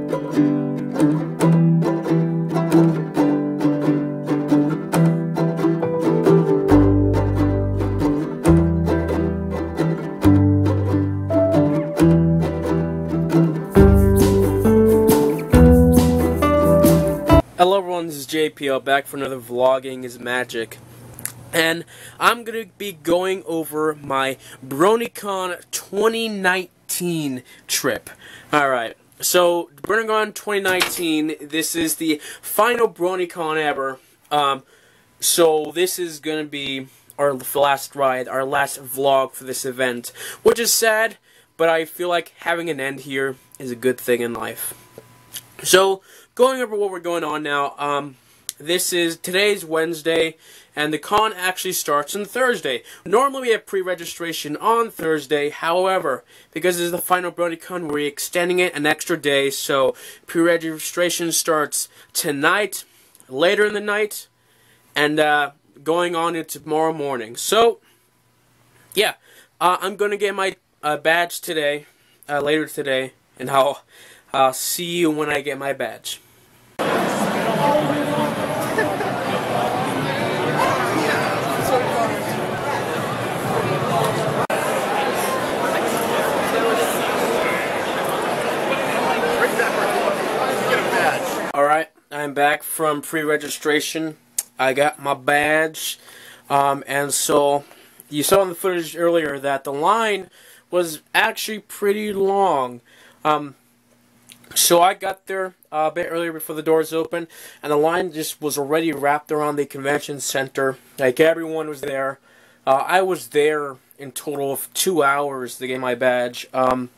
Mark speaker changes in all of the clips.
Speaker 1: Hello everyone, this is JPL back for another Vlogging is Magic, and I'm going to be going over my BronyCon 2019 trip. Alright, so BronyCon 2019, this is the final BronyCon ever, so this is going to be our last ride, our last vlog for this event, which is sad, but I feel like having an end here is a good thing in life. So, going over what we're going on now, today's Wednesday, and the con actually starts on Thursday. Normally we have pre-registration on Thursday, however, because this is the final BronyCon, we're extending it an extra day, so pre-registration starts tonight, later in the night, and going on into tomorrow morning. So, yeah, I'm going to get my badge today, later today, and I'll see you when I get my badge. Alright, I'm back from pre-registration. I got my badge, and so you saw in the footage earlier that the line was actually pretty long. So I got there a bit earlier before the doors opened, and the line just was already wrapped around the convention center. Like, everyone was there. I was there in total of 2 hours to get my badge. And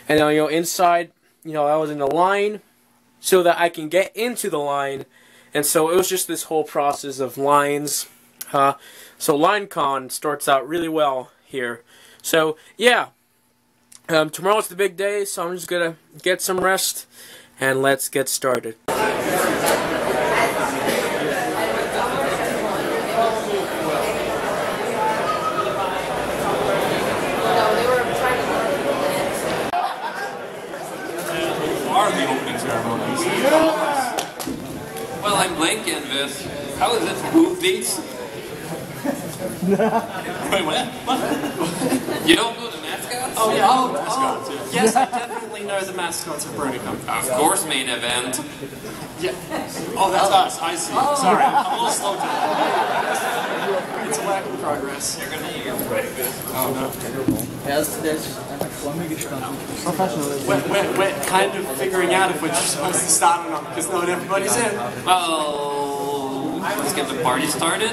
Speaker 1: inside, I was in the line so that I can get into the line. And so it was just this whole process of lines. So LineCon starts out really well here. So, yeah. Tomorrow's the big day, so I'm just gonna get some rest, and let's get started.
Speaker 2: Are the opening ceremonies?
Speaker 3: Well, I'm blank canvas. How is it to move these?
Speaker 2: Wait, what?
Speaker 3: You don't know the mascots?
Speaker 2: Oh, yeah, oh, mascots, yeah.
Speaker 4: Yes, I definitely know the mascots of BronyCon.
Speaker 3: Of course, main event.
Speaker 2: Yeah. Oh, that's us. I see. Sorry, I'm a little slow today.
Speaker 4: It's a work in progress.
Speaker 3: You're gonna need your break.
Speaker 2: Oh, no.
Speaker 4: We're kind of figuring out if we're supposed to start or not, because not everybody's in.
Speaker 3: Well, let's get the party started.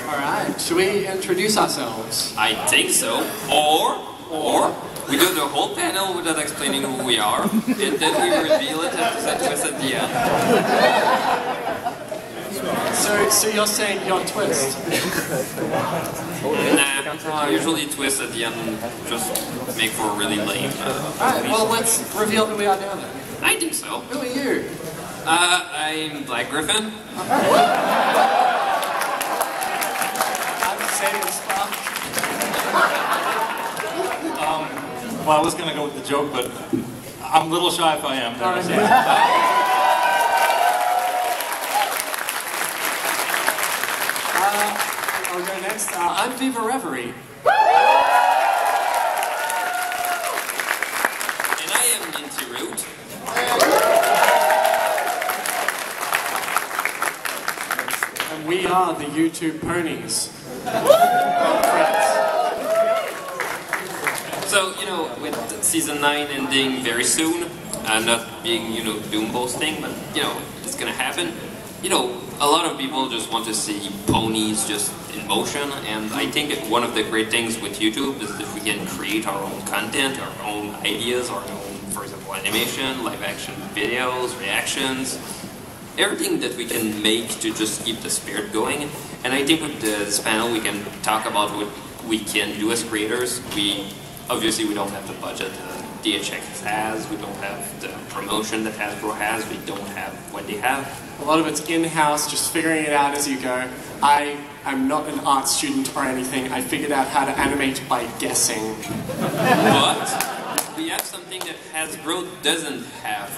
Speaker 4: Alright, should we introduce ourselves?
Speaker 3: I think so. Or we do the whole panel without explaining who we are, and then we reveal it at the twist at the end.
Speaker 4: So you're saying you're Twist?
Speaker 3: Nah, usually twist at the end just make for a really lame.
Speaker 4: Alright, well let's reveal who we are now then.
Speaker 3: I think so.
Speaker 4: Who are you?
Speaker 3: I'm Black Griffin.
Speaker 4: I'm Sadie Spark.
Speaker 2: Well, I was going to go with the joke, but I'm a little shy if I am.
Speaker 4: I'll go next. I'm Viva Reverie.
Speaker 3: And I am Minty Root.
Speaker 4: And we are the YouTube ponies.
Speaker 3: So, with season 9 ending very soon, I'm not being, doom boasting, but, it's gonna happen. A lot of people just want to see ponies just in motion, and I think one of the great things with YouTube is that we can create our own content, our own ideas, our own, for example, animation, live action videos, reactions, everything that we can make to just keep the spirit going. And I think with this panel we can talk about what we can do as creators. Obviously we don't have the budget DHX has, we don't have the promotion that Hasbro has, we don't have what they have.
Speaker 4: A lot of it's in-house, just figuring it out as you go. I am not an art student or anything. I figured out how to animate by guessing.
Speaker 3: But we have something that Hasbro doesn't have.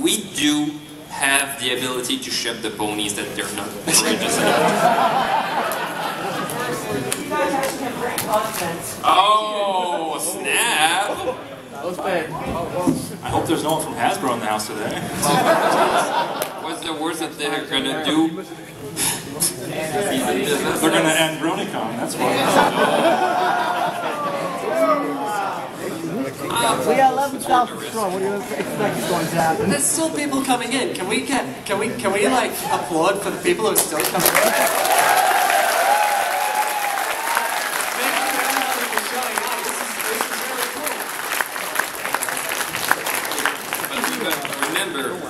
Speaker 3: We do have the ability to ship the ponies that they're not courageous enough.
Speaker 5: You guys actually have great content.
Speaker 3: Oh, snap!
Speaker 2: I hope there's no one from Hasbro in the house today.
Speaker 3: What's the worst that they're gonna do?
Speaker 2: They're gonna end BronyCon, that's why.
Speaker 5: We got 11,000 strong. What do you expect is going to happen?
Speaker 4: There's still people coming in. Can we like applaud for the people who are still coming in?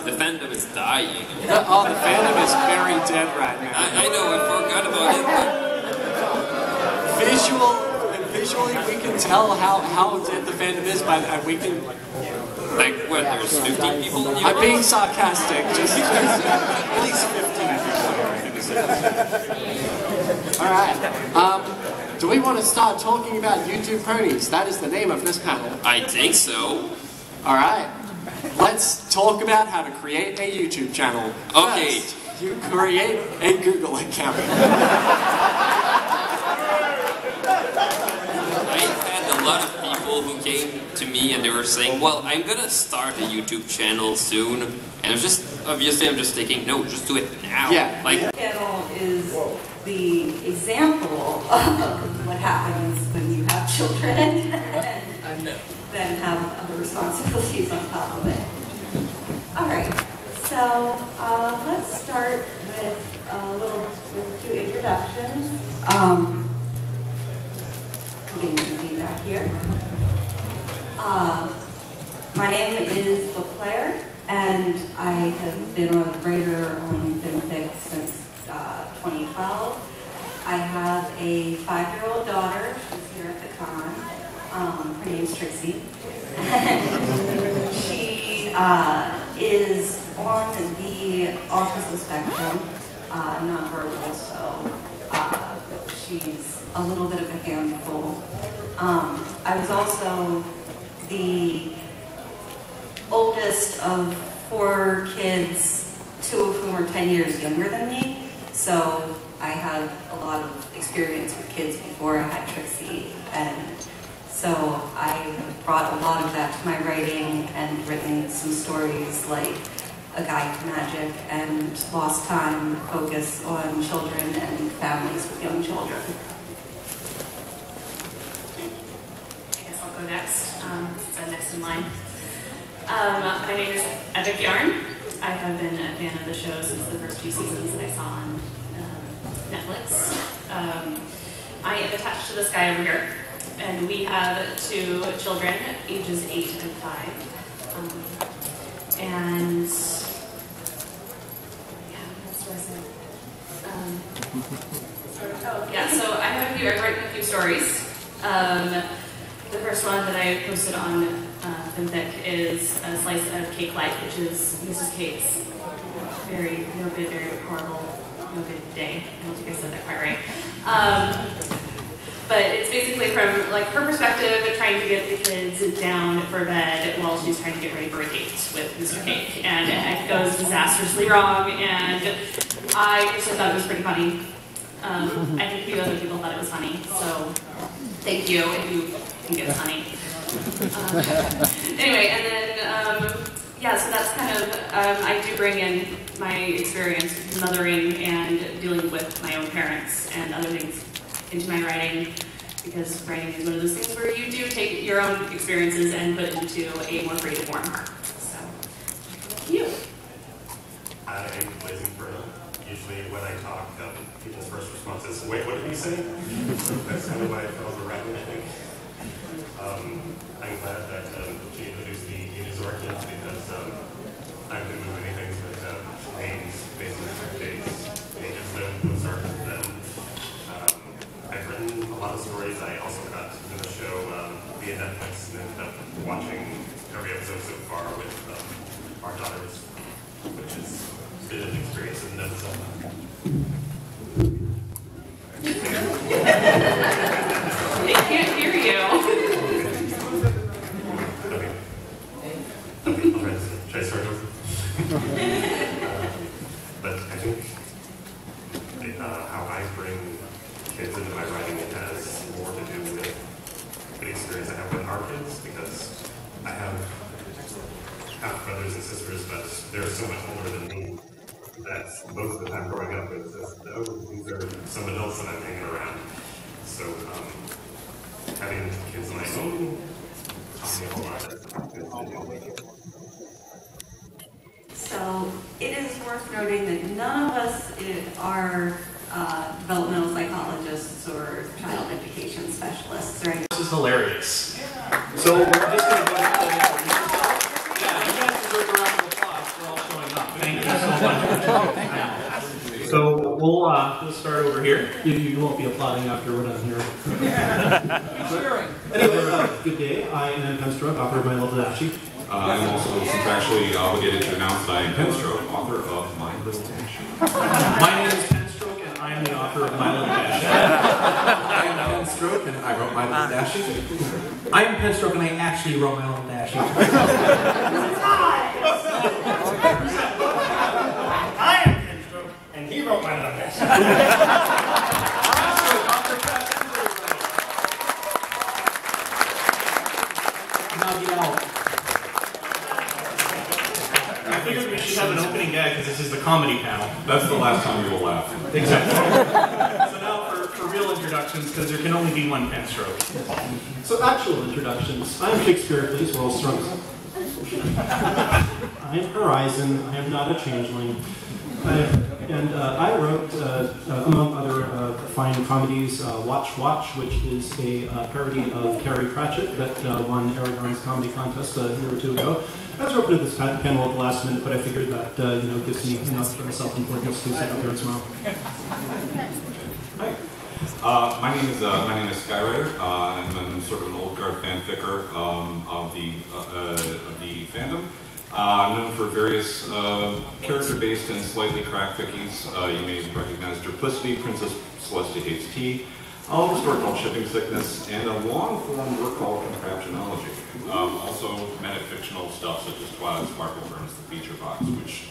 Speaker 3: The fandom is dying.
Speaker 4: Oh, the fandom is very dead right now.
Speaker 3: I know, I forgot about it.
Speaker 4: Visually, we can tell how dead the fandom is, but we can.
Speaker 3: Like, what, there's 15 people in the
Speaker 4: I'm being sarcastic, just at least 15 people. Alright, do we want to start talking about YouTube ponies? That is the name of this panel.
Speaker 3: I think so.
Speaker 4: Alright. Let's talk about how to create a YouTube channel.
Speaker 3: Okay.
Speaker 4: First, you create a Google account.
Speaker 3: I've had a lot of people who came to me and they were saying, well, I'm gonna start a YouTube channel soon. And I'm just thinking, no, just do it now.
Speaker 4: Yeah.
Speaker 3: Like,
Speaker 6: Channel is the example of what happens when you have children and then have other responsibilities on top of it. Alright, so let's start with two introductions. Getting the feedback here. My name is Claire, and I have been a writer on FinFic since 2012. I have a 5-year-old daughter. She's here at the con. Her name's Trixie. She is on the autism spectrum, nonverbal, so she's a little bit of a handful. I was also the oldest of 4 kids, 2 of whom are 10 years younger than me, so I had a lot of experience with kids before I had Trixie, and so I brought a lot of that to my writing and written some stories like A Guide to Magic and Lost Time, focus on children and families with young children.
Speaker 7: I guess I'll go next, since I'm next in line. My name is Epic Yarn. I have been a fan of the show since the first 2 seasons that I saw on Netflix. I am attached to this guy over here, and we have 2 children, ages 8 and 5. And yeah, what do I say? So I write a few stories. The first one that I posted on FinFic is a slice of Cake Life, which is Mrs. Cake's very horrible, no good day. I don't think I said that quite right. But it's basically from like her perspective, trying to get the kids down for bed while she's trying to get ready for a date with Mr. Cake, and it goes disastrously wrong. And I actually thought it was pretty funny. I think a few other people thought it was funny, so thank you if you think it's funny. Anyway, and then so that's kind of I do bring in my experience mothering and dealing with my own parents and other things into my writing, because writing is one of those things where you do take your own experiences and put it into a more creative form. So, you.
Speaker 8: I'm Blazing Bruno. Usually when I talk, people's first response is, wait, what did you say? So that's kind of why I felt writing, I think. I'm glad that she introduced the news orchids, because I've been doing many things with names, basically dates, pages, those orchids, them. I've written a lot of stories. I also got to do the show via Netflix and ended up watching every episode so far with our daughters, which is bit of experience and then some.
Speaker 7: They can't hear you.
Speaker 8: Okay. I'll try to start over. But I think how I bring kids into my writing has more to do with the experience I have with our kids, because I have half brothers and sisters, but they're so much older than me that most of the time growing up with these are some adults that I'm hanging around. So having kids of my own taught me a whole lot.
Speaker 6: So it is worth noting that none of us are developmental psychologists or child education specialists or anything.
Speaker 2: This is hilarious. So we're just going to go ahead and yeah, you guys deserve a round of applause for all showing up. Thank you so much. So we'll start over here.
Speaker 9: You won't be applauding after we're done here. Anyway, good day. I am Penstroke, author of My Little Dashie.
Speaker 10: I'm also contractually obligated to announce that I am Penstroke, author of My Little Dashie.
Speaker 2: My name is Penstroke, and I am the author of My Little Dashie.
Speaker 11: I am Penstroke, and I wrote My Little Dashie. I am Penstroke, and I actually wrote My Little Dashie.
Speaker 2: I am Penstroke, and he wrote My Little Dashie.
Speaker 11: Now get out.
Speaker 2: I figured we should have an opening gag because this is the comedy panel.
Speaker 10: That's the last time you will laugh.
Speaker 2: Exactly. So now for real introductions, because there can only be one Penstroke.
Speaker 9: So actual introductions. I'm Shakespeare, please, World Strokes. I'm Horizon. I am not a changeling. I wrote, among other fine comedies, Watch Watch, which is a parody of Carrie Pratchett that won Aragon's comedy contest a year or two ago. I was roped into this panel at the last minute, but I figured that gives me enough self-importance to sit up here and smile.
Speaker 10: Hi. My name is Skywriter. I'm sort of an old guard fanficker of the fandom. I'm known for various character-based and slightly cracked fickies. You may recognize Duplicity, Princess Celestia Hates Tea, a story called Shipping Sickness, and a long-form work called Contraptionology. Also metafictional stuff such as Twilight Sparkle Burns the Feature Box, which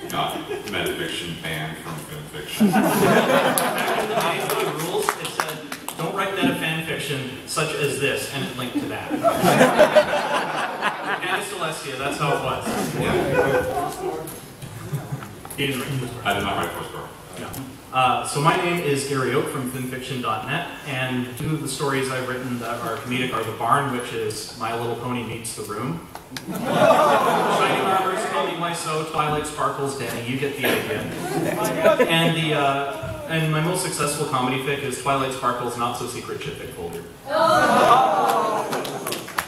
Speaker 10: got metafiction banned from fiction.
Speaker 2: Back in the days of the rules, it said, don't write meta fan fiction such as this, and it linked to that. And Celestia, that's how it was.
Speaker 10: Yeah.
Speaker 2: He didn't write Toy Story.
Speaker 10: I did not write Toy Story.
Speaker 2: No. So my name is Gary Oak from FinFiction.net, and two of the stories I've written that are comedic are The Barn, which is My Little Pony Meets the Room. Shining Armors, Call Me Myso, Twilight Sparkles, Danny, you get the idea. And my most successful comedy fic is Twilight Sparkles Not So Secret Chippic Folder.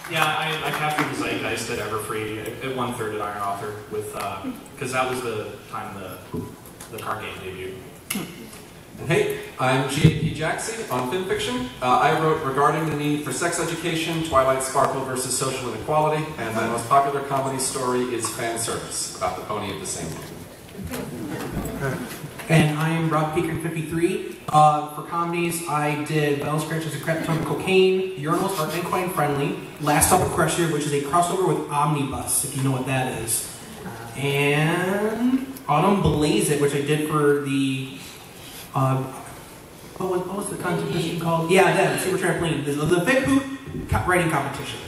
Speaker 2: Yeah, I captured the zeitgeist at Everfree at 1/3 at Iron Author with because that was the time the card game debuted.
Speaker 11: Hey, I'm G.A.P. Jackson on FinFiction. I wrote Regarding the Need for Sex Education, Twilight Sparkle versus Social Inequality, and my most popular comedy story is Fan Service, about the pony of the same name.
Speaker 12: And I am Rob Peaker 53. For comedies, I did Bell Scratches and Crap Ton of Cocaine, Urinals Are Equine Friendly, Last Stop of Crusher, which is a crossover with Omnibus, if you know what that is. And Autumn Blaze It, which I did for the what was the competition called? Yeah, that Super Trampoline. The Big Hoop writing competition.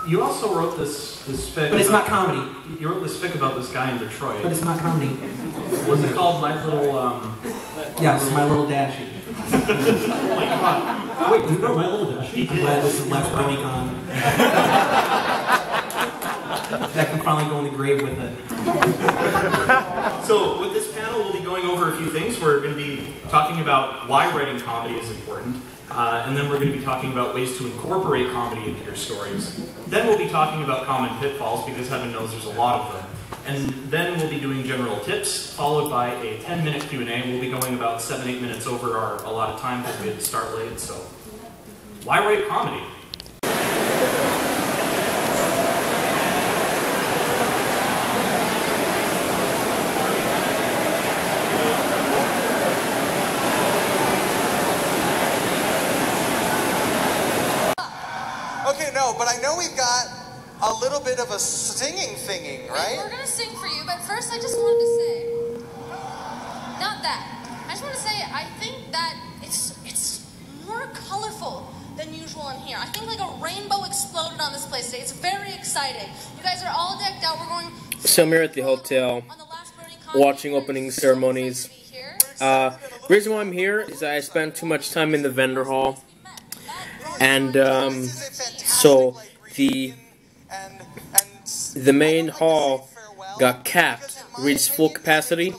Speaker 2: You also wrote this fic.
Speaker 12: But it's not comedy.
Speaker 2: You wrote this fic about this guy in Detroit.
Speaker 12: But it's not comedy.
Speaker 2: Was it called My Little
Speaker 12: Yeah, it's My Little Dashie.
Speaker 2: Like what?
Speaker 9: Wait, you wrote My Little Dashie?
Speaker 12: I'm glad this is the last BronyCon. That can finally go in the grave with it.
Speaker 2: So with this panel, we'll be going over a few things. We're going to be talking about why writing comedy is important, and then we're going to be talking about ways to incorporate comedy into your stories. Then we'll be talking about common pitfalls, because heaven knows there's a lot of them. And then we'll be doing general tips, followed by a 10-minute Q&A. We'll be going about 7-8 minutes over our allotted time because we had to start late. So why write comedy?
Speaker 13: I know we've got a little bit of a singing thinging, right?
Speaker 14: We're gonna sing for you, but first I just wanted to say, not that. I just want to say I think that it's more colorful than usual in here. I think like a rainbow exploded on this place today. It's very exciting. You guys are all decked out. We're going.
Speaker 1: So I'm here at the hotel, watching opening ceremonies. The reason why I'm here is that I spent too much time in the vendor hall, and so the main hall got capped, reached full capacity,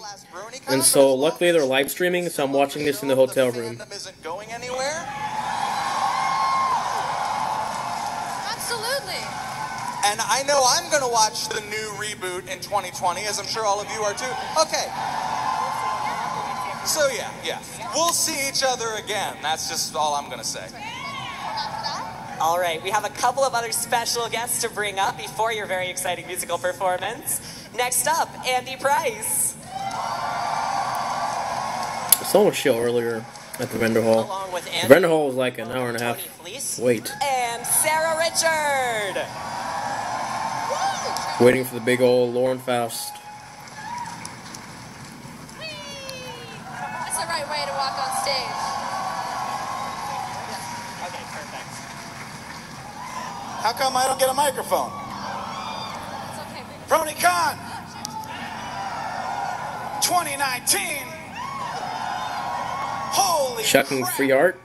Speaker 1: and so luckily they're live streaming, so I'm watching this in the hotel room.
Speaker 14: Absolutely.
Speaker 13: And I know I'm going to watch the new reboot in 2020, as I'm sure all of you are too. Okay. So yeah. We'll see each other again. That's just all I'm going to say.
Speaker 15: All right, we have a couple of other special guests to bring up before your very exciting musical performance. Next up, Andy Price.
Speaker 1: I saw a show earlier at the vendor hall.
Speaker 15: Along with Andy,
Speaker 1: the vendor hall was like an hour and a half wait.
Speaker 15: And Sarah Richard.
Speaker 1: Waiting for the big old Lauren Faust.
Speaker 14: That's the right way to walk on stage.
Speaker 15: Okay, perfect.
Speaker 13: How come I don't get a microphone?
Speaker 14: It's okay.
Speaker 13: BronyCon 2019. Holy
Speaker 1: Shocking
Speaker 13: crap.
Speaker 1: free art.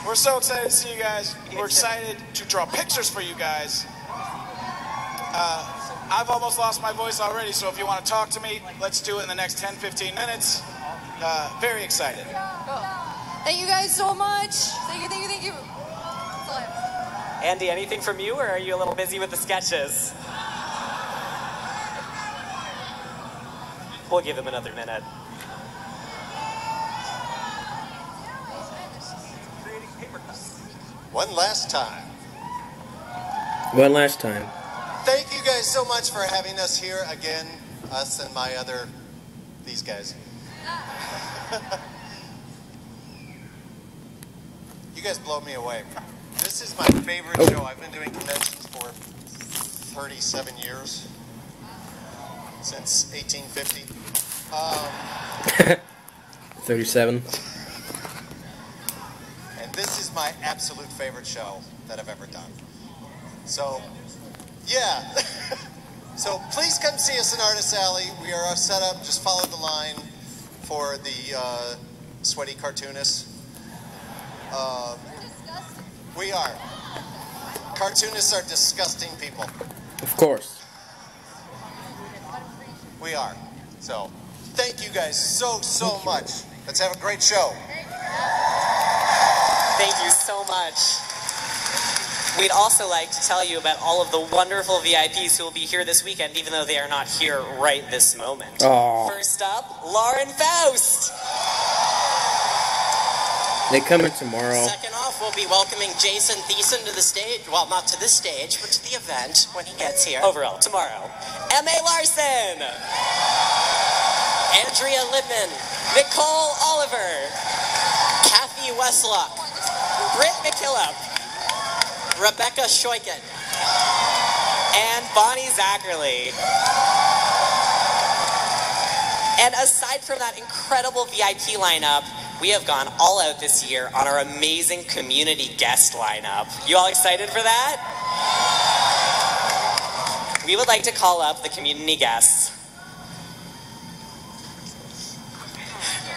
Speaker 13: We're so excited to see you guys. We're excited to draw pictures for you guys. I've almost lost my voice already, so if you want to talk to me, let's do it in the next 10-15 minutes. Very excited.
Speaker 14: Cool. Thank you guys so much. Thank you.
Speaker 15: Andy, anything from you, or are you a little busy with the sketches? We'll give him another minute.
Speaker 13: One last time.
Speaker 1: One last time.
Speaker 13: Thank you guys so much for having us here again, us and these guys. You guys blow me away. This is my favorite show. I've been doing conventions for 37 years, since 1850.
Speaker 1: 37.
Speaker 13: And this is my absolute favorite show that I've ever done. So, yeah. So please come see us in Artist Alley. We are set up. Just follow the line for the sweaty cartoonists. We are. Cartoonists are disgusting people.
Speaker 1: Of course.
Speaker 13: We are. So, thank you guys so much. Let's have a great show.
Speaker 15: Thank you so much. We'd also like to tell you about all of the wonderful VIPs who will be here this weekend, even though they are not here right this moment.
Speaker 1: Aww.
Speaker 15: First up, Lauren Faust.
Speaker 1: They come in tomorrow.
Speaker 16: Second off, we'll be welcoming Jason Thiessen to the stage. Well, not to this stage, but to the event when he gets here.
Speaker 15: Overall, tomorrow. M.A. Larson.
Speaker 16: Andrea Lippman.
Speaker 15: Nicole Oliver.
Speaker 16: Kathy Westlock.
Speaker 15: Britt McKillop.
Speaker 16: Rebecca Scheuken.
Speaker 15: And Bonnie Zackerly. And aside from that incredible VIP lineup, we have gone all out this year on our amazing community guest lineup. You all excited for that? We would like to call up the community guests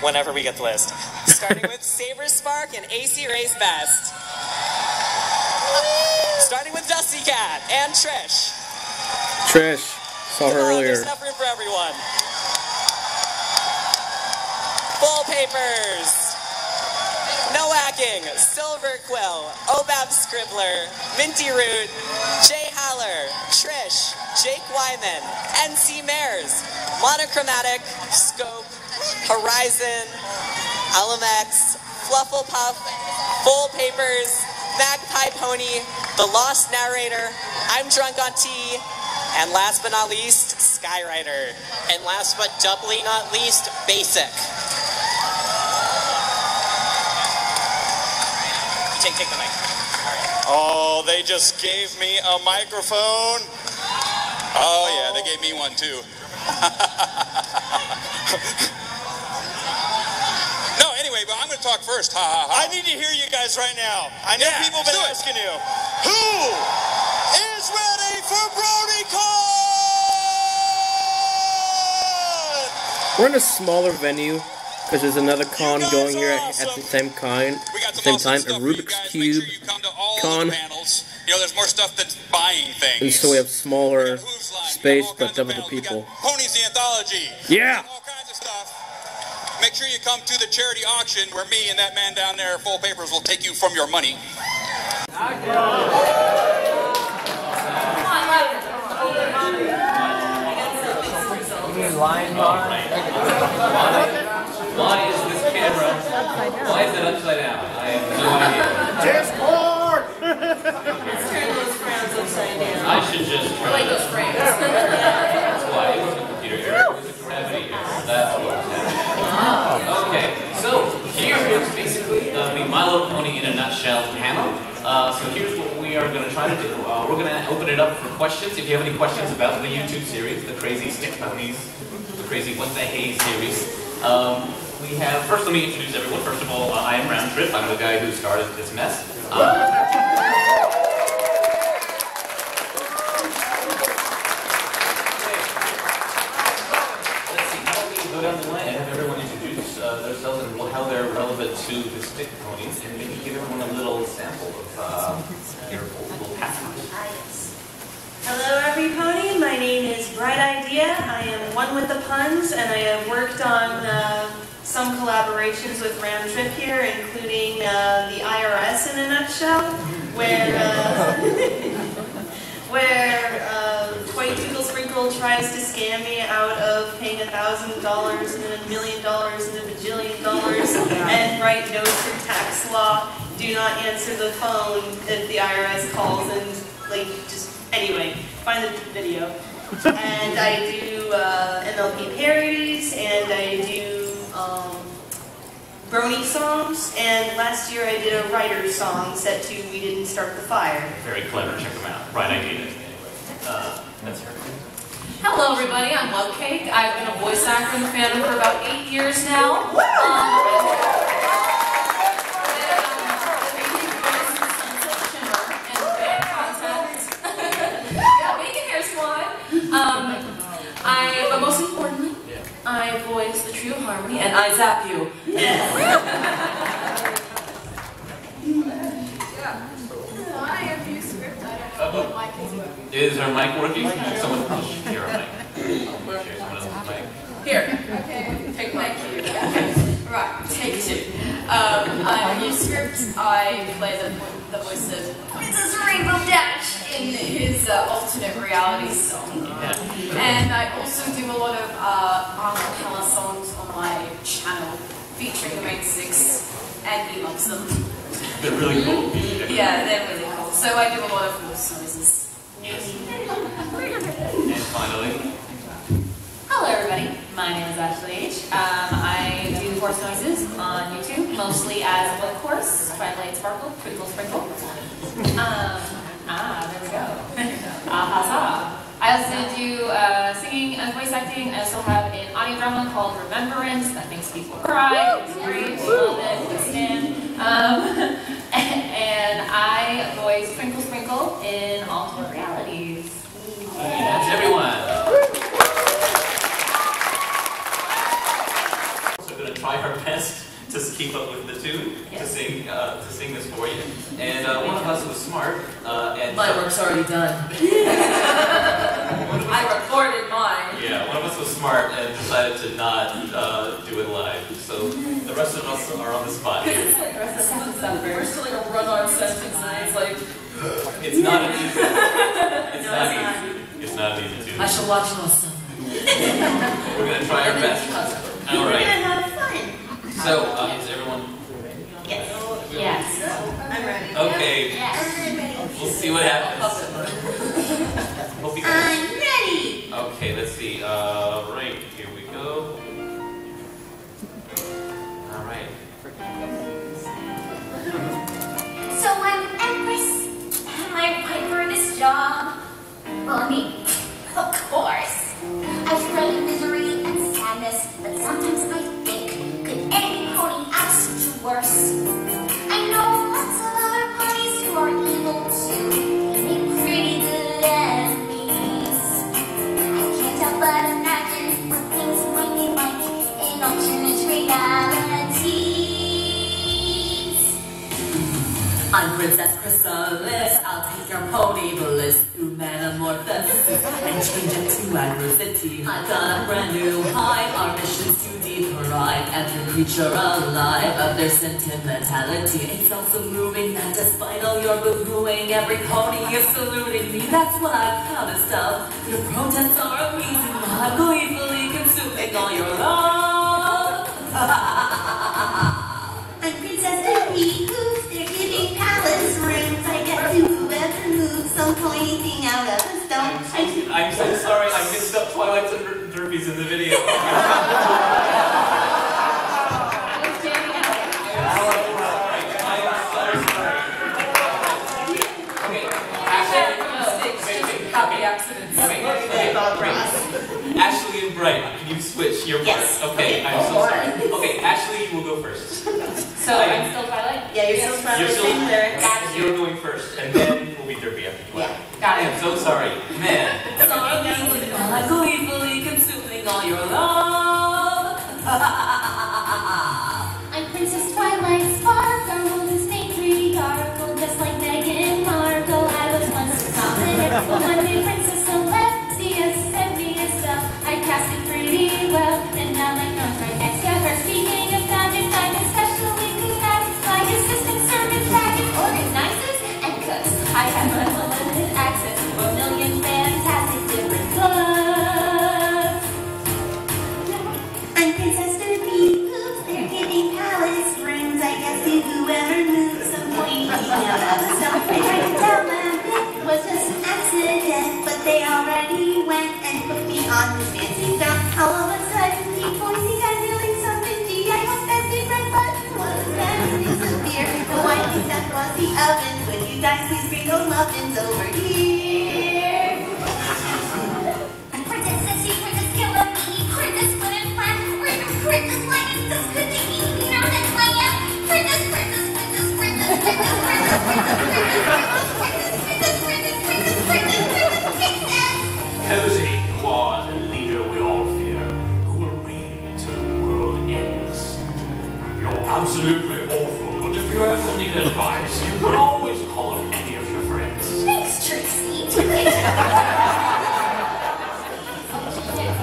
Speaker 15: whenever we get the list. Starting with Saber Spark and AC Race Best. Starting with Dusty Cat and Trish.
Speaker 1: Trish. Saw her earlier.
Speaker 15: There's enough room for everyone. Full Papers. No Hacking. Silver Quill. Obab Scribbler. Minty Root. Jay Haller. Trish. Jake Wyman. NC Mares. Monochromatic. Scope. Horizon. Alamex. Flufflepuff. Full Papers. Magpie Pony. The Lost Narrator. I'm Drunk on Tea. And last but not least, Skyrider.
Speaker 16: And last but doubly not least, Basic.
Speaker 15: Take the mic. All right.
Speaker 17: Oh, they just gave me a microphone. Oh yeah, they gave me one too. No, anyway, but I'm going to talk first. Ha ha ha. I need to hear you guys right now. I know people have been asking you. Who is ready for BronyCon?
Speaker 1: We're in a smaller venue because there's another con going here at the same time. A Rubik's Cube con.
Speaker 17: You know, there's more stuff that's buying things.
Speaker 1: And so we have smaller space, but double the people.
Speaker 17: Ponies the Anthology.
Speaker 1: Yeah!
Speaker 17: All kinds of stuff. Make sure you come to the charity auction where me and that man down there, Full Papers, will take you from your money.
Speaker 18: Why is this camera? Why is it upside down? I have no idea.
Speaker 5: Discord!
Speaker 6: Let's turn those frowns upside down.
Speaker 18: I should just try.
Speaker 6: I like those frames.
Speaker 18: That's why it was a computer error. It was a gravity error. That's what was happening. Okay, so here is basically the My Little Pony in a Nutshell panel. So here's what we are going to try to do. We're going to open it up for questions. If you have any questions about the YouTube series, the Crazy Stick Ponies, the Crazy What the Hey series. We have, first let me introduce everyone. First of all, I am Round Trip. I'm the guy who started this mess. Let's see, how about we go down the line and have everyone introduce themselves and how they're relevant to the stick ponies, and maybe give everyone a little sample of their little pathways.
Speaker 19: Hello everybody, my name is Bright Idea. I am one with the puns, and I have worked on some collaborations with Round Trip here, including the IRS in a nutshell, where Toy Twinkle Sprinkle tries to scam me out of paying $1,000 and $1 million and $1 bajillion and write notes for tax law. Do not answer the phone if the IRS calls, and anyway, find the video. And I do MLP parodies, and I do Brony songs, and last year I did a writer song set to We Didn't Start the Fire.
Speaker 18: Very clever, check them out. Right idea. That's her.
Speaker 20: Hello everybody, I'm Love Cake. I've been a voice actor in the fandom for about 8 years now. But most importantly, I voice the trio harmony, and I zap you.
Speaker 14: I have used script. I don't know what mic is working.
Speaker 18: Is her mic working? Someone push here a mic. Share someone else's mic.
Speaker 20: Here. Okay. Take mine. Right. Take two. I use script. I play the voice of Princess Rainbow Dash in his alternate reality song. And I also do a lot of acapella songs on my channel featuring the main six, and he loves them.
Speaker 18: They're really cool.
Speaker 20: Yeah, they're really cool. So I do a lot of voice noises.
Speaker 18: Yes. And finally.
Speaker 21: Hello everybody, my name is Ashley H. I do horse noises on YouTube, mostly as Blood Horse, Twilight Sparkle, Twinkle Sprinkle. There we go. I also do singing and voice acting. I also have an audio drama called Remembrance that makes people cry. It's great, love it, stand. And I voice Twinkle Sprinkle in alternate realities.
Speaker 18: That's everyone. We're going to try our best to keep up with the tune, to sing this for you. And one of us was smart. And
Speaker 20: my work's already done. I recorded mine.
Speaker 18: Yeah, one of us was smart and decided to not do it live. So the rest of us are on the spot here.
Speaker 20: We're still like a run-on sentence, and it's like...
Speaker 18: It's not an easy. It's not an easy tune.
Speaker 20: I shall watch myself.
Speaker 18: We're going to try our best. All
Speaker 19: We're
Speaker 18: right.
Speaker 19: gonna have fun.
Speaker 18: So, is everyone?
Speaker 19: Yes.
Speaker 21: Yes.
Speaker 19: I'm ready.
Speaker 18: Okay.
Speaker 19: Yes.
Speaker 18: We'll see what happens. Hope you guys.
Speaker 19: I'm ready.
Speaker 18: Okay, let's see. Right, here we go. All right.
Speaker 22: So I'm Empress
Speaker 4: sometimes I think, could any pony ask you worse? I know lots of other ponies who are evil too, and they pretty good enemies. I can't help but imagine what things might be like in alternate realities.
Speaker 22: I'm Princess Chrysalis, I'll take your pony bliss through metamorphosis and change it to adversity. I've got a brand new hive, our mission's to deprive every creature alive of their sentimentality. It's also moving that despite all your boo-hooing, every pony is saluting me. That's what I'm proudest of. Your protests are amazing, I'm gleefully consuming all your love.
Speaker 4: I'm Princess Debbie, who's they're giving palace rooms. I get to whoever moves some pointy thing out of a stone.
Speaker 18: I'm so sorry, I mixed up Twilights and Derpies in the video.
Speaker 21: Happy accidents.
Speaker 18: Ashley and Bright, can you switch your
Speaker 21: Yes.
Speaker 18: part? Okay, I'm so sorry. Okay, Ashley, you will go first.
Speaker 21: So I'm still Twilight?
Speaker 19: Yeah, you're still Twilight.
Speaker 18: You're still
Speaker 21: Got you.
Speaker 18: You're going first, and then we'll be Derpy after Twilight.
Speaker 21: Yeah, got it.
Speaker 18: I'm so sorry. Man.
Speaker 22: I'm gleefully consuming all your love.
Speaker 4: I'm Princess Twilight Spark, our world is matriarchal, just like Meghan Markle. I was once a confident, but one day Princess Celestia sent me a spell. I cast it pretty well, and now my throne's right next to her. Speaking of magic, I'm especially good at my assistant servant dragon organizes and cooks. I have unlimited access to a million fantastic different books. I'm Princess Derpy, hoops, they're giving palace rooms. I guess to whoever moves some pointy thing out of a stone. I tried to tell them it was just an accident, but they already went and put me on this fancy stuff. All of a sudden, people think I'm doing something. Gee, I hope that big red button was meant to disappear. The white thing that was the oven. Would you guys please bring those muffins over here? I'm Princess Sissy, Princess Killer Me, Princess Foot and Flat, Princess Linus, Princess Cookie, Peter and Leia, Princess, Princess, Princess, Princess, Princess, Princess,
Speaker 23: Cozy, wise, and leader we all fear, who will reign till the world ends. You're absolutely awful, but if you ever need advice, you can always call on any of your friends.
Speaker 4: Thanks, Trixie.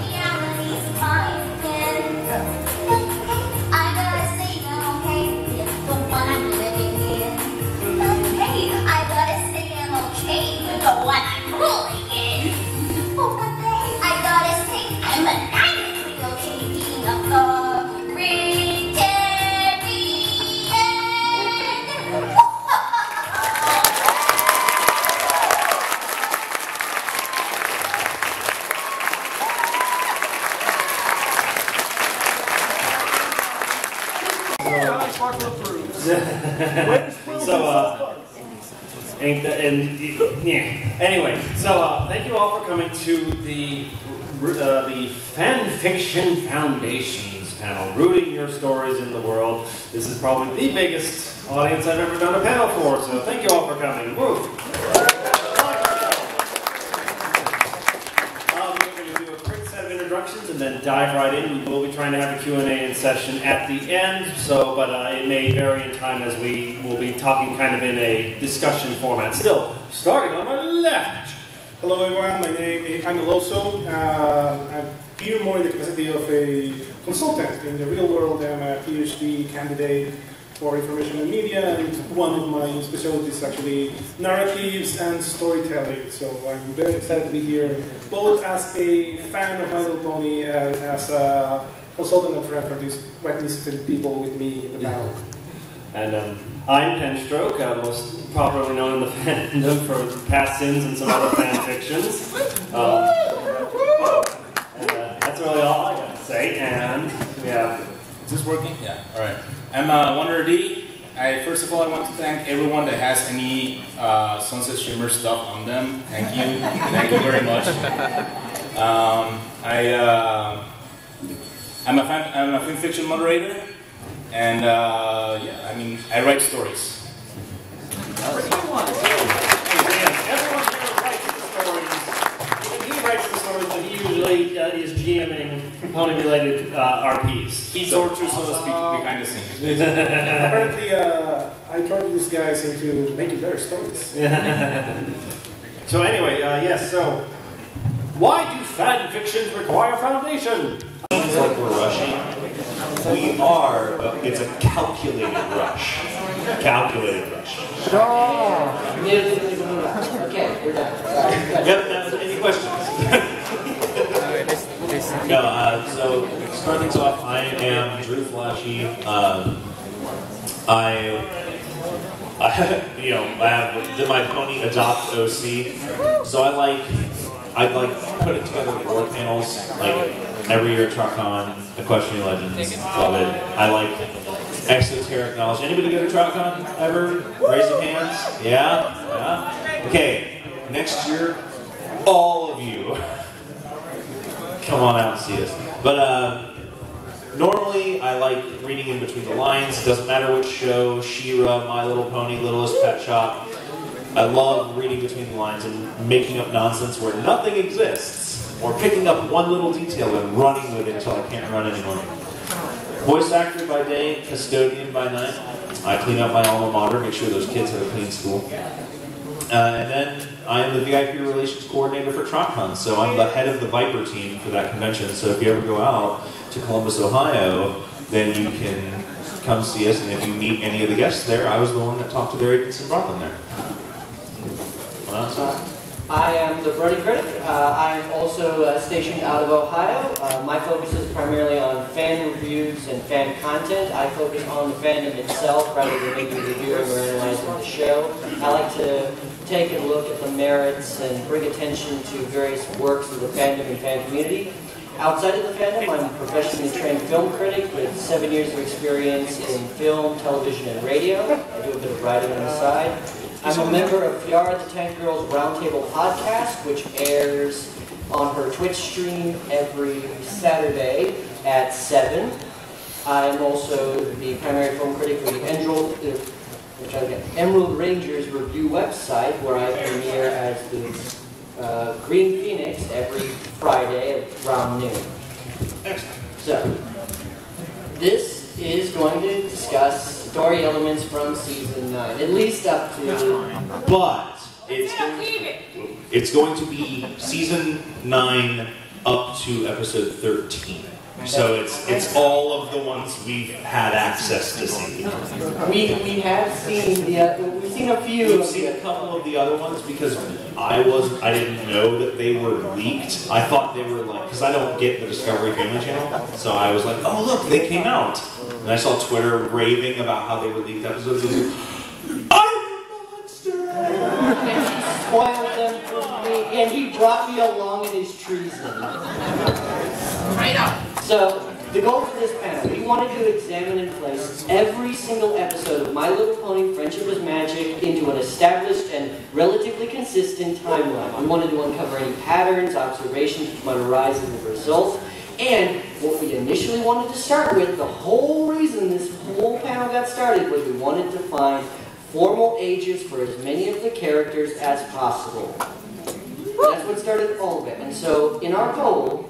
Speaker 4: Reality's fine again. I gotta say I'm okay with the one I'm living in. Hey, I gotta say I'm okay with the one I'm ruling in. Oh, but hey, I gotta say I'm maniacally okay being a
Speaker 24: Anyway, so thank you all for coming to the Fan Fiction Foundations panel, rooting your stories in the world. This is probably the biggest audience I've ever done a panel for, so thank you all for coming. Woo! We're going to do a quick set of introductions and then dive right in. We will be trying to have a Q&A session at the end, but it may vary in time as we will be talking kind of in a discussion format. Still, starting on my left.
Speaker 25: Hello everyone, my name is Angel Oso. I'm here more in the capacity of a consultant in the real world. I'm a PhD candidate for information and media, and one of my specialties is actually narratives and storytelling. So I'm very excited to be here, both as a fan of My Little Pony and as a consultant and friend for these white-listed people with me in the panel.
Speaker 24: And I'm Penstroke, most properly known in the fandom for Past Sins and some other fan fictions. That's really all I got to say. And we have...
Speaker 26: Is this working? Yeah, alright. I'm Wanderer D. First of all, I want to thank everyone that has any Sunset Shimmer stuff on them. Thank you. Thank you very much. I'm a film fiction moderator, and yeah, I mean, I write stories.
Speaker 3: Everyone here writes the stories. He writes the stories, but he usually is GMing pony-related RPs.
Speaker 26: He tortures, so to speak, behind the scenes.
Speaker 25: Apparently, I turned these guys into making better stories.
Speaker 3: So anyway, yes, so why do fan fictions require foundation?
Speaker 7: Seems like we're rushing. We are, but it's a calculated rush. Calculated rush.
Speaker 8: Okay, we're done.
Speaker 7: Yep, any questions? No, so start things off, I am Drew Flashy. Did my pony adopt OC, so I like putting together war panels, like every year at TrotCon, Equestrian Legends, love it. I like esoteric knowledge. Anybody go to TrotCon ever? Raise your hands. Yeah? Yeah? Okay, next year, all of you, come on out and see us. But normally, I like reading in between the lines. It doesn't matter which show, She-Ra, My Little Pony, Littlest Pet Shop. I love reading between the lines and making up nonsense where nothing exists, or picking up one little detail and running with it until I can't run anymore. Voice actor by day, custodian by night. I clean up my alma mater, make sure those kids have a clean school. And then I am the VIP relations coordinator for TrotCon, so I'm the head of the Viper team for that convention. So if you ever go out to Columbus, Ohio, then you can come see us, and if you meet any of the guests there, I was the one that talked to their agents and brought them there.
Speaker 8: I am the Brony Critic. I am also stationed out of Ohio. My focus is primarily on fan reviews and fan content. I focus on the fandom itself rather than maybe reviewing or analyzing the show. I like to take a look at the merits and bring attention to various works of the fandom and fan community. Outside of the fandom, I'm a professionally trained film critic with 7 years of experience in film, television, and radio. I do a bit of writing on the side. I'm a member of Yara the Tank Girls Roundtable podcast, which airs on her Twitch stream every Saturday at 7. I'm also the primary film critic for the Emerald Rangers review website, where I premiere as the Green Phoenix every Friday around noon. So, this is going to discuss story elements from season 9, at least up to.
Speaker 7: But it's going to be season 9 up to episode 13. So it's all of the ones we've had access to see.
Speaker 8: We have seen we've seen a few.
Speaker 7: We've seen a couple of the other ones because I didn't know that they were leaked. I thought they were like, because I don't get the Discovery Family Channel, so I was like, oh look, they came out. And I saw Twitter raving about how they were leaked episodes. I'm a monster!
Speaker 8: And he spoiled them for me, and he brought me along in his treason. Right up. So, the goal for this panel, we wanted to examine and place every single episode of My Little Pony Friendship is Magic into an established and relatively consistent timeline. We wanted to uncover any patterns, observations which might arise as a result. And what we initially wanted to start with, the whole reason this whole panel got started, was we wanted to find formal ages for as many of the characters as possible. That's what started all of it. And so, in our goal,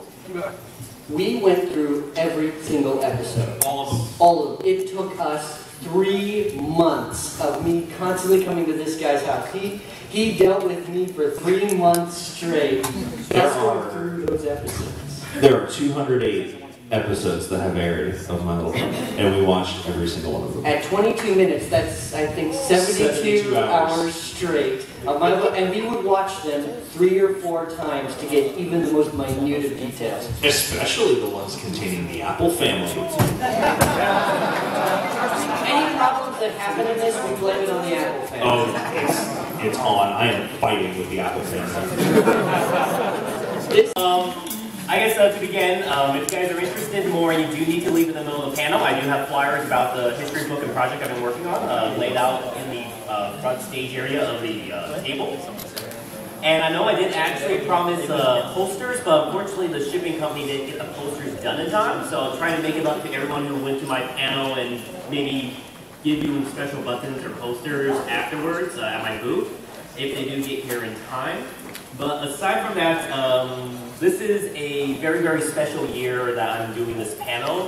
Speaker 8: we went through every single episode.
Speaker 7: All of them.
Speaker 8: All of them. It took us 3 months of me constantly coming to this guy's house. He dealt with me for 3 months straight. That's going through those episodes.
Speaker 7: There are 208 episodes that have aired of My Little Pony, and we watched every single one of them.
Speaker 8: At 22 minutes, that's, I think, 72 hours straight of My Little, and we would watch them 3 or 4 times to get even the most minute of details.
Speaker 7: Especially the ones containing the Apple family.
Speaker 8: Any problems that happen in this, we blame it on the Apple family.
Speaker 7: Oh, it's on. I am fighting with the Apple family.
Speaker 3: I guess to begin, if you guys are interested more, you do need to leave in the middle of the panel. I do have flyers about the history book and project I've been working on, laid out in the front stage area of the table. And I know I did actually promise posters, but unfortunately the shipping company didn't get the posters done in time. So I'm trying to make it up to everyone who went to my panel and maybe give you special buttons or posters afterwards at my booth, if they do get here in time. But aside from that, this is a very, very special year that I'm doing this panel.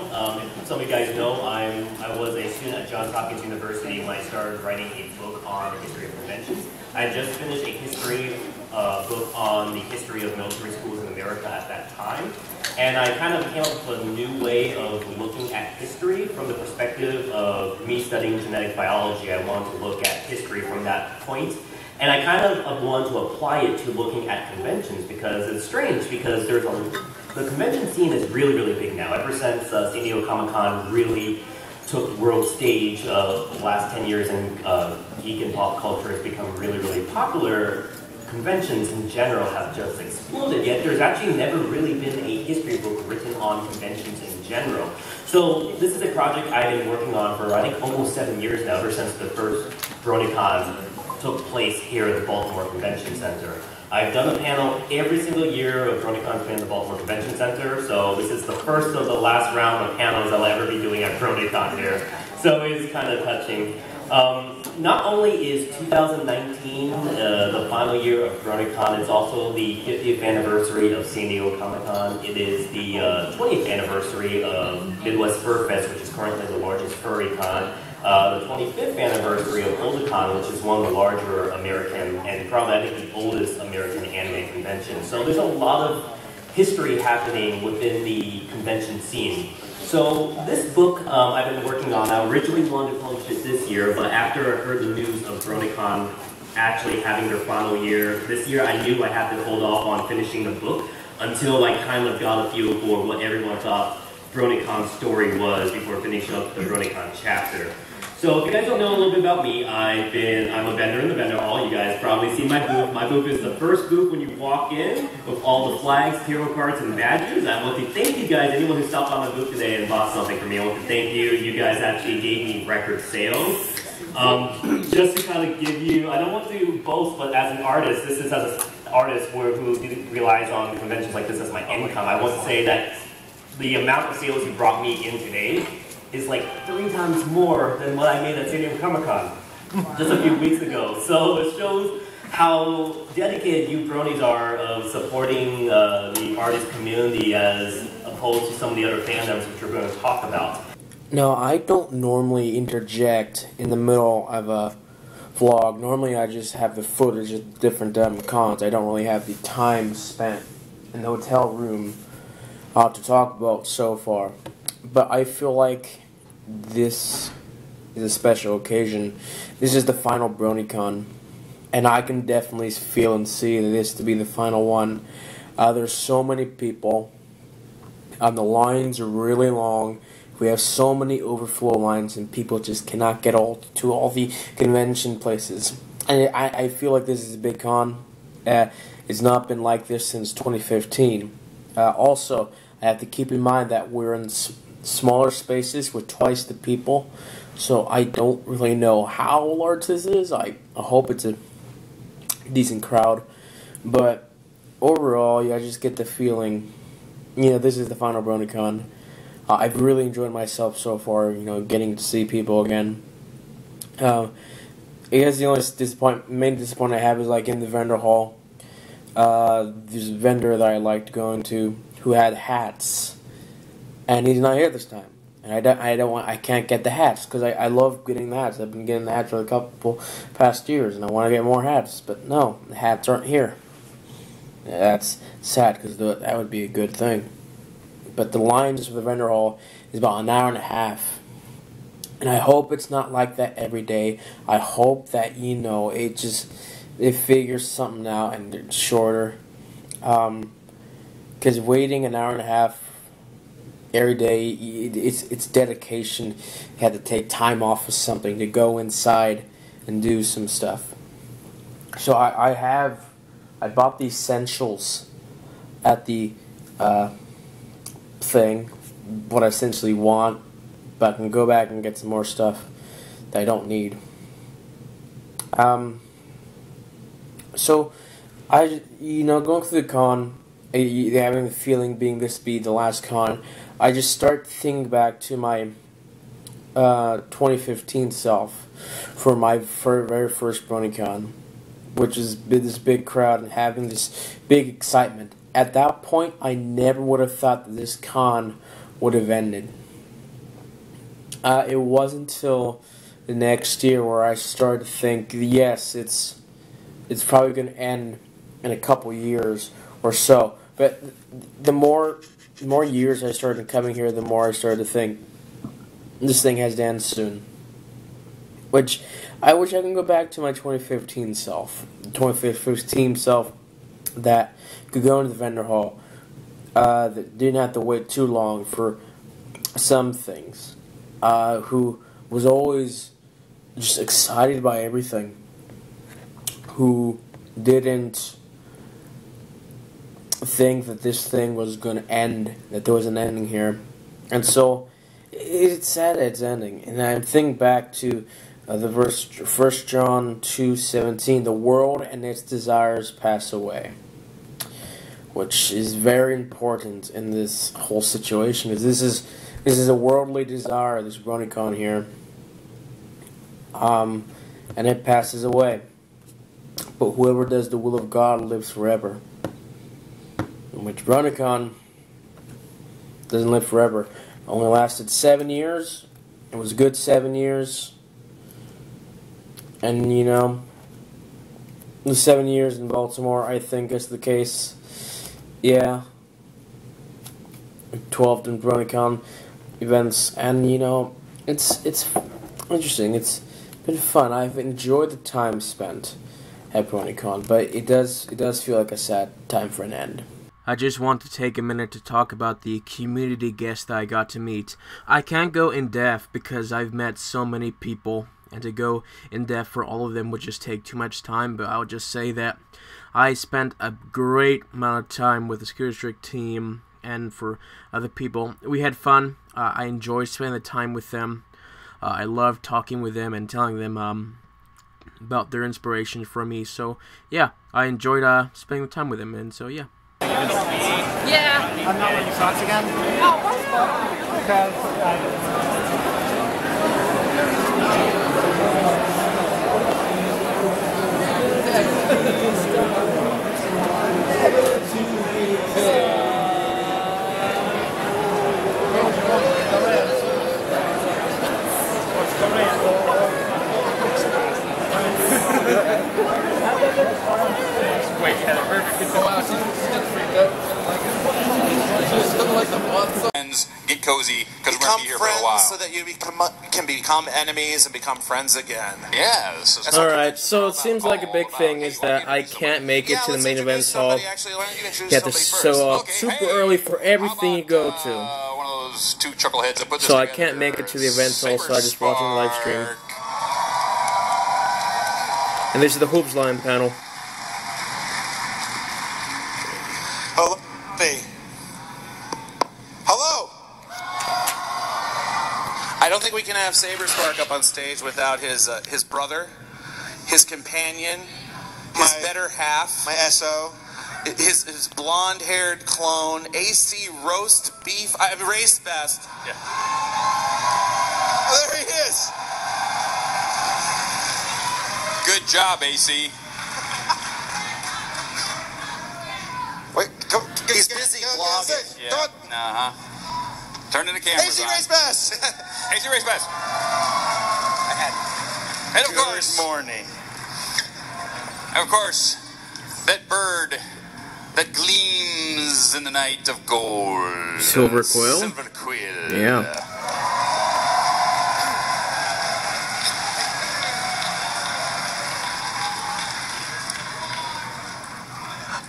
Speaker 3: If some of you guys know, I was a student at Johns Hopkins University when I started writing a book on the history of conventions. I just finished a history book on the history of military schools in America at that time. And I kind of came up with a new way of looking at history from the perspective of me studying genetic biology. I wanted to look at history from that point. And I kind of wanted to apply it to looking at conventions because it's strange because the convention scene is really, really big now. Ever since San Diego Comic-Con really took world stage the last 10 years and geek and pop culture has become really, really popular, conventions in general have just exploded, yet there's actually never really been a history book written on conventions in general. So this is a project I've been working on for I think almost 7 years now, ever since the first BronyCon took place here at the Baltimore Convention Center. I've done a panel every single year of BronyCon's been in the Baltimore Convention Center, so this is the first of the last round of panels I'll ever be doing at BronyCon here. So it's kind of touching. Not only is 2019 the final year of BronyCon, it's also the 50th anniversary of San Diego Comic-Con. It is the 20th anniversary of Midwest Fur Fest, which is currently the largest furry con. The 25th anniversary of Oldacon, which is one of the larger American, and probably I think the oldest American anime convention. So there's a lot of history happening within the convention scene. So this book I've been working on, I originally wanted to publish it this year, but after I heard the news of BronyCon actually having their final year this year, I knew I had to hold off on finishing the book until I kind of got a feel for what everyone thought BronyCon's story was before finishing up the BronyCon chapter. So if you guys don't know a little bit about me, I'm a vendor in the vendor hall. You guys probably see my booth. My booth is the first booth when you walk in with all the flags, hero cards, and badges. I want to thank you guys, anyone who stopped by my booth today and bought something for me. I want to thank you. You guys actually gave me record sales. Just to kind of give you, I don't want to boast, but as an artist, this is as an artist who relies on conventions like this as my income. I want to say that the amount of sales you brought me in today is like 3 times more than what I made at San Diego Comic-Con just a few weeks ago. So it shows how dedicated you bronies are of supporting the artist community as opposed to some of the other fandoms which we're going to talk about.
Speaker 1: No, I don't normally interject in the middle of a vlog. Normally I just have the footage of different cons. I don't really have the time spent in the hotel room to talk about so far. But I feel like this is a special occasion. This is the final BronyCon, and I can definitely feel and see this to be the final one. There's so many people. The lines are really long. We have so many overflow lines, and people just cannot get to all the convention places. And I feel like this is a big con. It's not been like this since 2015. Also, I have to keep in mind that we're in smaller spaces with twice the people, so I don't really know how large this is. I hope it's a decent crowd, but overall, I just get the feeling, this is the final BronyCon. I've really enjoyed myself so far, getting to see people again. I guess the only main disappointment I have is like in the vendor hall. There's a vendor that I liked going to who had hats, and he's not here this time. And I can't get the hats because I love getting the hats. I've been getting the hats for a couple past years, and I want to get more hats. But no, the hats aren't here. Yeah, that's sad because that would be a good thing. But the lines for the vendor hall is about an hour and a half. And I hope it's not like that every day. I hope that, it figures something out and it's shorter. Because waiting an hour and a half every day, it's dedication. You had to take time off of something to go inside and do some stuff. So I bought the essentials at the thing, what I essentially want, but I can go back and get some more stuff that I don't need. So Going through the con, having the feeling being this be the last con, I just start thinking back to my 2015 self for my very first BronyCon, which is this big crowd and having this big excitement. At that point, I never would have thought that this con would have ended. It wasn't until the next year where I started to think, yes, it's probably going to end in a couple years or so. But the more years I started coming here, the more I started to think this thing has to end soon. Which I wish I can go back to my 2015 self, that could go into the vendor hall, that didn't have to wait too long for some things, who was always just excited by everything, who didn't think that this thing was going to end, that there was an ending here. And so it's sad that it's ending. And I think back to the verse 1 John 2:17, the world and its desires pass away, which is very important in this whole situation, because this is a worldly desire, this BronyCon here, and it passes away. But whoever does the will of God lives forever. In which BronyCon doesn't live forever. It only lasted 7 years. It was a good 7 years. And the 7 years in Baltimore, I think, is the case. Yeah. 12 in BronyCon events, and it's interesting. It's been fun. I've enjoyed the time spent at BronyCon, but it does feel like a sad time for an end. I just want to take a minute to talk about the community guests that I got to meet. I can't go in depth because I've met so many people, and to go in depth for all of them would just take too much time, but I'll just say that I spent a great amount of time with the Security District team and for other people. We had fun. I enjoyed spending the time with them. I loved talking with them and telling them about their inspiration for me. So yeah, I enjoyed spending the time with them, and so yeah.
Speaker 5: Yeah. I'm not wearing socks again. Oh, why not? Because
Speaker 2: Wait, yeah, perfect. Wow, she's still freaked out. She's still like the blood.
Speaker 17: Get cozy, because we're going to be here for a while.
Speaker 16: So that you can become enemies and become friends again.
Speaker 17: Yeah.
Speaker 1: Alright, so it seems like a big thing is that I can't make it to the main events hall. You have to show up super early for everything you go to.
Speaker 17: One of those two chuckleheads that put this
Speaker 1: So I
Speaker 17: together.
Speaker 1: can't make it to the events hall, so I just watching the live stream. And this is the Hoops Line panel.
Speaker 16: Hello? Hey. Hello? I don't think we can have Saber Spark up on stage without his brother, his companion, his better half, my SO, his blonde-haired clone, AC Roast Beef. Race Best. Yeah. Oh, there he is.
Speaker 17: Good job, AC.
Speaker 16: Wait, he's busy vlogging.
Speaker 17: Yeah. Turn to the camera.
Speaker 16: AC Race Best.
Speaker 17: AC Race Best. And of course,
Speaker 16: good morning.
Speaker 17: Of course, that bird that gleams in the night of gold.
Speaker 1: Silver Quill?
Speaker 17: Silver Quill.
Speaker 1: Yeah.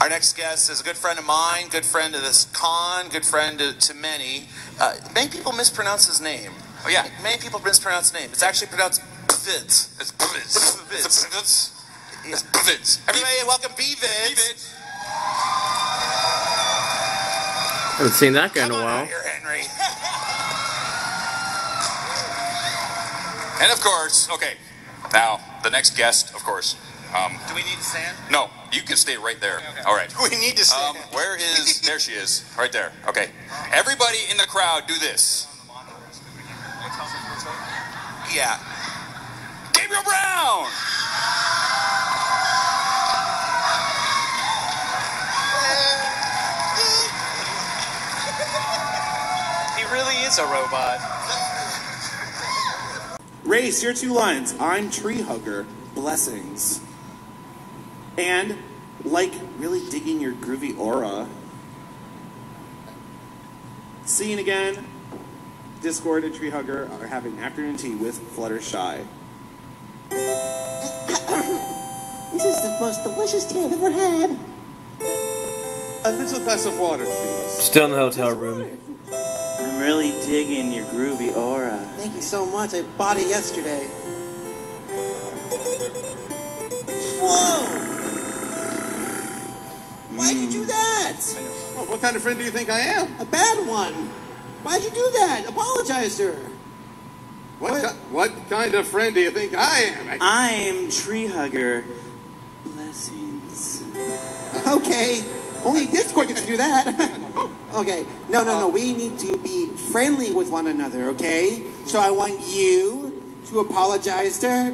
Speaker 16: Our next guest is a good friend of mine, good friend of this con, good friend to many. Many people mispronounce his name.
Speaker 17: Oh, yeah.
Speaker 16: Many people mispronounce his name. It's actually pronounced Bvids.
Speaker 17: It's Bvids.
Speaker 16: It's
Speaker 17: Bvids. It's Bvids.
Speaker 16: Everybody, welcome Bvids.
Speaker 1: Haven't seen that guy in a while.
Speaker 16: Here, Henry.
Speaker 17: And of course, okay, now, the next guest, of course.
Speaker 16: Do we need to stand?
Speaker 17: No, You can stay right there. All right.
Speaker 16: We need to stay.
Speaker 17: Where is... There she is. Right there. Okay. Everybody in the crowd, do this. Yeah. Gabriel Brown!
Speaker 9: He really is a robot.
Speaker 10: Race, your 2 lines. I'm tree hugger. Blessings. And, like, really digging your groovy aura. Scene again. Discord and tree hugger are having afternoon tea with Fluttershy.
Speaker 11: This is the most delicious tea I've ever had.
Speaker 12: A little glass of water, please.
Speaker 1: Still in the hotel room.
Speaker 13: I'm really digging your groovy aura.
Speaker 11: Thank you so much. I bought it yesterday. Whoa! Why'd you do that?
Speaker 12: Well, what kind of friend do you think I am?
Speaker 11: A bad one. Why'd you do that? Apologize to her.
Speaker 12: What kind of friend do you think I am?
Speaker 13: I'm tree hugger. Blessings.
Speaker 11: Okay. Only Discord gets to do that. Okay. No. We need to be friendly with one another, okay? So I want you to apologize to her.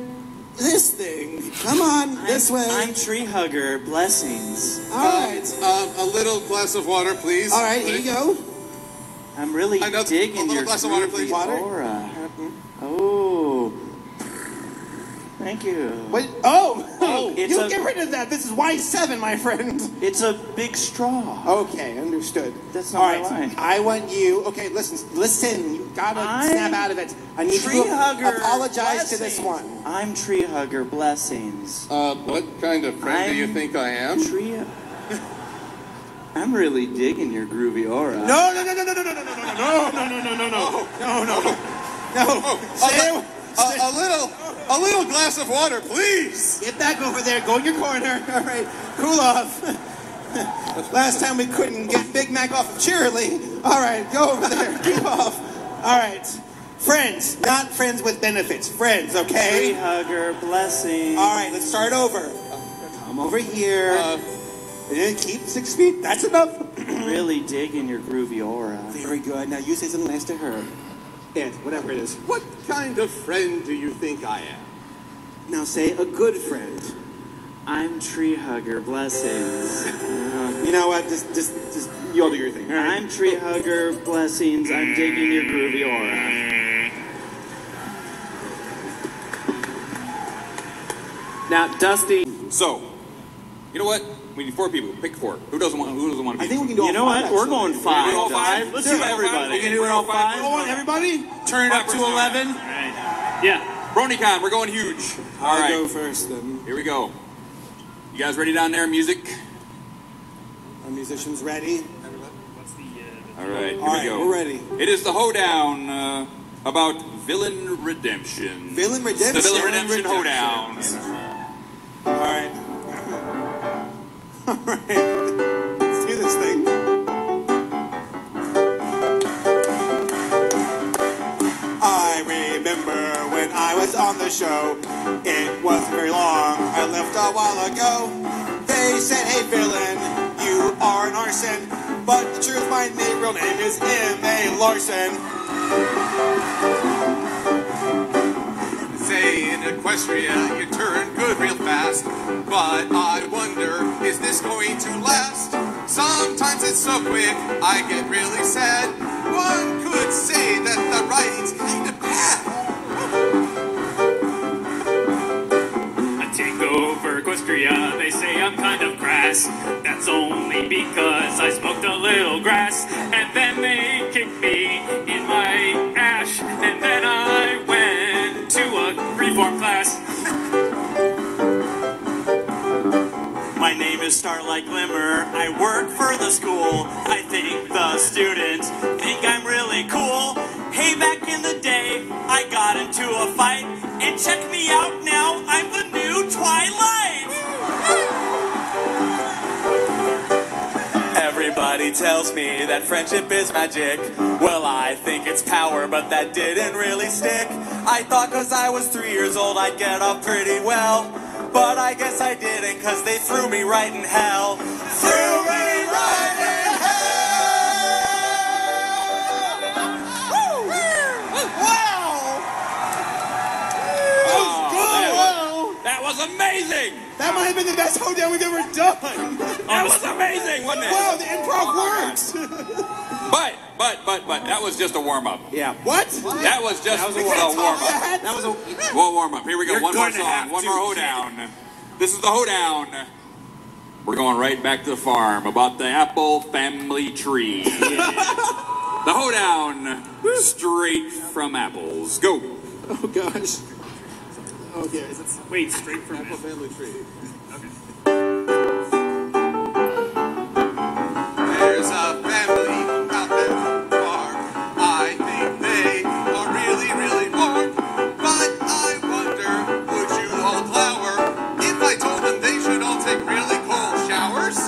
Speaker 11: This thing. Come on, this way.
Speaker 13: I'm tree hugger. Blessings.
Speaker 11: All right.
Speaker 12: A little glass of water, please.
Speaker 11: All right, here you go.
Speaker 13: I'm really digging your
Speaker 12: glass of water, please.
Speaker 13: aura. Oh. Thank you.
Speaker 11: What? Oh, you get rid of that. This is Y7, my friend.
Speaker 13: It's a big straw.
Speaker 11: Okay, understood.
Speaker 13: That's not my line.
Speaker 11: I want you. Okay, listen. You gotta snap out of it. I need you to apologize to this one.
Speaker 13: I'm tree hugger. Blessings.
Speaker 12: What kind of friend do you think I am?
Speaker 13: I'm really digging your groovy aura.
Speaker 11: No.
Speaker 12: A little glass of water, please.
Speaker 11: Get back over there. Go in your corner. All right, cool off. Last time we couldn't get Big Mac off of Cheerily. All right, go over there. Keep off. All right. Friends, not friends with benefits. Friends, okay?
Speaker 13: Tree hugger, blessing.
Speaker 11: All right, let's start over. Come over here. And keep 6 feet. That's enough.
Speaker 13: Really digging your groovy aura.
Speaker 11: Very good. Now you say something nice to her. And whatever it is.
Speaker 12: What kind of friend do you think I am?
Speaker 11: Now say a good friend.
Speaker 13: I'm tree hugger. Blessings.
Speaker 11: You know what? Just you all do your thing. All right?
Speaker 13: I'm tree hugger. Blessings. I'm digging your groovy aura.
Speaker 12: Now, Dusty. So, you know what? We need 4 people. Pick 4. Who doesn't want to be?
Speaker 11: I think we can do all 5.
Speaker 13: You know what? We're going 5.
Speaker 12: We're going 5?
Speaker 13: Let's do everybody.
Speaker 12: We can do it all 5.
Speaker 11: Go on, everybody.
Speaker 12: Turn it up to 11.
Speaker 13: All right. Yeah.
Speaker 12: BronyCon, we're going huge. All right.
Speaker 11: I'll go first then.
Speaker 12: Here we go. You guys ready down there? Music?
Speaker 11: Our musicians ready?
Speaker 12: All right. Here
Speaker 11: All right,
Speaker 12: we go.
Speaker 11: we're ready.
Speaker 12: It is the hoedown about villain redemption.
Speaker 11: Villain redemption?
Speaker 12: The villain redemption hoedown.
Speaker 11: All right. All right. Let's do this thing. I remember when I was on the show. It wasn't very long. I left a while ago. They said, hey, villain, you are an arson. But the truth, my real name is M.A. Larson.
Speaker 12: Say in Equestria you turn good real fast, but I wonder, is this going to last? Sometimes it's so quick, I get really sad. One could say that the writing's kind of bad.
Speaker 15: I take over Equestria, they say I'm kind of crass. That's only because I smoked a little grass, and then they kicked me in my ash, and then I went to a reform class. My name is Starlight Glimmer, I work for the school. I think the students think I'm really cool. Hey, back in the day, I got into a fight, and check me out now, I'm the new Twilight. Everybody tells me that friendship is magic. Well, I think it's power, but that didn't really stick. I thought 'cause I was 3 years old I'd get off pretty well.
Speaker 11: But I guess I didn't, cause they threw me right in hell. Threw me right in hell! Woo! Wow!
Speaker 17: That was amazing!
Speaker 11: That might have been the best hoedown we've ever done!
Speaker 17: That was amazing, wasn't it?
Speaker 11: Wow, the improv works!
Speaker 17: But, that was just a warm-up.
Speaker 11: Yeah. What?
Speaker 17: That was just a warm-up.
Speaker 11: That was a...
Speaker 17: We'll warm up. Here we go.
Speaker 11: You're
Speaker 17: One more
Speaker 11: going to
Speaker 17: song.
Speaker 11: have
Speaker 17: One
Speaker 11: to.
Speaker 17: more hoedown. This is the hoedown. We're going right back to the farm about the apple family tree. The hoedown straight from apples. Go.
Speaker 11: Oh, gosh. Okay. Wait, straight from apple family tree.
Speaker 12: There's a family out there on the farm. I think they are really, really warm. But I wonder, would you all glower if I told them they should all take really cold showers?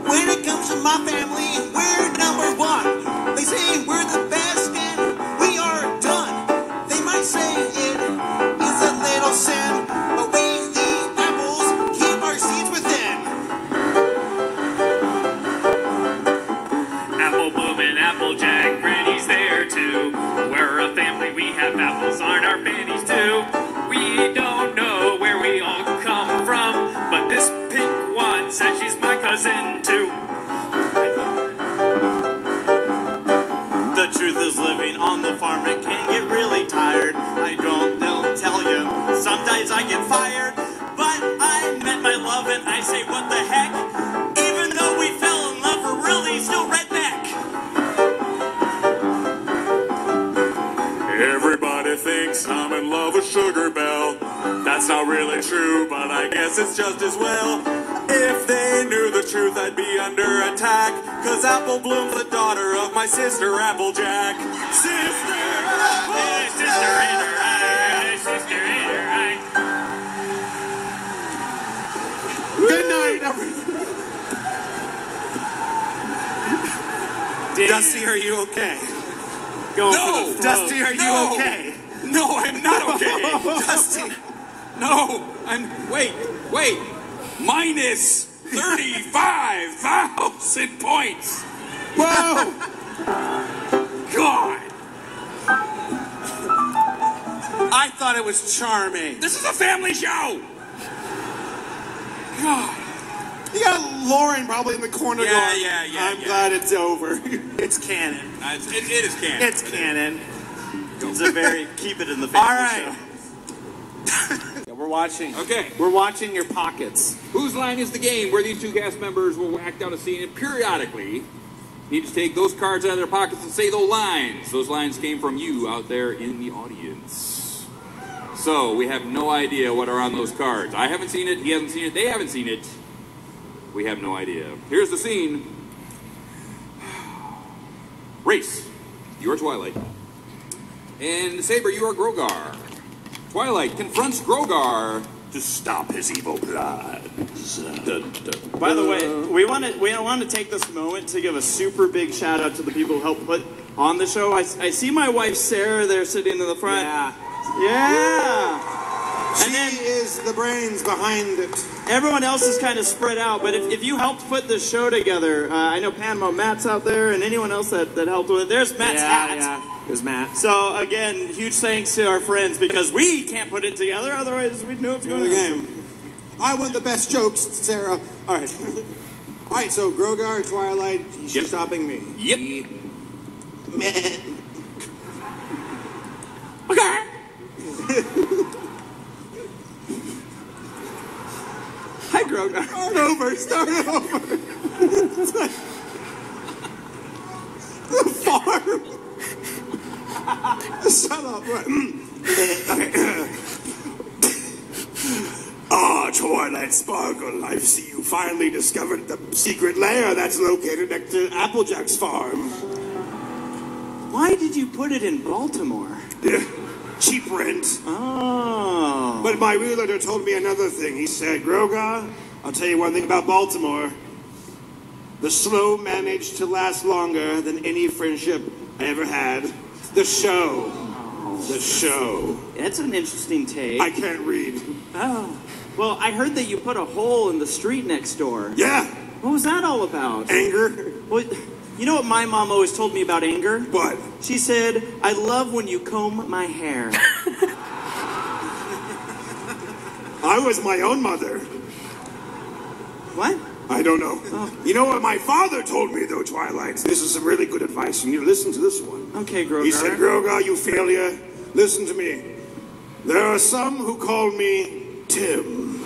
Speaker 11: When it comes to my family, we're number one. They say we're the best and we are done. They might say it is a little sin, but we eat apples, keep our seeds within.
Speaker 15: Apple Bloom and Applejack, Granny's there too. We're a family, we have apples, aren't our fannies too? We don't know where we all come from, but this pink one says she's my cousin too.
Speaker 11: The truth is living on the farm, it can get really tired. They'll tell you, sometimes I get fired. But I met my love and I say, what the heck? Even though we fell in love, we're really still redneck.
Speaker 15: Everybody thinks I'm in love with Sugar Belle. That's not really true, but I guess it's just as well. If they knew the truth, I'd be under attack. Cause Apple Bloom's the daughter of my sister Applejack. Sister Applejack! Sister in her eye, sister in her eye.
Speaker 11: Good night, everyone. Dusty, are you okay?
Speaker 17: No!
Speaker 11: Dusty, are you okay?
Speaker 17: No, I'm not okay.
Speaker 11: Dusty.
Speaker 17: No, wait. Minus 35,000 points.
Speaker 11: Whoa!
Speaker 17: God.
Speaker 11: I thought it was charming.
Speaker 17: This is a family show. God.
Speaker 11: You got Lauren probably in the corner going, I'm glad it's over. It's canon.
Speaker 17: It is canon.
Speaker 11: It's canon.
Speaker 13: It's a very keep it in the
Speaker 11: All
Speaker 13: family
Speaker 11: right.
Speaker 13: show. Yeah, we're watching.
Speaker 17: Okay.
Speaker 13: We're watching your pockets.
Speaker 17: Whose Line is the game where these two cast members will act out a scene and periodically need to take those cards out of their pockets and say those lines. Those lines came from you out there in the audience. So we have no idea what are on those cards. I haven't seen it. He hasn't seen it. They haven't seen it. We have no idea. Here's the scene. Race, you are Twilight. And Saber, you are Grogar. Twilight confronts Grogar to stop his evil plans.
Speaker 13: By the way, we want to take this moment to give a super big shout out to the people who helped put on the show. I see my wife Sarah there sitting in the front. Yeah.
Speaker 11: She is the brains behind it.
Speaker 13: Everyone else is kind of spread out, but if you helped put this show together, I know Panama Matt's out there, and anyone else that helped with it. There's Matt's hat.
Speaker 11: Yeah, there's Matt.
Speaker 13: So again, huge thanks to our friends because we can't put it together. Otherwise, we'd know what's going on.
Speaker 11: Game. I want the best jokes, Sarah. All right. All right. So Grogar, Twilight, she's stopping me.
Speaker 17: Yep.
Speaker 11: Okay.
Speaker 13: Hi, Grogar.
Speaker 11: Start over. The farm. Shut up. Twilight Sparkle, I see you finally discovered the secret lair that's located next to Applejack's farm.
Speaker 13: Why did you put it in Baltimore?
Speaker 11: Cheap rent.
Speaker 13: Oh.
Speaker 11: But my realtor told me another thing. He said, Grogar, I'll tell you one thing about Baltimore. The slow manage to last longer than any friendship I ever had. The show. The show.
Speaker 13: That's an interesting take.
Speaker 11: I can't read.
Speaker 13: Oh. Well, I heard that you put a hole in the street next door.
Speaker 11: Yeah.
Speaker 13: What was that all about?
Speaker 11: Anger.
Speaker 13: Well, you know what my mom always told me about anger?
Speaker 11: What?
Speaker 13: She said, I love when you comb my hair.
Speaker 11: I was my own mother.
Speaker 13: What?
Speaker 11: I don't know. Oh. You know what my father told me, though, Twilight? This is some really good advice. You need to listen to this one.
Speaker 13: Okay, Grogar.
Speaker 11: He said, Grogar, you failure. Listen to me. There are some who call me Tim.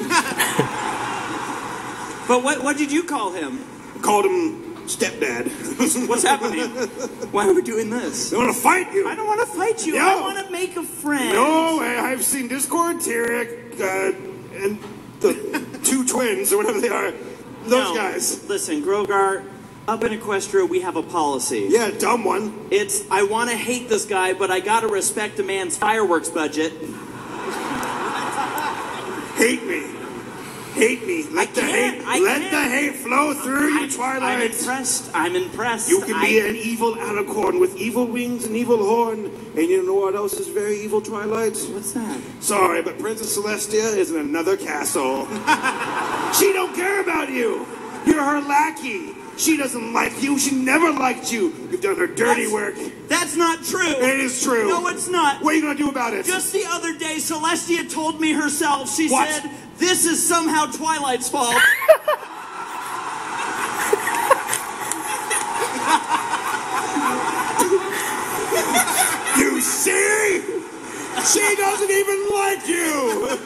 Speaker 13: But what did you call him?
Speaker 11: I called him Stepdad.
Speaker 13: What's happening? Why are we doing this?
Speaker 11: I want to fight you.
Speaker 13: I don't want to fight you.
Speaker 11: No.
Speaker 13: I want to make a friend.
Speaker 11: No, I've seen Discord, Tyrek, and the two twins, or whatever they are. Those guys.
Speaker 13: Listen, Grogar, up in Equestria, we have a policy.
Speaker 11: Yeah, dumb one.
Speaker 13: It's, I want to hate this guy, but I got to respect a man's fireworks budget.
Speaker 11: Hate me. Hate me. Let the hate flow through you, Twilight.
Speaker 13: I'm impressed. I'm impressed.
Speaker 11: You can be an evil alicorn with evil wings and evil horn. And you know what else is very evil, Twilight?
Speaker 13: What's that?
Speaker 11: Sorry, but Princess Celestia is in another castle. She don't care about you. You're her lackey. She doesn't like you. She never liked you. You've done her dirty work.
Speaker 13: That's not true.
Speaker 11: It is true.
Speaker 13: No, it's not.
Speaker 11: What are you going to do about it?
Speaker 13: Just the other day, Celestia told me herself, she said, this is somehow Twilight's fault.
Speaker 11: You see? She doesn't even like you.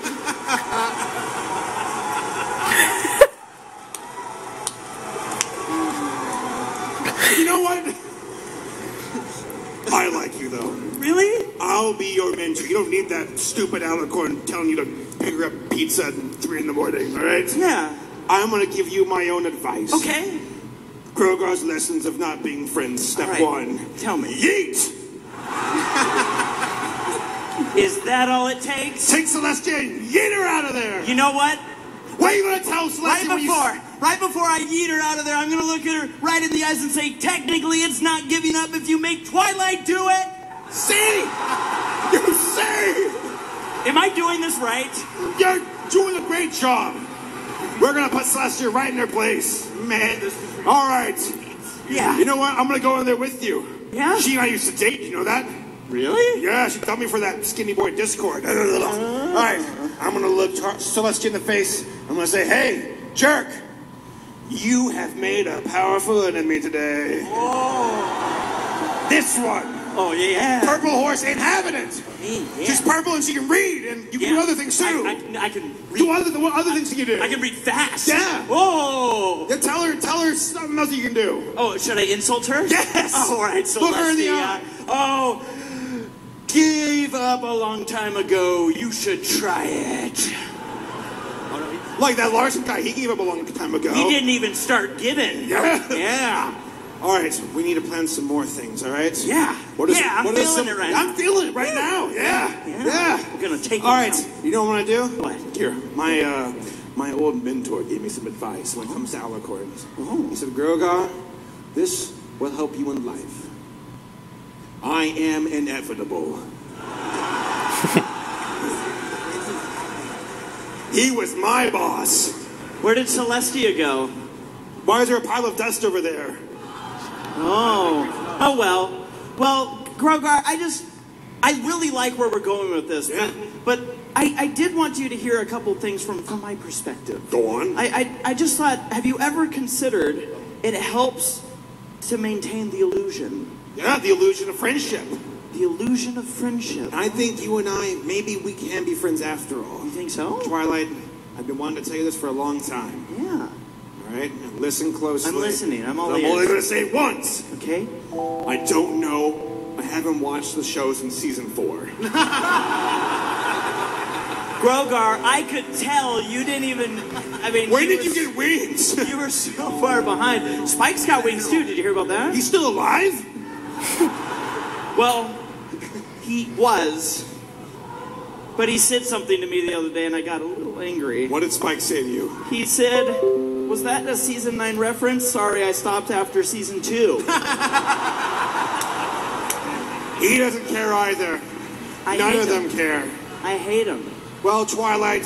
Speaker 11: You know what? I like you, though.
Speaker 13: Really?
Speaker 11: I'll be your mentor. You don't need that stupid alicorn telling you to pick up pizza at 3 in the morning, all right?
Speaker 13: Yeah.
Speaker 11: I'm going to give you my own advice.
Speaker 13: Okay.
Speaker 11: Grogar's lessons of not being friends. Step 1.
Speaker 13: Tell me.
Speaker 11: Yeet!
Speaker 13: Is that all it takes?
Speaker 11: Take Celestia and yeet her out of there!
Speaker 13: You know what?
Speaker 11: What are you going to tell Celestia
Speaker 13: Right before I yeet her out of there, I'm going to look at her right in the eyes and say, technically it's not giving up if you make Twilight do it.
Speaker 11: See? You see?
Speaker 13: Am I doing this right?
Speaker 11: You're doing a great job. We're going to put Celestia right in her place. Man. All right.
Speaker 13: Yeah.
Speaker 11: You know what? I'm going to go in there with you.
Speaker 13: Yeah?
Speaker 11: She and I used to date. You know that?
Speaker 13: Really?
Speaker 11: Yeah, she dumped me for that skinny boy Discord. All right. I'm going to look Celestia in the face. I'm going to say, hey, jerk. You have made a powerful enemy today.
Speaker 13: Oh.
Speaker 11: This one.
Speaker 13: Oh, yeah.
Speaker 11: Purple horse ain't having it.
Speaker 13: Yeah.
Speaker 11: She's purple and she can read, and you can do other things too.
Speaker 13: I can read.
Speaker 11: What other things can you do?
Speaker 13: I can read fast.
Speaker 11: Yeah.
Speaker 13: Oh.
Speaker 11: Yeah, tell her something else you can do.
Speaker 13: Oh, should I insult her?
Speaker 11: Yes.
Speaker 13: Oh, all right. So
Speaker 11: look her in the eye.
Speaker 13: Oh, gave up a long time ago. You should try it.
Speaker 11: Like that Larson guy, he gave up a long time ago.
Speaker 13: He didn't even start giving.
Speaker 11: Yeah.
Speaker 13: Yeah.
Speaker 11: All right, we need to plan some more things, all right?
Speaker 13: Yeah. I'm feeling it right now.
Speaker 11: I'm feeling it right now. Yeah.
Speaker 13: We're going to take it
Speaker 11: all right,
Speaker 13: now.
Speaker 11: You know what I'm going to do?
Speaker 13: What?
Speaker 11: Here, my old mentor gave me some advice when it comes to alicorns.
Speaker 13: Oh.
Speaker 11: He said, Grogar, this will help you in life. I am inevitable. He was my boss.
Speaker 13: Where did Celestia go?
Speaker 11: Why is there a pile of dust over there?
Speaker 13: Oh well. Well, Grogar, I really like where we're going with this.
Speaker 11: Yeah.
Speaker 13: But I did want you to hear a couple things from my perspective.
Speaker 11: Go on.
Speaker 13: I just thought, have you ever considered it helps to maintain the illusion?
Speaker 11: Yeah, the illusion of friendship.
Speaker 13: The illusion of friendship.
Speaker 11: I think you and I, maybe we can be friends after all.
Speaker 13: You think so?
Speaker 11: Twilight, I've been wanting to tell you this for a long time.
Speaker 13: Yeah.
Speaker 11: All right? Listen closely.
Speaker 13: I'm listening. I'm
Speaker 11: only going to say it once.
Speaker 13: Okay.
Speaker 11: I don't know. I haven't watched the show since season 4.
Speaker 13: Grogar, I could tell you didn't even... I mean...
Speaker 11: When did you get wings?
Speaker 13: You were so far behind. Spike's got wings too. Did you hear about that?
Speaker 11: He's still alive?
Speaker 13: Well, he was. But he said something to me the other day and I got a little angry.
Speaker 11: What did Spike say to you?
Speaker 13: He said, was that a season 9 reference? Sorry, I stopped after season 2.
Speaker 11: He doesn't care either. None of them care.
Speaker 6: I hate him.
Speaker 11: Well, Twilight,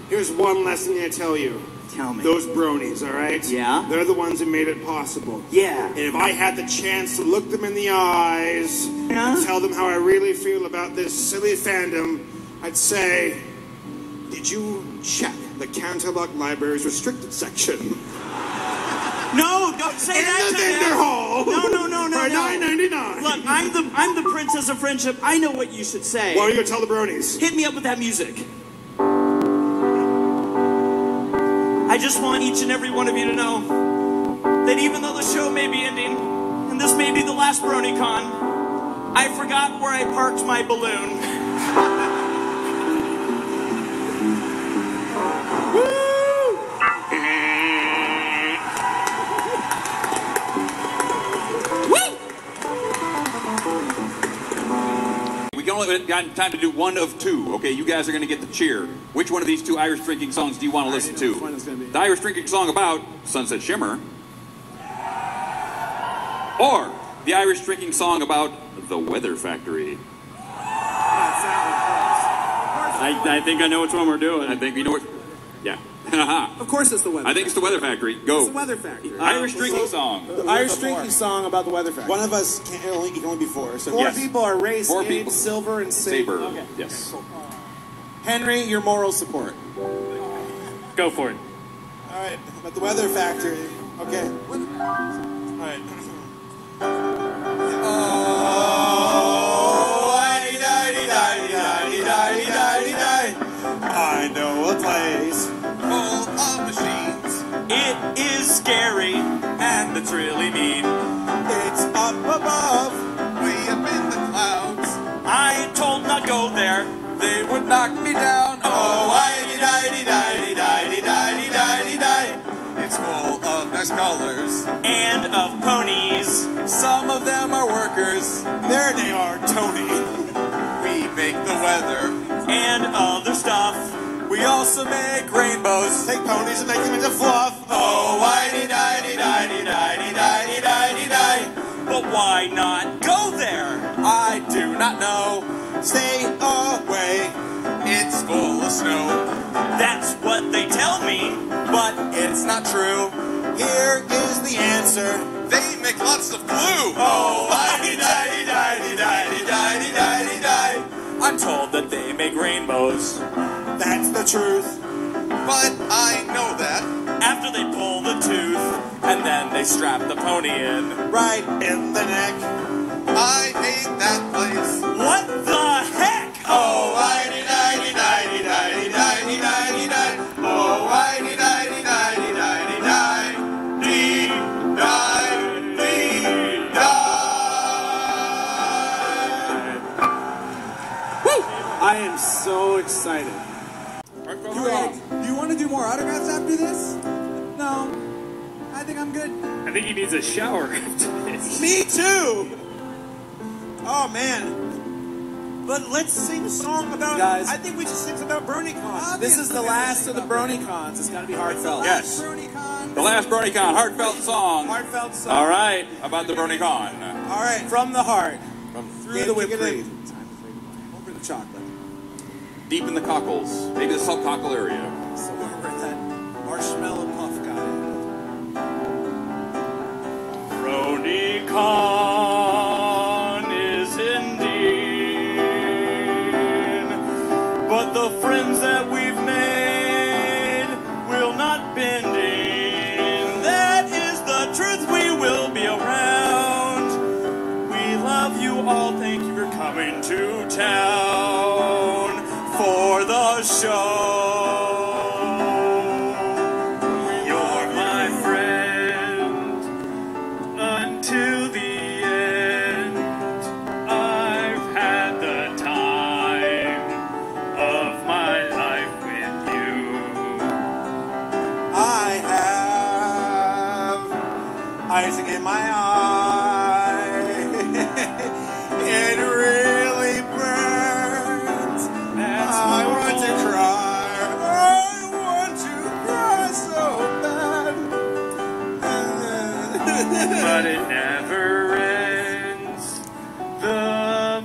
Speaker 11: here's one lesson I tell you.
Speaker 6: Tell me.
Speaker 11: Those bronies, all right?
Speaker 6: Yeah?
Speaker 11: They're the ones who made it possible.
Speaker 6: Yeah.
Speaker 11: And if I had the chance to look them in the eyes and tell them how I really feel about this silly fandom, I'd say, did you check the Canterbuck Library's restricted section?
Speaker 6: No, don't say that
Speaker 11: In the
Speaker 6: to
Speaker 11: vendor
Speaker 6: them.
Speaker 11: hall.
Speaker 6: No.
Speaker 11: For $9.99.
Speaker 6: Look, I'm the princess of friendship. I know what you should say.
Speaker 11: What are you gonna tell the bronies?
Speaker 6: Hit me up with that music. I just want each and every one of you to know that even though the show may be ending, and this may be the last BronyCon, I forgot where I parked my balloon.
Speaker 17: We can only got time to do one of two. Okay, you guys are going to get the cheer. Which one of these two Irish drinking songs do you want to listen to? The Irish drinking song about Sunset Shimmer, or the Irish drinking song about the Weather Factory?
Speaker 6: I think I know which one we're doing.
Speaker 17: I think we know it. Yeah.
Speaker 6: Of course it's the Weather
Speaker 17: I think it's the Weather Factory. Go.
Speaker 6: It's the Weather Factory.
Speaker 17: Irish drinking song.
Speaker 25: The Irish drinking song about the Weather Factory.
Speaker 10: One of us can only be four. So
Speaker 25: Four people are race,
Speaker 17: Four
Speaker 25: age,
Speaker 17: people.
Speaker 25: silver, and saber.
Speaker 17: Saber. Yes.
Speaker 25: Henry, your moral support.
Speaker 6: Go for it.
Speaker 10: All right, but the Weather Factory. Okay. All right. I know a place
Speaker 12: Full of machines.
Speaker 6: It is scary, and it's really mean.
Speaker 10: It's up above,
Speaker 12: Way up in the clouds.
Speaker 6: I told not go there.
Speaker 12: They would knock me down. Oh, it's full of nice colors.
Speaker 6: And of ponies.
Speaker 12: Some of them are workers.
Speaker 10: there they are, Tony.
Speaker 12: We make the weather.
Speaker 6: And other stuff.
Speaker 12: We also make rainbows.
Speaker 10: Take ponies and make them into fluff.
Speaker 12: Oh,
Speaker 6: But why not go there?
Speaker 12: I do not know.
Speaker 10: Stay away.
Speaker 12: It's full of snow.
Speaker 6: That's what they tell me.
Speaker 12: But it's not true.
Speaker 10: Here is the answer.
Speaker 12: They make lots of glue.
Speaker 6: Oh, I'm told that they make rainbows.
Speaker 10: That's the truth.
Speaker 12: But I know that.
Speaker 6: After they pull the tooth, and then they strap the pony in.
Speaker 10: Right in the neck.
Speaker 12: I hate that place.
Speaker 6: What the heck?
Speaker 12: Oh,
Speaker 25: I am so excited.
Speaker 14: Do you want to do more autographs after this? No. I think I'm good.
Speaker 6: I think he needs a shower after this.
Speaker 10: Me too. Oh man. But let's sing a song about.
Speaker 25: Guys.
Speaker 10: I think we should sing about BronyCon.
Speaker 25: This is the last of the BronyCons. It's got to be heartfelt.
Speaker 17: Yes. The last BronyCon heartfelt song.
Speaker 25: Heartfelt song.
Speaker 17: All right, about the BronyCon.
Speaker 10: All right.
Speaker 25: From the heart. Through
Speaker 10: Yeah,
Speaker 25: the whipped
Speaker 10: kick it
Speaker 25: cream. Over the chocolate.
Speaker 17: Deep in the cockles, maybe the subcockle area.
Speaker 25: Somewhere where that marshmallow puff got in.
Speaker 6: BronyCon is ending, but the friends that we've made will not bend in. That is the truth, we will be around. We love you all, thank you for coming to town for the show. You're my friend until the end. I've had the time of my life with you.
Speaker 10: I have icing in my eye. It really burns. I want to cry. I want to cry so bad.
Speaker 6: But it never ends. The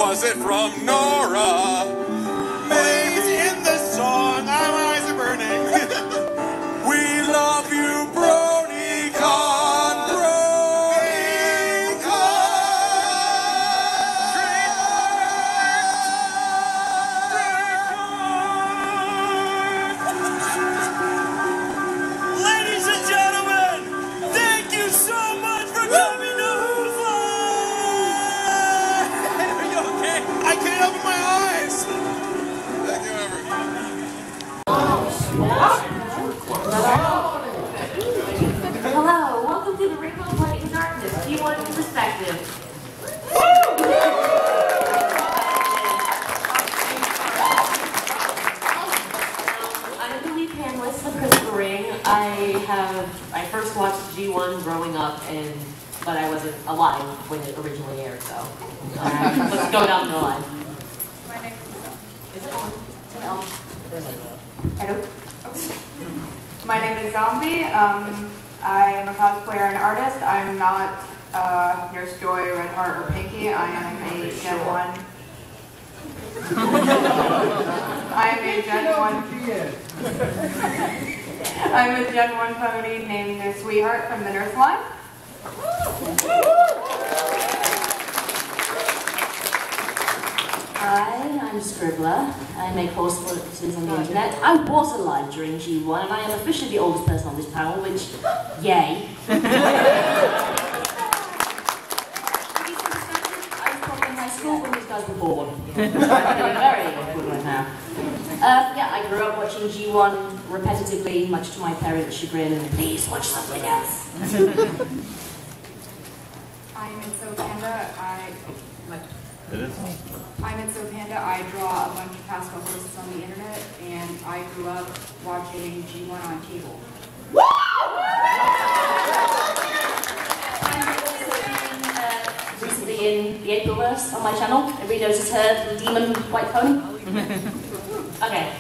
Speaker 12: was it from Nora? Made in the song, our eyes are burning. We love you, BronyCon,
Speaker 6: Ladies and gentlemen, thank you so much for coming to Hoofly! Are you okay?
Speaker 12: I can't open my eyes! Thank you, everyone.
Speaker 18: Hello, welcome to the Rainbow Light and Darkness G1 Perspective. I'm the lead panelist of Crystal Ring. I first watched G1 growing up, but I wasn't alive when it originally aired, so let's go down the line.
Speaker 19: My name
Speaker 18: Is it on? No. Hello?
Speaker 19: My name is Zombie. I am a cosplayer and artist. I am not Nurse Joy, Red Heart, or Pinky. I am a Gen 1. I am a Gen 1. I'm a Gen 1 pony named Sweetheart from the Nurse line.
Speaker 18: Hi, I'm Scribbler. I make horse voices on the internet. I was alive during G1, and I am officially the oldest person on this panel, which, yay. I was probably in high school when these guys were born. I'm very equivalent now. Yeah, I grew up watching G1 repetitively, much to my parents' chagrin, and please watch something else.
Speaker 19: I'm Itso Panda. I'm Itso Panda. I draw a bunch of Pascal horses on the internet, and I grew up watching G1 on cable.
Speaker 18: I'm recently in the Aprilverse on my channel. Everybody knows her, the demon white pony. Okay,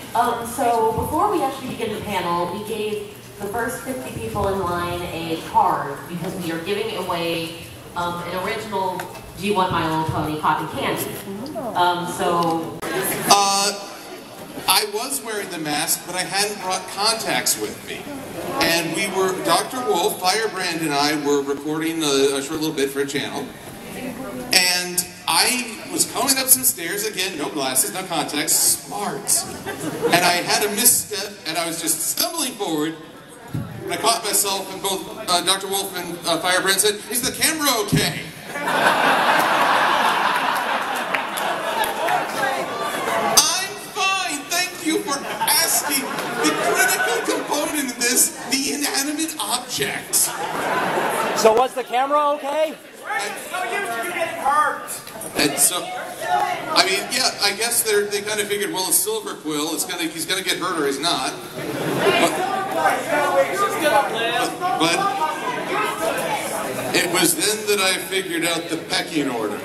Speaker 18: so before we actually begin the panel, we gave the first 50 people in line a card because we are giving away an original G1 My Little Pony cotton candy.
Speaker 12: I was wearing the mask, but I hadn't brought contacts with me. And Dr. Wolf, Firebrand, and I were recording a short little bit for a channel. And I was coming up some stairs, again, no glasses, no contacts, smart. And I had a misstep, and I was just stumbling forward. And I caught myself, and both Dr. Wolf and Firebrand said, "Is the camera okay?" I'm fine, thank you for asking. The critical component of this, the inanimate object.
Speaker 20: So was the camera okay?
Speaker 6: So you getting hurt.
Speaker 12: And so, I mean, yeah, I guess they kind of figured, well, it's Silver Quill, he's gonna get hurt or he's not. But it was then that I figured out the pecking order.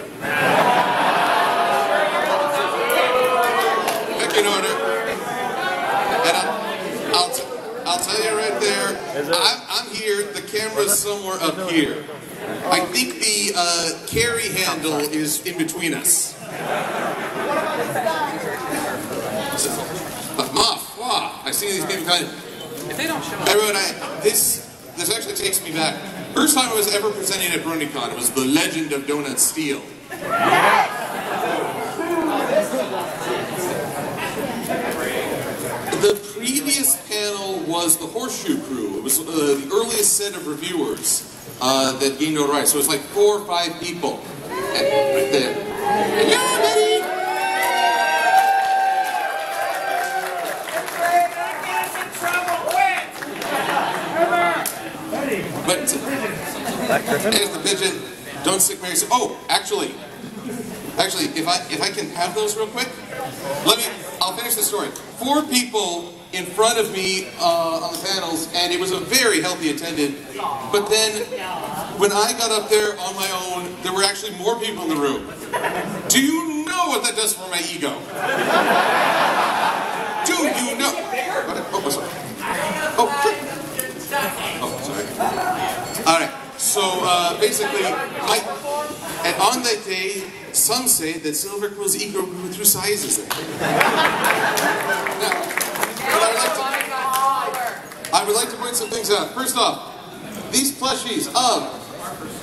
Speaker 12: Pecking order. And I'll tell you right there, I'm here, the camera's somewhere up here. I think the carry handle is in between us. I see these people kind of...
Speaker 17: If they don't show up...
Speaker 12: Everyone, this actually takes me back. First time I was ever presenting at BronyCon, it was the Legend of Donut Steel. The previous panel was the Horseshoe Crew. It was the earliest set of reviewers that gained notoriety. So it was like 4 or 5 people. Right there. Yeah, buddy! But here's the pigeon. Don't stick Mary. Oh, actually, if I can have those real quick, I'll finish the story. 4 people in front of me on the panels, and it was a very healthy attendant. But then, when I got up there on my own, there were actually more people in the room. Do you know what that does for my ego? Do you know? Oh, sorry. Oh, sorry. All right. So basically, and on that day, some say that Silver Quill's ego grew through sizes. Now, I would like to point some things out. First off, these plushies of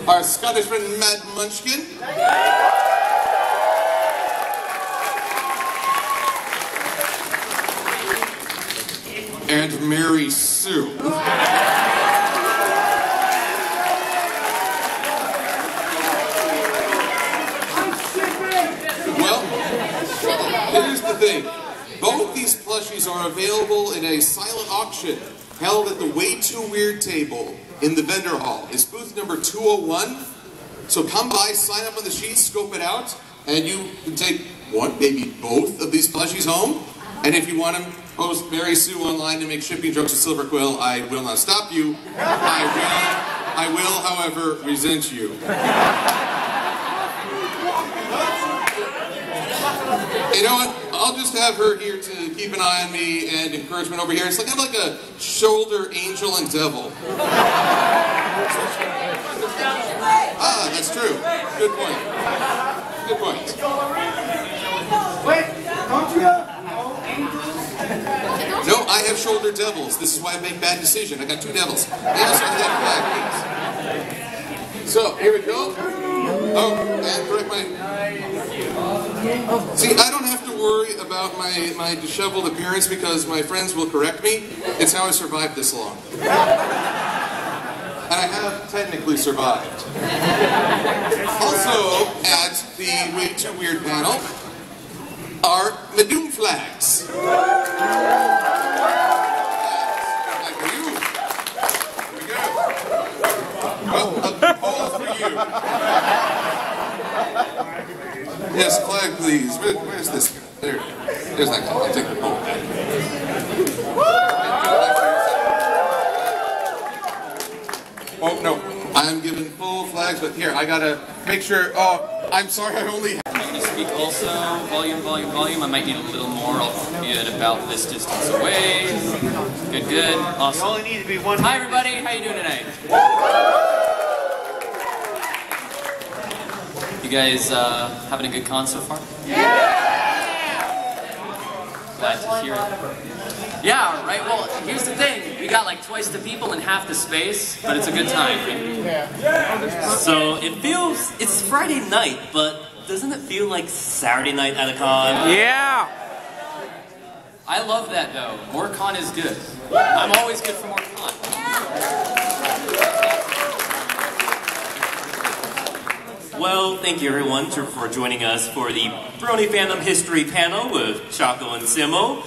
Speaker 12: our Scottish friend Matt Munchkin. And Mary Sue. Well, here's the thing. Both these plushies are available in a silent auction held at the Way Too Weird table in the vendor hall. It's booth number 201. So come by, sign up on the sheet, scope it out, and you can take one, maybe both of these plushies home. And if you want to post Mary Sue online to make shipping jokes to Silver Quill, I will not stop you. I will, however, resent you. You know what? I'll just have her here to keep an eye on me and encouragement over here. It's like kind of like a shoulder angel and devil. Ah, that's true. Good point. Good point.
Speaker 5: Wait, don't you have angels?
Speaker 12: No, I have shoulder devils. This is why I make bad decisions. I got two devils. Yes, I got flag. So, here we go. Oh, and correct my... See, I don't have to worry about my disheveled appearance because my friends will correct me. It's how I survived this long. And I have technically survived. Also, at the Way Too Weird panel are Madoom flags. Well, a pole for you. Yes, flag, please. Where's this guy? There's that guy. I'll take the pole back. Oh, no. I'm giving full flags, but here, I gotta make sure. Oh, I'm sorry, I only have...
Speaker 4: I'm going to speak also. Volume, volume, volume. I might need a little more. I'll be at about this distance away. Good, good. Awesome. You only need to be one. Hi, everybody. How you doing tonight? You guys having a good con so far? Yeah! Glad to hear it. Yeah, right? Well, here's the thing. We got like twice the people and half the space, but it's a good time.
Speaker 3: So it feels, it's Friday night, but doesn't it feel like Saturday night at a con?
Speaker 4: Yeah! I love that though. More con is good. I'm always good for more con.
Speaker 3: Well, thank you everyone for joining us for the Brony Fandom History panel with Choco and Simo.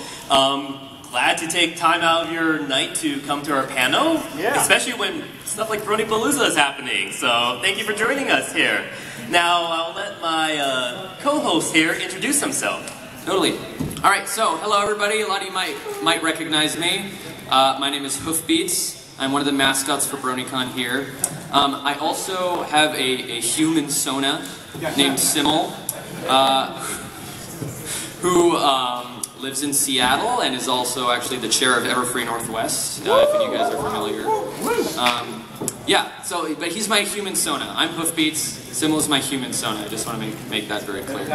Speaker 3: Glad to take time out of your night to come to our panel, especially when stuff like Brony Palooza is happening. So thank you for joining us here. Now I'll let my co-host here introduce himself.
Speaker 4: Totally. All right, so hello everybody. A lot of you might recognize me. My name is Hoofbeats. I'm one of the mascots for BronyCon here. I also have a human Sona named Simmel, who lives in Seattle and is also actually the chair of Everfree Northwest, if any of you guys are familiar. But he's my human Sona. I'm Hoofbeats. Simmel is my human Sona. I just want to make that very clear.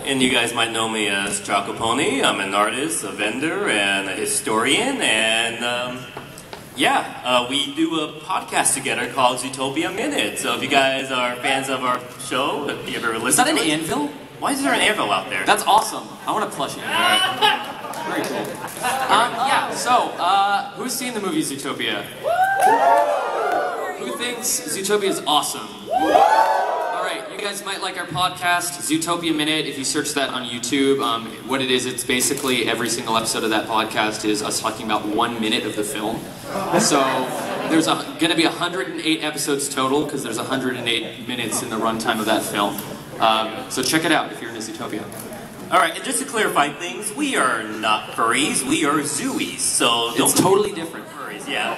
Speaker 3: And you guys might know me as Choco Pony. I'm an artist, a vendor, and a historian, and we do a podcast together called Zootopia Minute. So if you guys are fans of our show, if you've ever listened,
Speaker 4: is that an anvil?
Speaker 3: Why is there an anvil out there?
Speaker 4: That's awesome. I want to plush it. Very cool. Who's seen the movie Zootopia? Who thinks Zootopia is awesome? Alright, you guys might like our podcast, Zootopia Minute. If you search that on YouTube, what it is, it's basically every single episode of that podcast is us talking about 1 minute of the film. So there's going to be 108 episodes total, because there's 108 minutes in the runtime of that film. So check it out if you're into Zootopia.
Speaker 3: Alright, and just to clarify things, we are not furries, we are zooies, so
Speaker 4: it's totally different.
Speaker 3: Furries, yeah.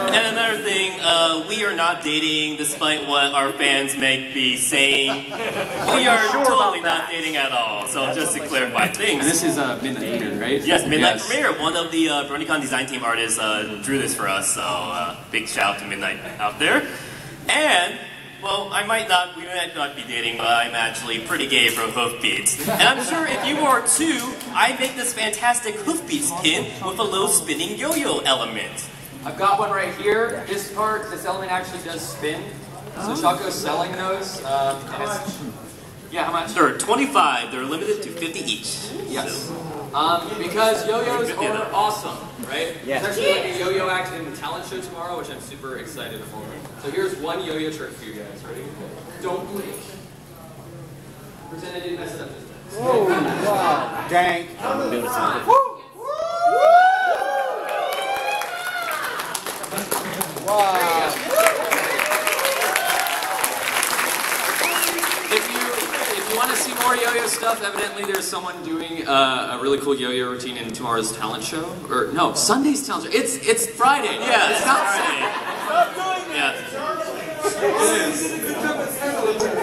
Speaker 3: And another thing, we are not dating, despite what our fans may be saying. We are totally not dating at all, so just to clarify things.
Speaker 4: And this is Midnight Premiere, right?
Speaker 3: Yes, Midnight Premiere. One of the BronyCon design team artists drew this for us, so big shout out to Midnight out there. And well, we might not be dating, but I'm actually pretty gay for hoofbeats. And I'm sure if you are too, I make this fantastic hoofbeats pin with a little spinning yo-yo element.
Speaker 4: I've got one right here. This element actually does spin. So Shaco's selling those. Yeah, how much?
Speaker 3: They're 25. They're limited to 50 each.
Speaker 4: Yes. Because yo-yos are awesome, right?
Speaker 3: Yeah.
Speaker 4: There's actually like a yo-yo act in the talent show tomorrow, which I'm super excited for. So here's one yo-yo trick for you guys. Ready? Don't blink. Pretend I didn't mess it up this time.
Speaker 5: Oh, wow. Dang.
Speaker 4: Wow. If you want to see more yo-yo stuff, evidently there's someone doing a really cool yo-yo routine in tomorrow's talent show. Or no, Sunday's talent show. It's Friday.
Speaker 3: Yeah,
Speaker 4: it's not
Speaker 3: Friday.
Speaker 4: Stop doing
Speaker 3: that.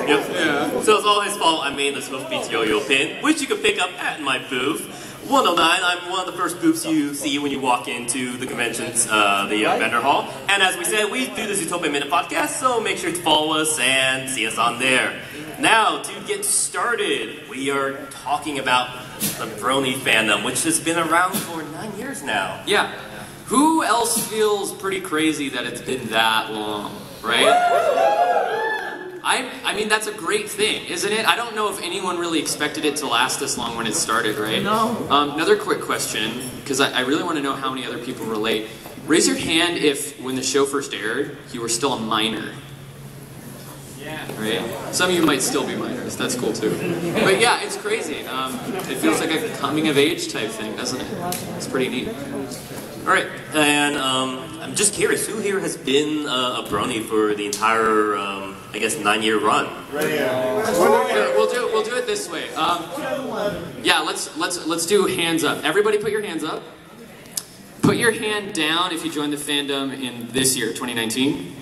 Speaker 3: Yep. Yeah. So it's all his fault I made this hoofbeats yo-yo pin, which you can pick up at my booth. 109, I'm one of the first booths you see when you walk into the conventions, the vendor hall. And as we said, we do the Zootopia Minute podcast, so make sure to follow us and see us on there. Now, to get started, we are talking about the Brony fandom, which has been around for 9 years now.
Speaker 4: Yeah. Who else feels pretty crazy that it's been that long, right? I mean, that's a great thing, isn't it? I don't know if anyone really expected it to last this long when it started, right? No. Another quick question, because I really want to know how many other people relate. Raise your hand if, when the show first aired, you were still a minor. Yeah. Right? Some of you might still be minors. That's cool, too. But yeah, it's crazy. It feels like a coming-of-age type thing, doesn't it? It's pretty neat.
Speaker 3: All right, and I'm just curious, who here has been a Brony for the entire, I guess, 9-year run?
Speaker 4: We'll do it this way. Yeah, let's do hands up. Everybody, put your hands up. Put your hand down if you joined the fandom in this year, 2019.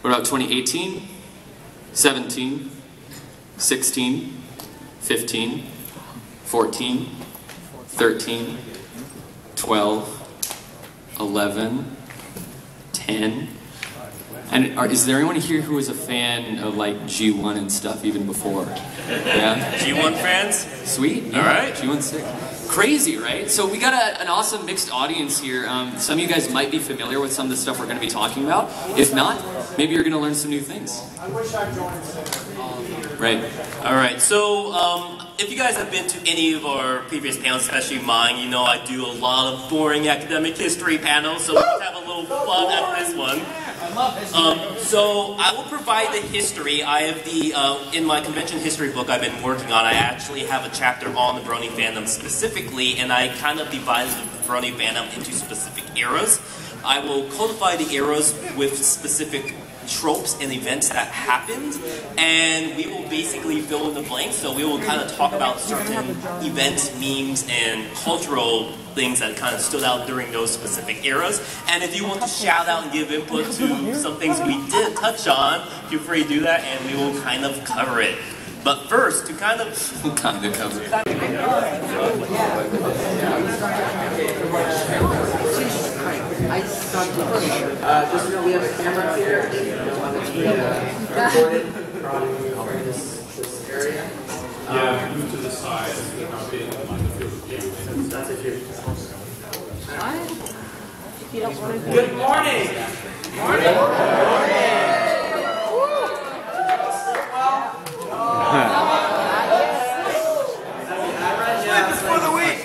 Speaker 4: What about 2018, 17, 16, 15, 14, 13, 12. 11, 10, and is there anyone here who is a fan of like G1 and stuff even before? Yeah?
Speaker 3: G1 fans?
Speaker 4: Sweet. Yeah.
Speaker 3: All right.
Speaker 4: G1's sick. Crazy, right? So we got an awesome mixed audience here. Some of you guys might be familiar with some of the stuff we're going to be talking about. If not, maybe you're going to learn some new things.
Speaker 5: I wish I joined.
Speaker 4: Right.
Speaker 3: All right. So if you guys have been to any of our previous panels, especially mine, you know I do a lot of boring academic history panels, so let's have a little fun at this one.
Speaker 5: I love history.
Speaker 3: So I will provide the history. I have the, in my convention history book I've been working on, I actually have a chapter on the Brony fandom specifically, and I kind of divided the Brony fandom into specific eras. I will codify the eras with specific tropes and events that happened, and we will basically fill in the blanks. So we will kind of talk about certain events, memes, and cultural things that kind of stood out during those specific eras. And if you want to shout out and give input to some things we didn't touch on, feel free to do that, and we will kind of cover it. But first, to kind of
Speaker 4: cover it.
Speaker 8: Just know we have a camera here. If you don't want to be recorded from this area.
Speaker 7: Yeah, move to the side.
Speaker 8: That's if you're.
Speaker 18: You don't want to
Speaker 8: Good morning. Morning.
Speaker 11: For the week.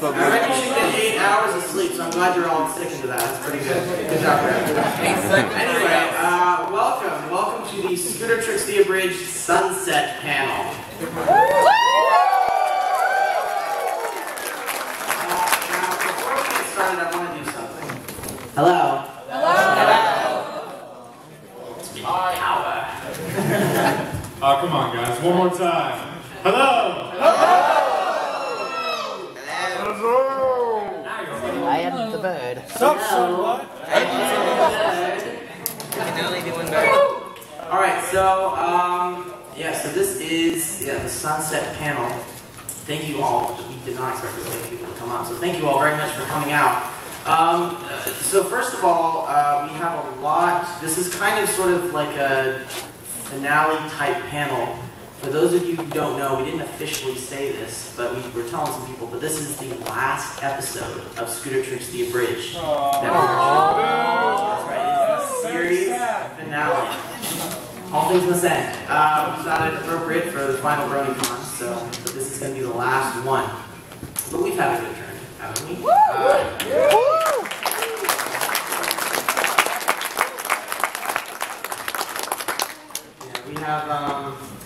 Speaker 8: I reckon you should get 8 hours of sleep, so I'm glad you're all sticking to that. That's pretty good. Good job, Brad. Anyway, welcome to the Scooter Tricks the Abridged Sunset panel. Now, before we get started, I want to do something. Hello.
Speaker 7: Oh, come on, guys. One more time. Hello.
Speaker 8: I am the bird.
Speaker 5: Stop, son, what?
Speaker 8: Alright, so, so this is the Sunset panel. Thank you all. We did not expect this many people to come out, so thank you all very much for coming out. So first of all, we have a lot. This is kind of sort of like a finale type panel. For those of you who don't know, we didn't officially say this, but we were telling some people, but this is the last episode of Scooter Tricks The Abridged. That's right, it's the series finale. All things must end. We thought it appropriate for the final BronyCon, so this is going to be the last one. But we've had a good turn, haven't we?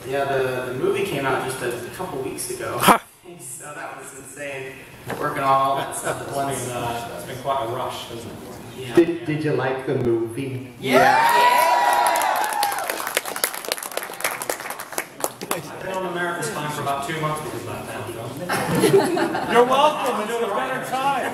Speaker 8: We have, the movie came out just a couple weeks ago. So that was insane. Working on all that stuff at once.
Speaker 2: It's been quite a rush, hasn't it?
Speaker 8: Yeah.
Speaker 21: Did you like the movie?
Speaker 8: Yeah!
Speaker 2: I've been on America's time for about 2 months because of that damn film.
Speaker 20: You're welcome, and it was a better time.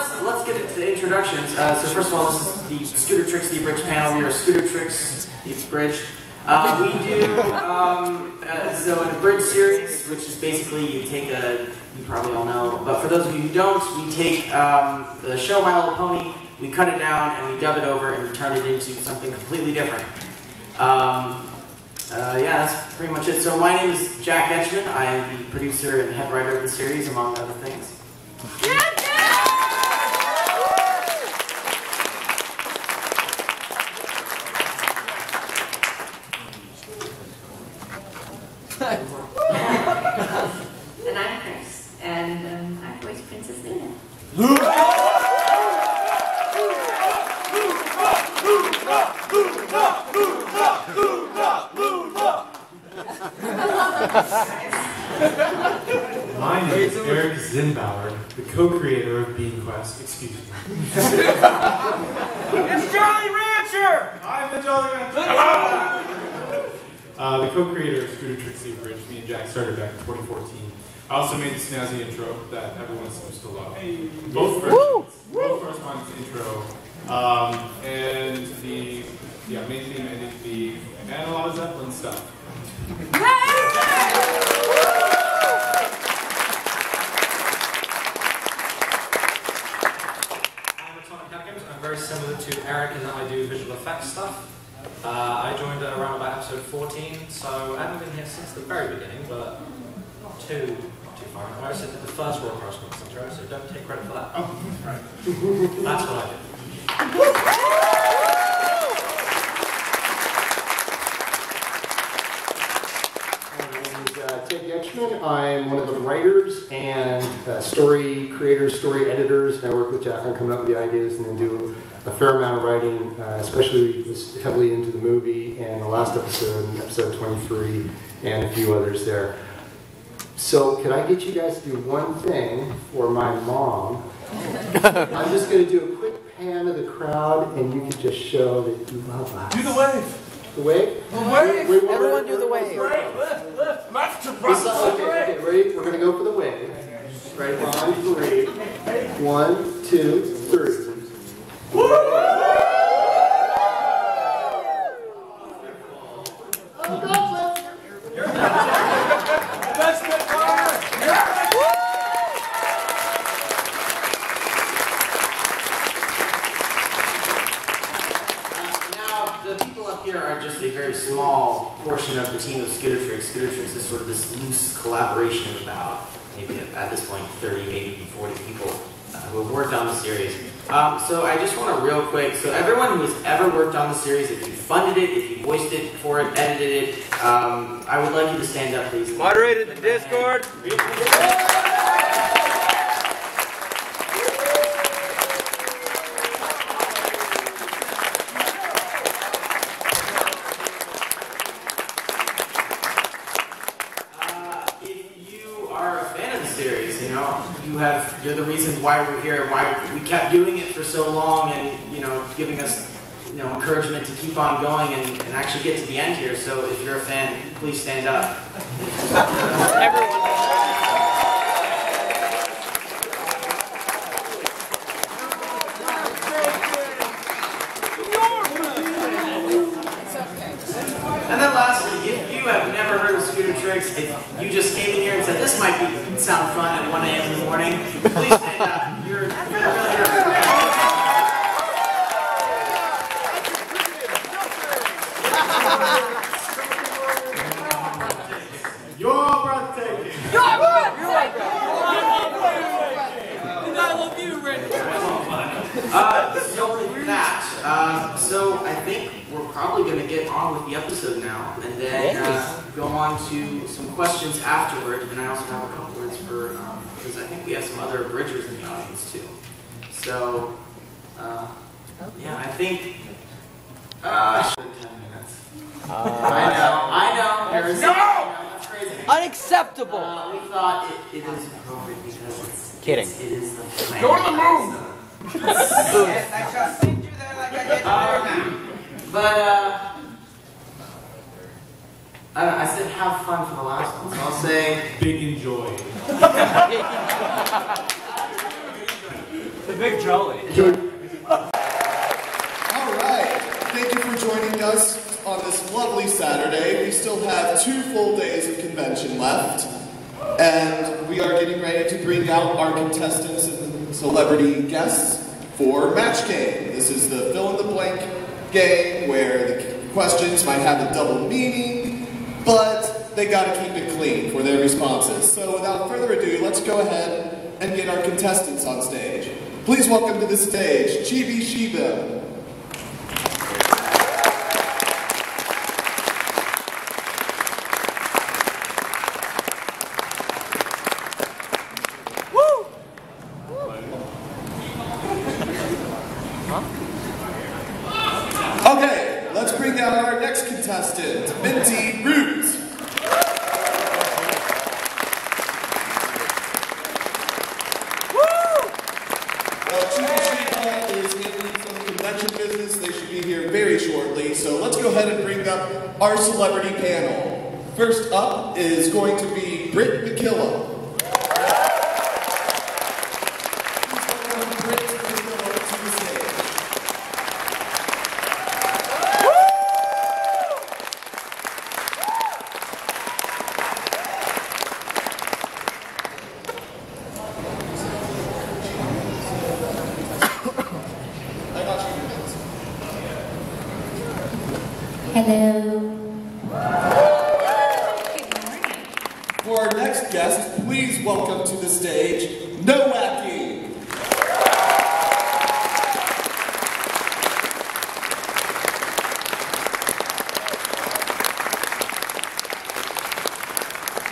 Speaker 8: So let's get into the introductions. So first of all, this is the Scooter Tricks The Abridged panel. We are Scooter Tricks The Abridged. We do so an abridged series, which is basically you probably all know, but for those of you who don't, we take the show My Little Pony, we cut it down and we dub it over and we turn it into something completely different. That's pretty much it. So my name is Jack Etchman. I am the producer and head writer of the series, among other things.
Speaker 22: And I'm Chris, and I voice Princess Luna.
Speaker 2: My name is Eric Zimbauer, the co-creator of Bean Quest. Excuse me.
Speaker 20: It's Jolly Rancher!
Speaker 2: I'm the Jolly Rancher. The co-creator of Scooter Tricks The Abridged. Me and Jack started back in 2014. I also made the snazzy intro that everyone seems to love. Both correspondence intro, and the main theme ended and a lot of Zeppelin stuff.
Speaker 23: I'm very similar to Eric in that I do visual effects stuff. I joined around about episode 14, so I haven't been here since the very beginning, but not too far. I also did the first Royal Correspondence intro, so don't take credit for that.
Speaker 2: Oh, right.
Speaker 23: That's what I did.
Speaker 21: I'm one of the writers and story creators, story editors, and I work with Jack on coming up with the ideas and then do a fair amount of writing, especially heavily into the movie and the last episode, episode 23, and a few others there. So could I get you guys to do one thing for my mom? I'm just going to do a quick pan of the crowd and you can just show that you love us.
Speaker 20: Do the wave.
Speaker 21: The wave?
Speaker 20: The wave.
Speaker 21: Everyone do the wave.
Speaker 20: Left to
Speaker 21: right. Okay, ready? We're going to go for the wave. Right, on 3. 1, 2, 3. Small portion of the team of Scooter Tricks. Scooter Tricks is sort of this loose collaboration of about maybe at this point 30, maybe 40 people who have worked on the series. So I just want to real quick, so everyone who has ever worked on the series, if you funded it, if you voiced it for it, edited it, I would like you to stand up, please.
Speaker 20: Moderated the Discord.
Speaker 8: You're the reason why we're here, why we kept doing it for so long, and giving us encouragement to keep on going and actually get to the end here. So if you're a fan, please stand up. Everyone. And then lastly, if you have never heard of Scooter Tricks, if you just came in here and said, this might sound fun at 1 a.m. in the morning, please stand up. You're really get on with the episode now, and then go on to some questions afterward. And I also have a couple words for, because I think we have some other bridgers in the audience too. So, yeah, I think, 10 minutes. I know, there's no! That's crazy.
Speaker 5: Unacceptable!
Speaker 8: We thought it is appropriate because it's...
Speaker 5: Kidding.
Speaker 8: It is the plan.
Speaker 5: Go to the moon!
Speaker 8: Yes, I just sent you there like I did but, I don't know, I said have fun for the last one, so I'll say...
Speaker 2: Big enjoy.
Speaker 5: The big jolly.
Speaker 1: All right. Thank you for joining us on this lovely Saturday. We still have 2 full days of convention left. And we are getting ready to bring out our contestants and celebrity guests for Match Game. This is the fill-in-the-blank game where the questions might have a double meaning, but they gotta keep it clean for their responses. So without further ado, let's go ahead and get our contestants on stage. Please welcome to the stage, Chibi Shiba. Okay, let's bring out our next contestant, Minty Root. Chibi Shiba is getting from the convention business. They should be here very shortly. So let's go ahead and bring up our celebrity panel. First up is going to be Britt McKillop.
Speaker 22: Hello.
Speaker 1: For our next guest, please welcome to the stage, Nowaki.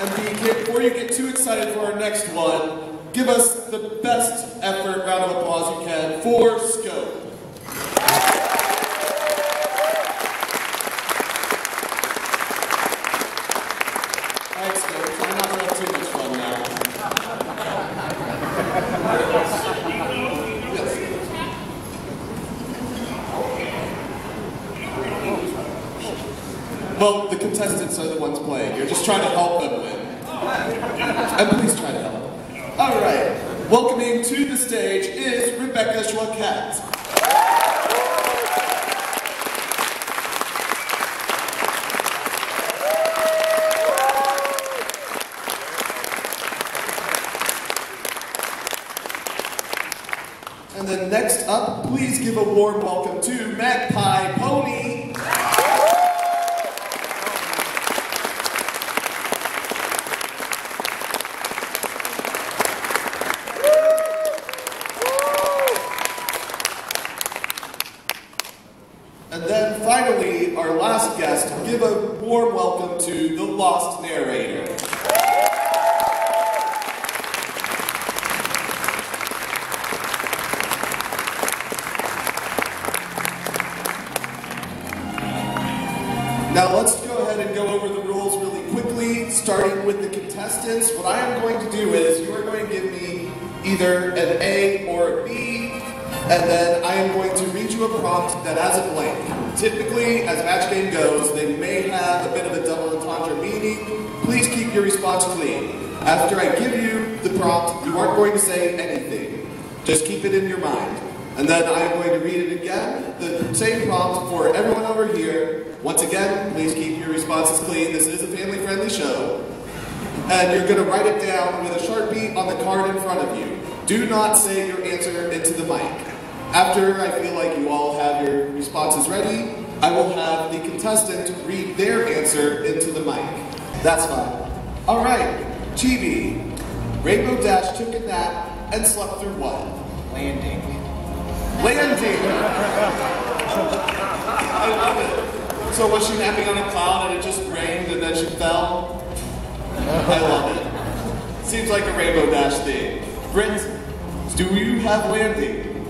Speaker 1: And before you get too excited for our next one, give us the best effort round of applause you can for Scope. Alright, Scope, try not to have too much fun now. Well, the contestants are the ones playing. You're just trying to help them win. And please try to help. All right. Welcoming to the stage is Rebecca Schwakat. And then next up, please give a warm welcome to Magpie Pony. And then finally, our last guest, give a warm welcome to the Lost Narrator. Now let's go ahead and go over the rules really quickly, starting with the contestants. What I am going to do is you are going to give me either an A or a B, and then I am going to read you a prompt that has a blank. Typically, as Match Game goes, they may have a bit of a double entendre meaning. Please keep your response clean. After I give you the prompt, you aren't going to say anything. Just keep it in your mind. And then I am going to read it again, the same prompt for everyone over here. Once again, please keep your responses clean. This is a family-friendly show. And you're going to write it down with a Sharpie on the card in front of you. Do not say your answer into the mic. After I feel like you all have your responses ready, I will have the contestant read their answer into the mic. That's fine. All right, Chibi. Rainbow Dash took a nap and slept through what? Landing. Landing! I love it. So was she napping on a cloud and it just rained and then she fell? I love it. Seems like a Rainbow Dash thing. Britt, do you have landing?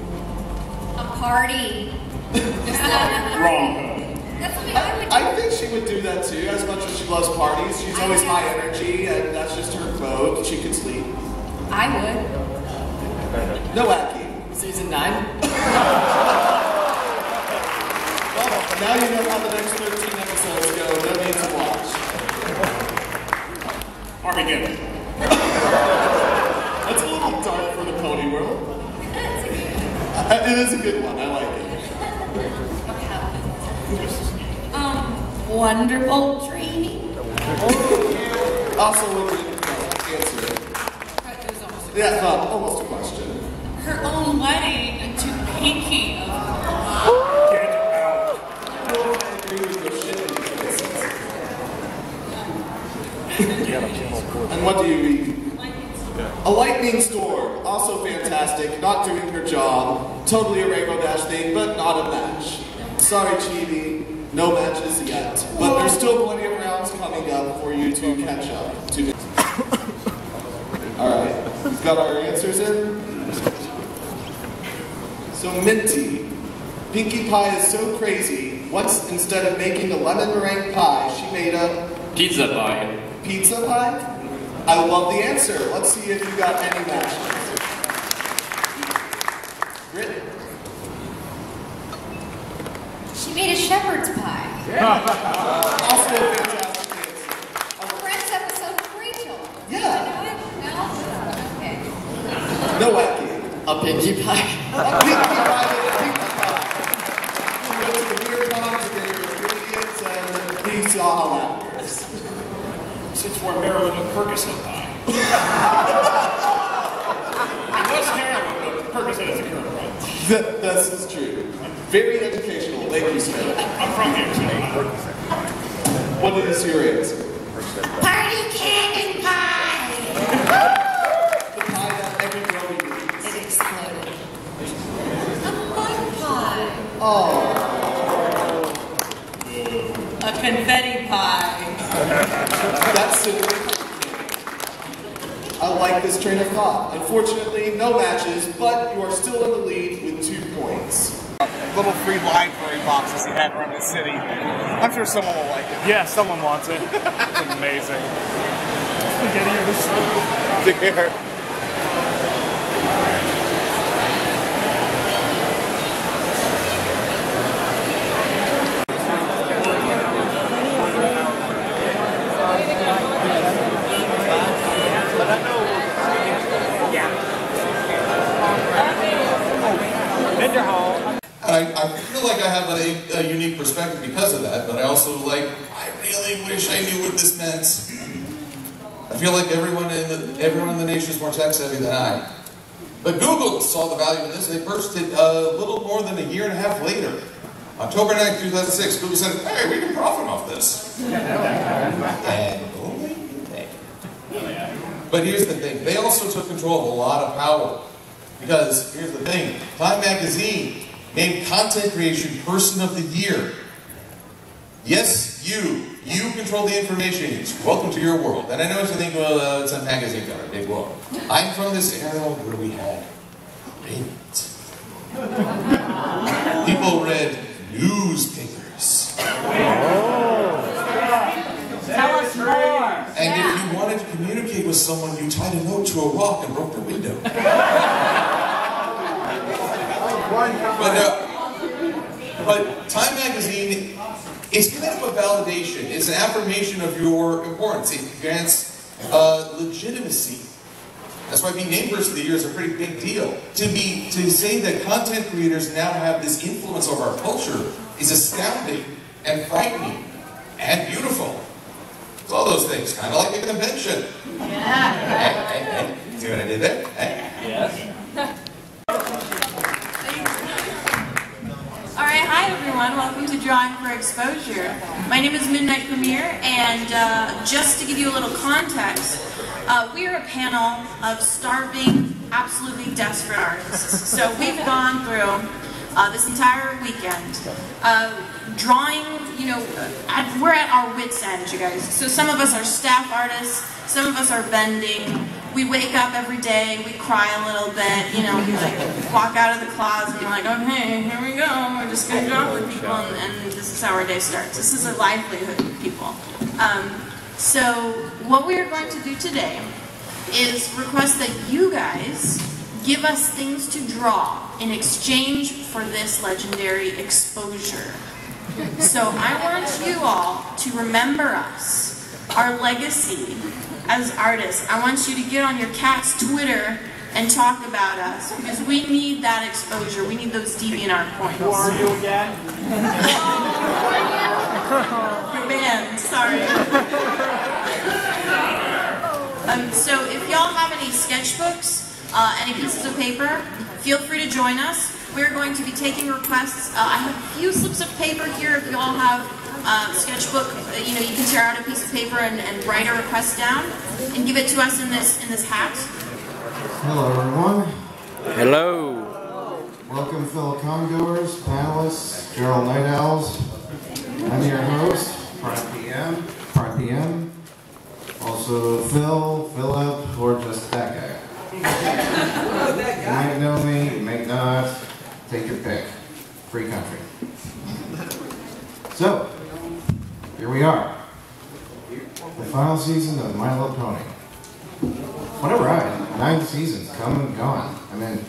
Speaker 22: A party.
Speaker 1: Wrong.
Speaker 22: That's something I would do.
Speaker 1: I think she would do that too, as much as she loves parties. She's always high energy, and that's just her mode. She can sleep.
Speaker 22: I would.
Speaker 1: No wacky.
Speaker 9: Season 9?
Speaker 1: Well, now you know how the next 13 episodes go. No need to watch. Armageddon. That's a little dark for the pony world. It is a good one. I like it.
Speaker 22: Wonderful training.
Speaker 1: Also, what did answer it? Yeah, almost a question.
Speaker 22: Her own wedding to Pinky.
Speaker 1: Get out. I agree with your shit. And what do you read? A lightning storm, also fantastic, not doing her job. Totally a Rainbow Dash thing, but not a match. Sorry, Chibi, no matches yet. But there's still plenty of rounds coming up for you to catch up to. Alright, we've got our answers in. So Minty, Pinkie Pie is so crazy, once instead of making a lemon meringue pie, she made a...
Speaker 4: Pizza pie.
Speaker 1: Pizza pie? I love the answer. Let's see if you got any matches. Britt?
Speaker 22: She made a shepherd's pie.
Speaker 1: Also a fantastic answer.
Speaker 22: A Friends episode of Rachel.
Speaker 1: Yeah.
Speaker 22: No? Okay.
Speaker 1: No wacky.
Speaker 9: A Pinkie Pie.
Speaker 1: A Pinkie Pie with a Pinkie Pie. We went to the beer con to get your ingredients and we saw how that works.
Speaker 20: Since we're Maryland and Percocet pie. It was heroin, but Percocet is a current right?
Speaker 1: This is true. Very educational. Thank you, Smith.
Speaker 20: I'm from here, so
Speaker 1: What is your answer?
Speaker 22: Party cannon pie.
Speaker 1: The pie that every brony needs.
Speaker 22: It exploded. A mud pie.
Speaker 1: Oh.
Speaker 22: A confetti pie.
Speaker 1: That's super. I like this train of thought. Unfortunately, no matches, but you are still in the lead with 2 points.
Speaker 11: Little free library boxes he had around the city. I'm sure someone will like it.
Speaker 20: yeah, someone wants it. It's amazing.
Speaker 11: Take care.
Speaker 12: I feel like I have a unique perspective because of that, but I also I really wish I knew what this meant. I feel like everyone in the nation is more tech savvy than I. But Google saw the value in this. They purchased it a little more than a year and a half later. October 9th, 2006, Google said, hey, we can profit off this. But here's the thing. They also took control of a lot of power. Because, here's the thing. Time Magazine named Content Creation Person of the Year. Yes, you control the information use. Welcome to your world. And I know what you think, well, it's a magazine cover, big world. I'm from this era where we had print. People read newspapers.
Speaker 22: Tell us more.
Speaker 12: And if you wanted to communicate with someone, you tied a note to a rock and broke their window. But Time Magazine is kind of a validation. It's an affirmation of your importance. It grants legitimacy. That's why being named Person of the Year is a pretty big deal. To say that content creators now have this influence over our culture is astounding and frightening and beautiful. It's all those things, kind of like a convention. Hey. See what I did there? Hey?
Speaker 9: Yes.
Speaker 13: Alright, hi everyone, welcome to Drawing for Exposure. My name is Midnight Premiere, and just to give you a little context, we are a panel of starving, absolutely desperate artists. So we've gone through this entire weekend drawing, you know, we're at our wits' end, you guys. So some of us are staff artists, some of us are vending. We wake up every day, we cry a little bit, you know, we like walk out of the closet and we're like, okay, here we go, we're just gonna draw with people, and this is how our day starts. This is a livelihood of people. So what we are going to do today is request that you guys give us things to draw in exchange for this legendary exposure. So I want you all to remember us, our legacy as artists. I want you to get on your cat's Twitter and talk about us, because we need that exposure. We need those DeviantArt points.
Speaker 20: Who are you again?
Speaker 13: You're banned, sorry. So if y'all have any sketchbooks, any pieces of paper, feel free to join us. We're going to be taking requests. I have a few slips of paper here. If y'all have sketchbook, you know, you can tear out a piece of paper and write a request down and give it to us in this hat.
Speaker 14: Hello, everyone.
Speaker 17: Hello.
Speaker 14: Welcome, fellow congoers, panelists, Gerald Night Owls. I'm your host, Part PM. Also, Phil, Philip, or just that guy. You might know me, you may not. Take your pick. Free country. So, here we are. The final season of My Little Pony. What a ride. 9 seasons, come and gone. I mean,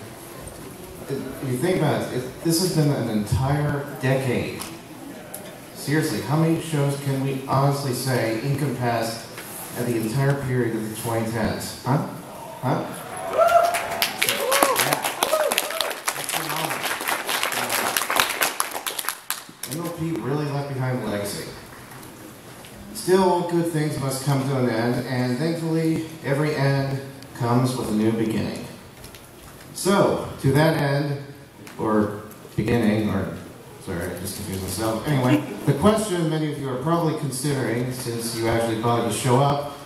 Speaker 14: if you think about it, this has been an entire decade. Seriously, how many shows can we honestly say encompassed at the entire period of the 2010s? Huh? Huh? MLP really left behind a legacy. Still, all good things must come to an end, and thankfully, every end comes with a new beginning. So, to that end, or beginning, or, sorry, I just confused myself. Anyway, the question many of you are probably considering, since you actually bothered to show up,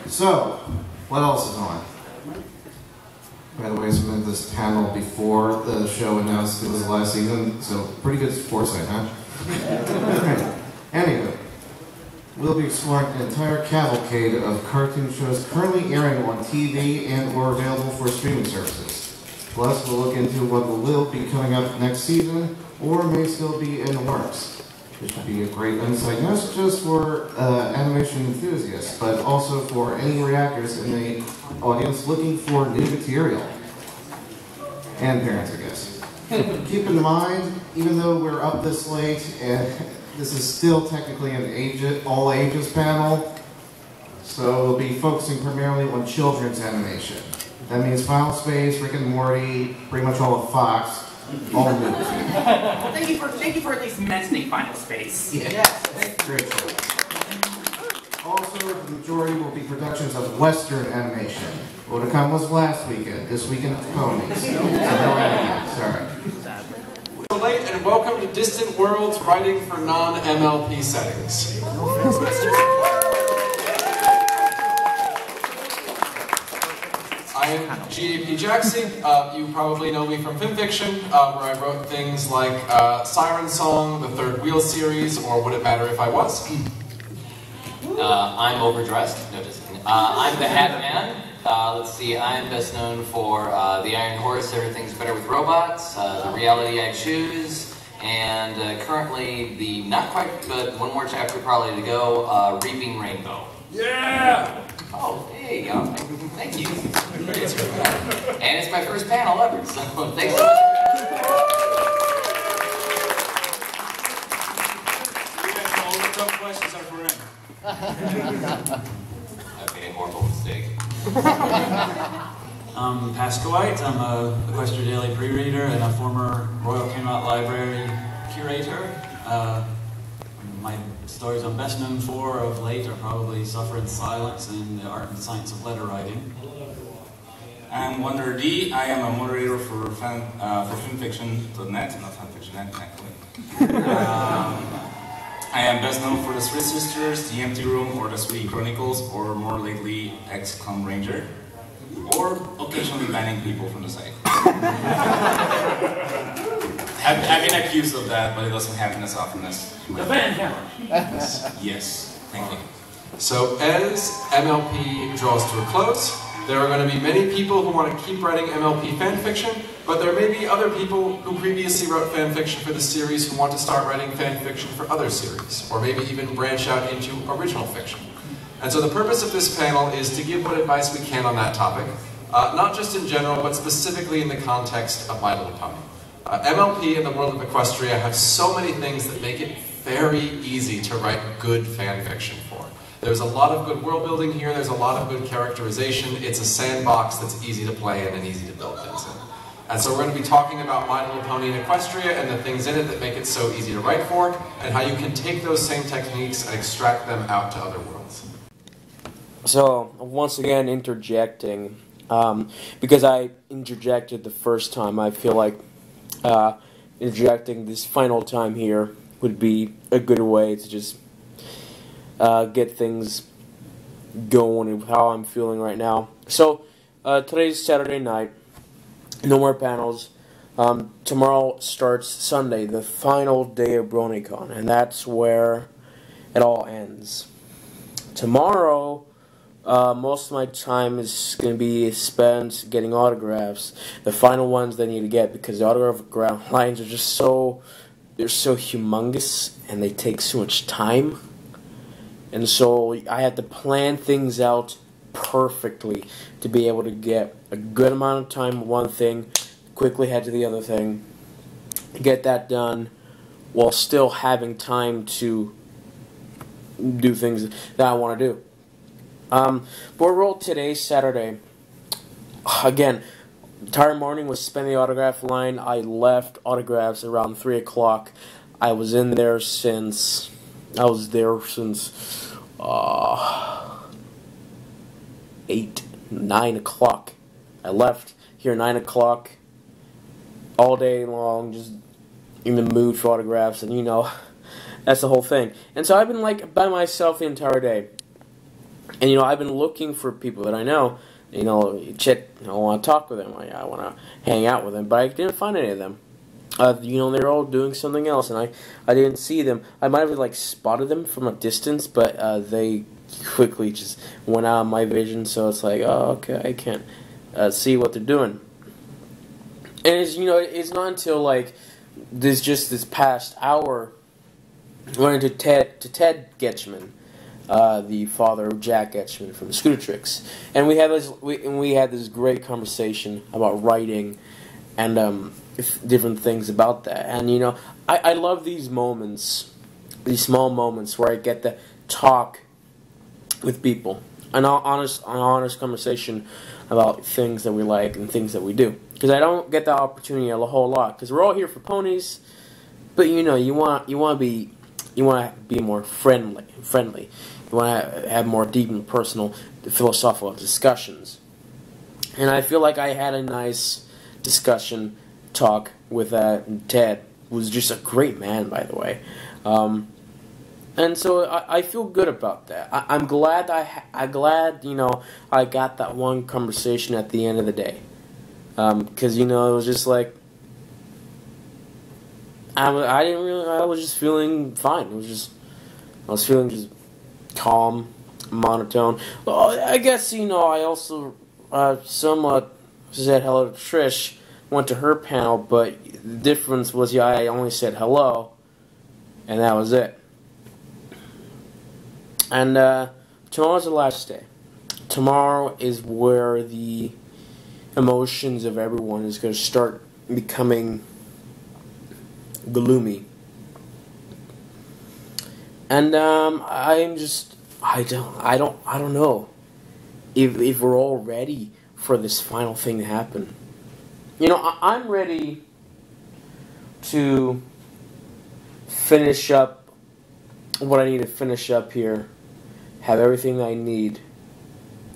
Speaker 14: so, what else is on? By the way, I submitted this panel before the show announced it was the last season, so pretty good foresight, huh? Anywho, we'll be exploring an entire cavalcade of cartoon shows currently airing on TV and or available for streaming services. Plus, we'll look into what will be coming up next season, or may still be in the works. This should be a great insight, not just for animation enthusiasts, but also for any reactors in the audience looking for new material. And parents, I guess. Keep in mind, even though we're up this late, and this is still technically an all ages panel, so we'll be focusing primarily on children's animation. That means Final Space, Rick and Morty, pretty much all of Fox, all new.
Speaker 15: Well, thank you for at least mentioning Final Space.
Speaker 14: Yeah. Yes. Great choice. Also, the majority will be productions of Western animation. BronyCon was last weekend. This weekend, Ponies. So no anime. Sorry.
Speaker 16: Late and welcome to Distant Worlds Writing for Non-MLP Settings. I am GAP Jackson. You probably know me from FimFiction, where I wrote things like Siren Song, the Third Wheel series, or Would It Matter If I Was?
Speaker 24: I'm overdressed. No, just kidding. I'm the Hat Man. Let's see, I'm best known for The Iron Horse, Everything's Better with Robots, The Reality I Choose, and currently the not quite, but one more chapter probably to go, Reaping Rainbow.
Speaker 16: Yeah!
Speaker 24: Oh, there you go. Thank you. And it's my first panel ever, so thanks so much.
Speaker 17: All the tough questions are for him.
Speaker 24: I made a horrible mistake.
Speaker 25: I'm Pascal White. I'm a Equestria Daily pre-reader and a former Royal Camelot Library curator. My stories I'm best known for of late are probably Suffer in Silence and The Art and Science of Letter Writing.
Speaker 26: I'm Wonder D. I am a moderator for FimFiction.net, not FanFiction.net, actually. I am best known for The Three Sisters, The Empty Room, or The Sweetie Chronicles, or more lately, XCOM Ranger, or occasionally banning people from the site. I've been accused of that, but it doesn't happen as often as
Speaker 20: The fan camera.
Speaker 26: Yes, thank you.
Speaker 16: So as MLP draws to a close, there are going to be many people who want to keep writing MLP fanfiction, but there may be other people who previously wrote fanfiction for the series who want to start writing fanfiction for other series, or maybe even branch out into original fiction. And so the purpose of this panel is to give what advice we can on that topic, not just in general, but specifically in the context of My Little Pony. MLP and the world of Equestria have so many things that make it very easy to write good fanfiction for. There's a lot of good world building here, there's a lot of good characterization, it's a sandbox that's easy to play in and easy to build things in. And so we're going to be talking about My Little Pony and Equestria and the things in it that make it so easy to write for, and how you can take those same techniques and extract them out to other worlds.
Speaker 3: So, once again, interjecting. Because I interjected the first time, I feel like interjecting this final time here would be a good way to just get things going and how I'm feeling right now. So, today's Saturday night. No more panels. Tomorrow starts Sunday, the final day of BronyCon, and that's where it all ends. Tomorrow, most of my time is going to be spent getting autographs, the final ones that I need to get, because the autograph lines are just they're so humongous, and they take so much time. And so I had to plan things out perfectly to be able to get a good amount of time with one thing, quickly head to the other thing, get that done, while still having time to do things that I want to do. Board roll today, Saturday. Again, entire morning was spent the autograph line. I left autographs around 3 o'clock. I was there since 9 o'clock. I left here 9 o'clock, all day long, just in the mood for autographs, and you know, that's the whole thing. And so I've been like by myself the entire day, and you know, I've been looking for people that I know. You know, I want to talk with them. I want to hang out with them, but I didn't find any of them. You know, they're all doing something else, and I didn't see them. I might have like spotted them from a distance, but they quickly just went out of my vision. So it's like, oh, okay, I can't see what they're doing. And it's, you know, it's not until like this past hour, went into Ted Getchman, the father of Jack Getchman from Scooter Tricks, and we had this great conversation about writing and different things about that. And you know, I love these moments, these small moments where I get to talk with people, an honest conversation about things that we like and things that we do. Because I don't get that opportunity a whole lot. Because we're all here for ponies, but you know, you want to be more friendly. You want to have more deep and personal, philosophical discussions. And I feel like I had a nice discussion talk with Ted, who was just a great man, by the way. And so I feel good about that. I'm glad you know, I got that one conversation at the end of the day. Because you know, it was just like I was just feeling fine. I was feeling just calm, monotone. Well, I guess, you know, I also somewhat said hello to Trish, went to her panel, but the difference was, yeah, I only said hello, and that was it. And tomorrow's the last day. Tomorrow is where the emotions of everyone is going to start becoming gloomy. And I don't know if we're all ready for this final thing to happen. You know, I'm ready to finish up what I need to finish up here, have everything I need,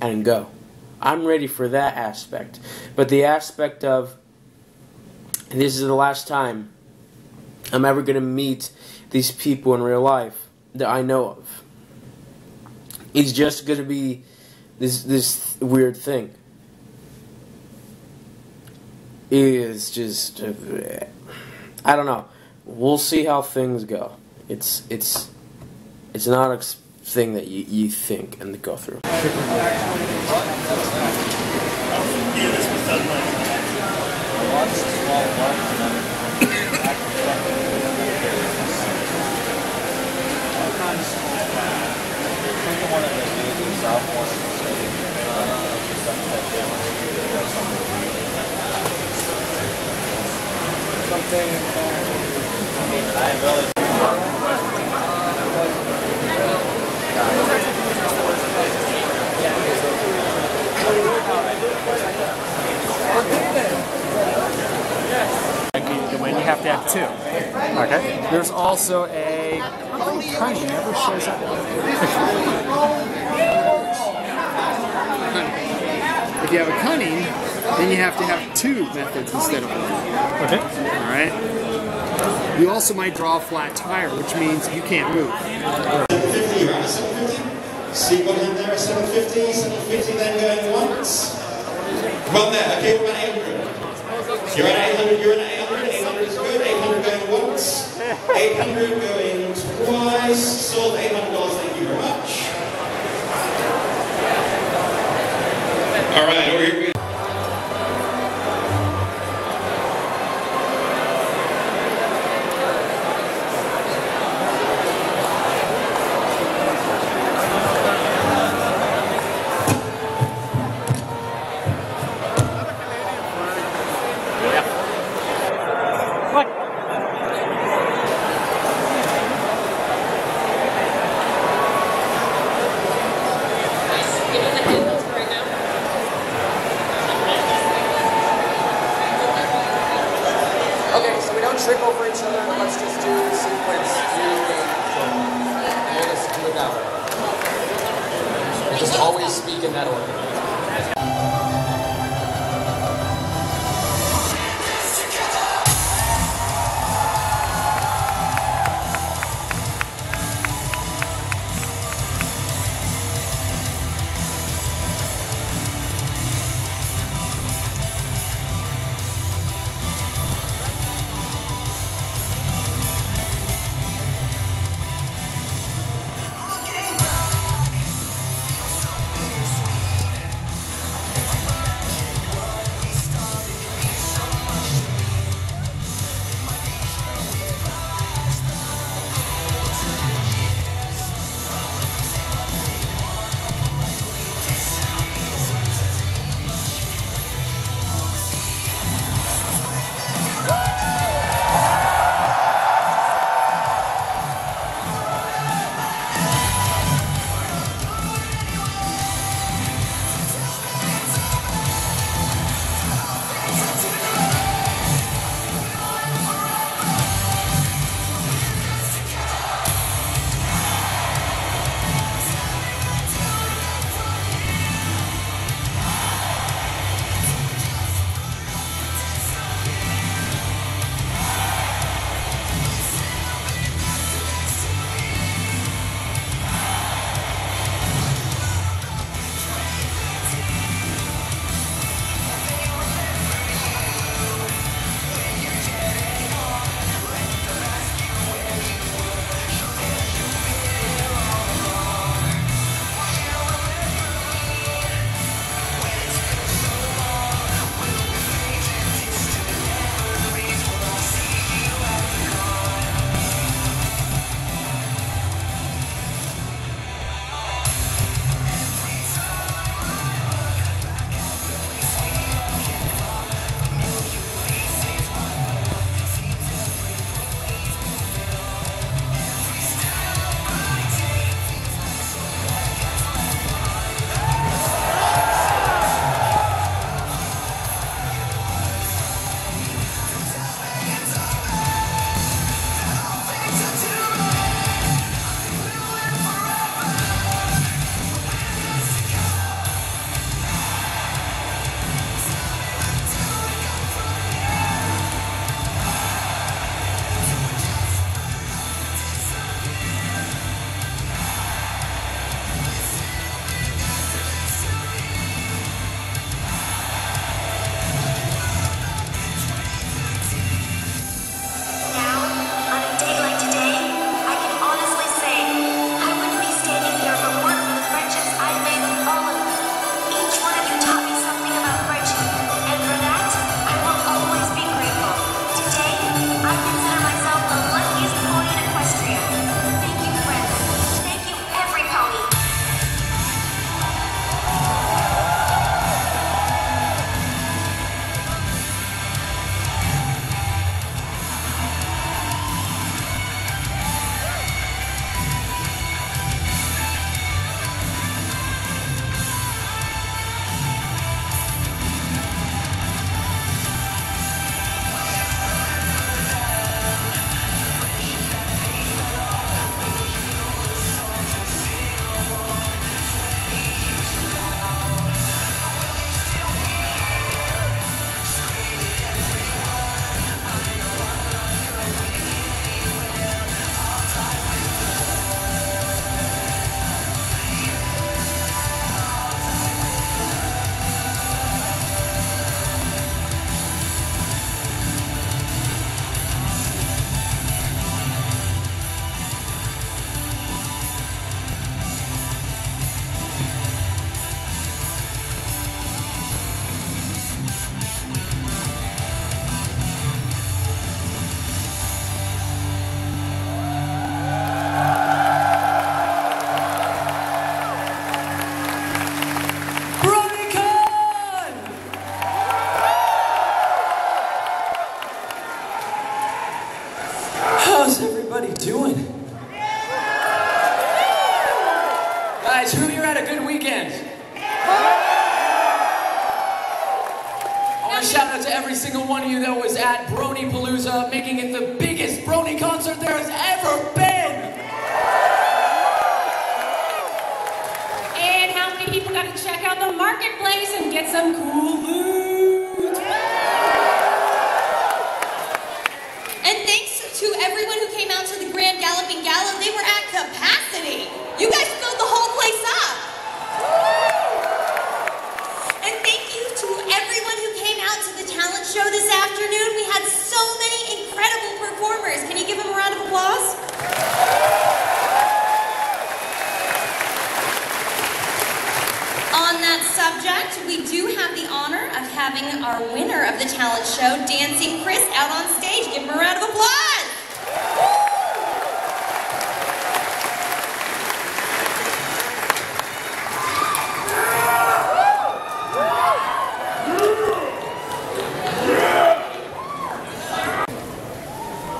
Speaker 3: and go. I'm ready for that aspect. But the aspect of, this is the last time I'm ever going to meet these people in real life that I know of. It's just going to be this weird thing. It is just, I don't know. We'll see how things go. It's not a thing that you think and go through.
Speaker 5: When you have to have two. Okay. There's also a honey never shows up. If you have a cunning, then you have to have two methods instead of one. Okay. All right. You also might draw a flat tire, which means you can't move.
Speaker 11: 750, you're at a 750. See one hand there, a 750, 750 then going once. One there, okay, we're at 800. You're at 800, you're at 800, 800 is good, 800 going once, 800 going twice, sold $800, thank you very much. Alright, over here.
Speaker 16: Trick over each other, let's just do the sequence. We'll just do it that way. Just always speak in that order.
Speaker 6: guys, who here had a good weekend? I want to shout out to every single one of you that was at BronyPalooza, making it the biggest Brony concert there has ever been.
Speaker 7: And how many people got to check out the marketplace and get some cool loot?
Speaker 10: And thanks to everyone who came out to the Grand Galloping Gala, they were at capacity. You guys filled the whole place up. And thank you to everyone who came out to the talent show this afternoon. We had so many incredible performers. Can you give them a round of applause? On that subject, we do have the honor of having our winner of the talent show, Dancing Chris, out on stage. Give him a round of applause.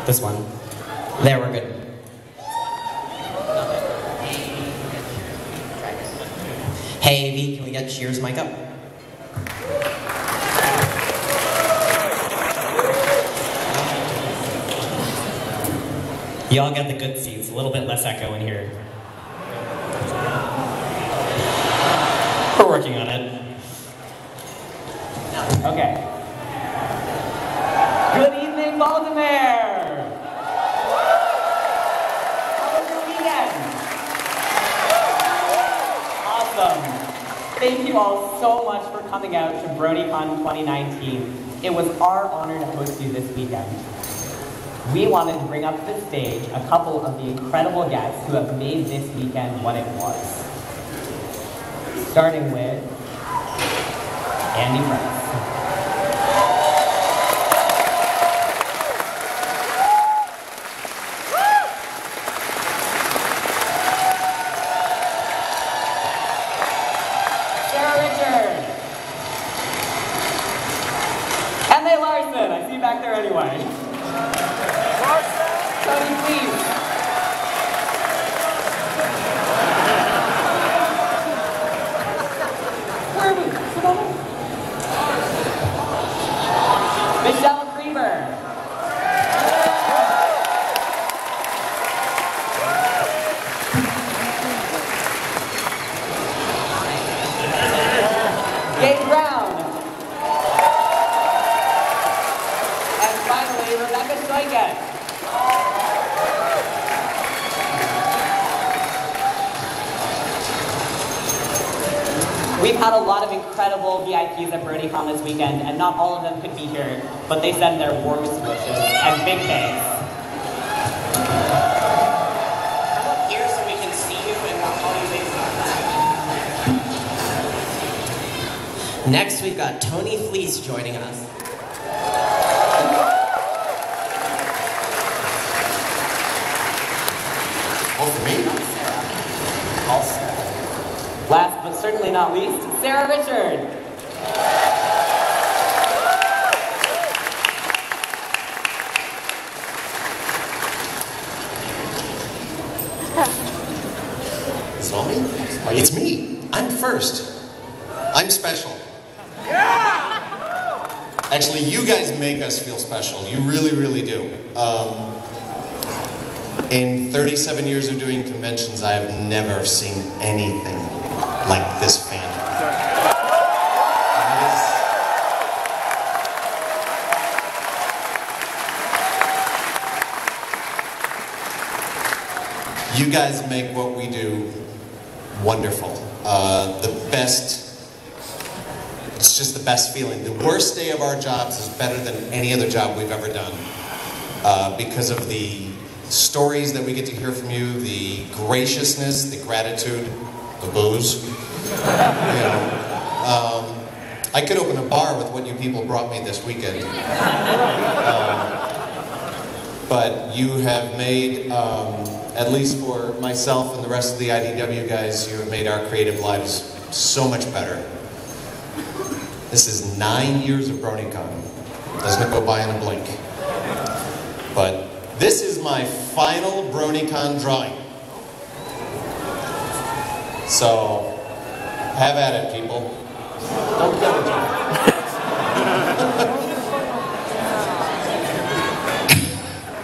Speaker 6: This one. There, we're good. Hey, V, can we get Cheers mic up? Y'all get the good seats, a little bit less echo in here. We're working on it. Okay. Good evening, Baltimore! How was your weekend? Awesome. Thank you all so much for coming out to BronyCon 2019. It was our honor to host you this weekend. We wanted to bring up to the stage a couple of the incredible guests who have made this weekend what it was. Starting with Andy Price. Back there anyway. Tony, please. Where are we? Sit on it. Michelle Creemer. Gabe Brown. We've had a lot of incredible VIPs at BronyCon this weekend, and not all of them could be here, but they send their warmest wishes and big thanks.
Speaker 8: Come up here so we can see you and not call you lazy.
Speaker 6: Next, we've got Tony Fleece joining us.
Speaker 11: Oh, for me?
Speaker 6: Also. Last but certainly not least, Sarah Richard.
Speaker 11: It's not me? It's me. I'm first. I'm special. Actually, you guys make us feel special. You really, really do. In 37 years of doing conventions, I have never seen anything like this fandom. You guys make what we do wonderful. The best, it's just the best feeling. The worst day of our jobs is better than any other job we've ever done because of the stories that we get to hear from you, the graciousness, the gratitude, the booze. You know, I could open a bar with what you people brought me this weekend. But you have made, at least for myself and the rest of the IDW guys, you have made our creative lives so much better. This is 9 years of BronyCon. Doesn't go by in a blink. But this is my final BronyCon drawing.
Speaker 2: So, have at it, people. Don't kill each other.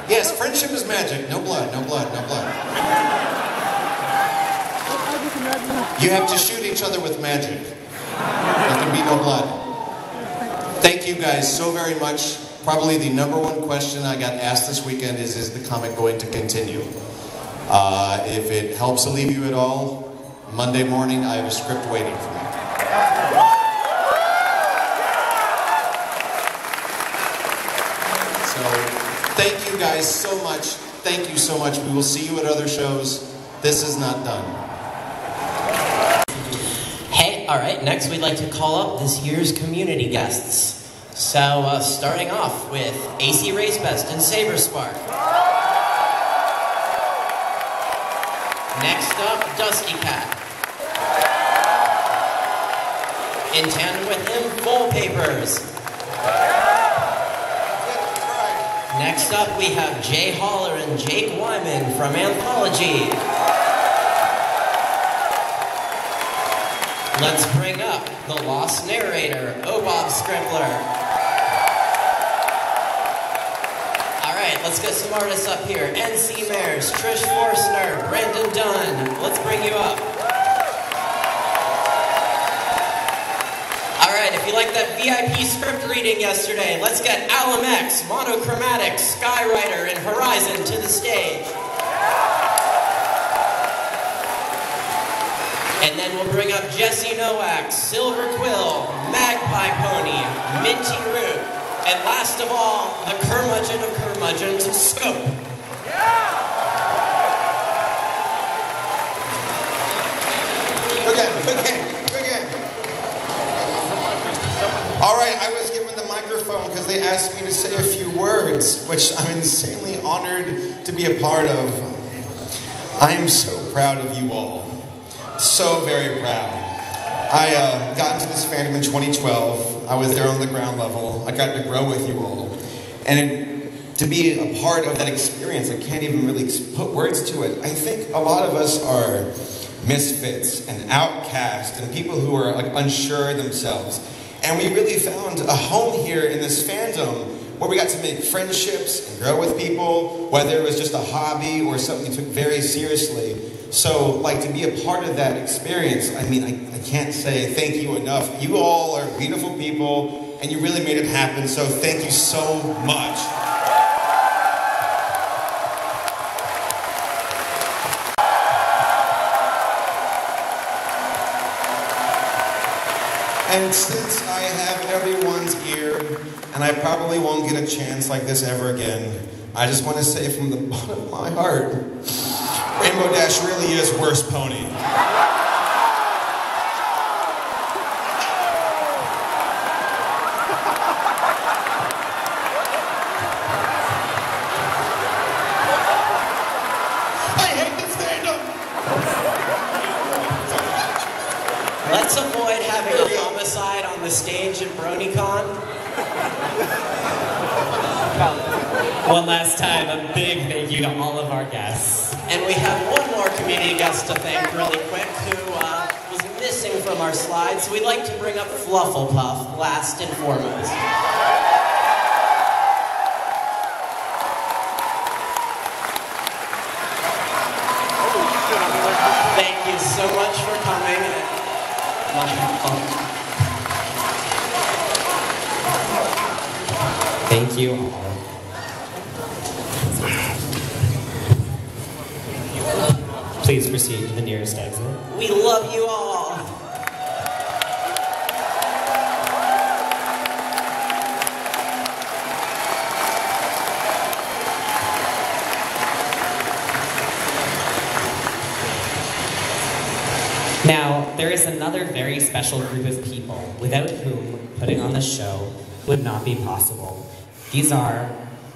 Speaker 2: Yes, friendship is magic. No blood, no blood, no blood. You have to shoot each other with magic. There can be no blood. Thank you guys so very much. Probably the #1 question I got asked this weekend is the comic going to continue? If it helps alleviate you at all, Monday morning I have a script waiting for me. So, thank you guys so much. Thank you so much. We will see you at other shows. This is not done.
Speaker 6: Hey, all right, next we'd like to call up this year's community guests. So, starting off with AC Race Best and Saber Spark. Next up, Dusty Cat. In tandem with him, Full Papers. Next up, we have Jay Holler and Jake Wyman from Anthology. Let's bring up the Lost Narrator, Bob Scrimpler. Alright, let's get some artists up here. NC Mares, Trish Forstner, Brandon Dunn. Let's bring you up. Alright, if you like that VIP script reading yesterday, let's get Alamex, Monochromatic, Skyrider, and Horizon to the stage. And then we'll bring up Jesse Nowak, Silver Quill, Magpie Pony, Minty Root, and last of all, the curmudgeon of curmudgeons, Scope.
Speaker 2: Okay. All right, I was given the microphone because they asked me to say a few words, which I'm insanely honored to be a part of. I am so proud of you all. So very proud. I got into this fandom in 2012. I was there on the ground level. I got to grow with you all. And to be a part of that experience, I can't even really put words to it. I think a lot of us are misfits and outcasts and people who are like unsure of themselves. And we really found a home here in this fandom where we got to make friendships and grow with people, whether it was just a hobby or something we took very seriously. So, like, to be a part of that experience, I mean, I can't say thank you enough. You all are beautiful people, and you really made it happen, so thank you so much. And since I have everyone's ear, and I probably won't get a chance like this ever again, I just want to say from the bottom of my heart, Rainbow Dash really is worst pony. I hate this fandom.
Speaker 6: Let's avoid having a homicide on the stage at BronyCon. One last time, a big thank you to all of our guests. And we have one more community guest to thank really quick who was missing from our slides. So we'd like to bring up Flufflepuff last and foremost. Thank you so much for coming. Thank you all. Please proceed to the nearest exit. We love you all! Now, there is another very special group of people without whom putting on this show would not be possible. These are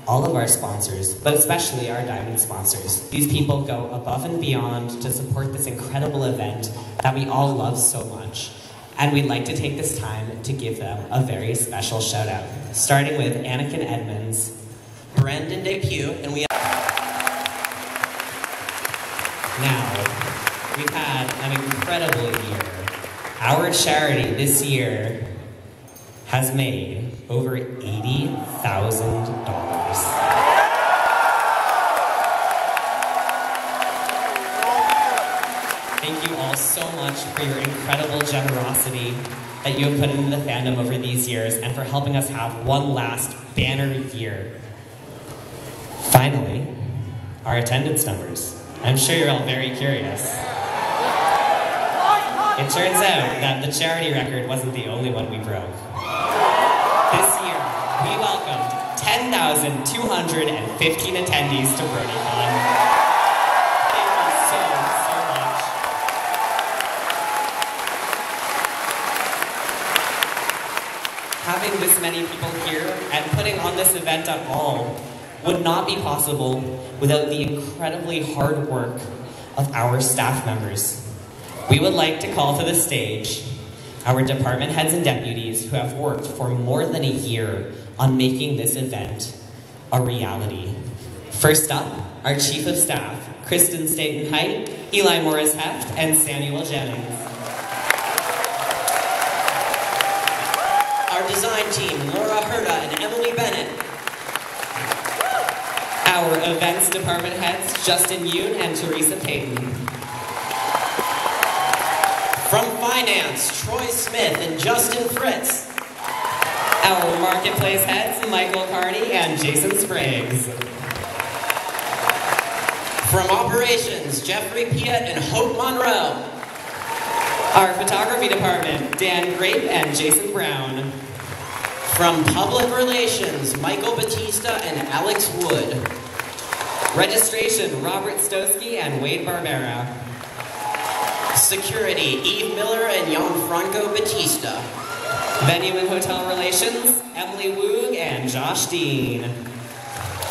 Speaker 6: all of our sponsors, but especially our diamond sponsors. These people go above and beyond to support this incredible event that we all love so much. And we'd like to take this time to give them a very special shout out. Starting with Anakin Edmonds, Brandon Depew, and we we've had an incredible year. Our charity this year has made over $80,000. Thank you all so much for your incredible generosity that you have put into the fandom over these years and for helping us have one last banner year. Finally, our attendance numbers. I'm sure you're all very curious. It turns out that the charity record wasn't the only one we broke. This year, we welcomed 10,215 attendees to BronyCon. Thank you so much. Having this many people here and putting on this event at all would not be possible without the incredibly hard work of our staff members. We would like to call to the stage our department heads and deputies who have worked for more than a year on making this event a reality. First up, our Chief of Staff, Kristen Staten-Height, Eli Morris-Heft, and Samuel Jennings.
Speaker 1: Our design team, Laura Herda and Emily Bennett.
Speaker 6: Our events department heads, Justin Yoon and Teresa Payton.
Speaker 1: From Finance, Troy Smith and Justin Fritz.
Speaker 6: Our marketplace heads, Michael Carney and Jason Spriggs.
Speaker 1: From Operations, Jeffrey Piet and Hope Monroe.
Speaker 6: Our photography department, Dan Grape and Jason Brown.
Speaker 1: From Public Relations, Michael Batista and Alex Wood.
Speaker 6: Registration, Robert Stosky and Wade Barbera.
Speaker 1: Security, Eve Miller and Gianfranco Batista.
Speaker 6: Venue and Hotel Relations, Emily Woog and Josh Dean.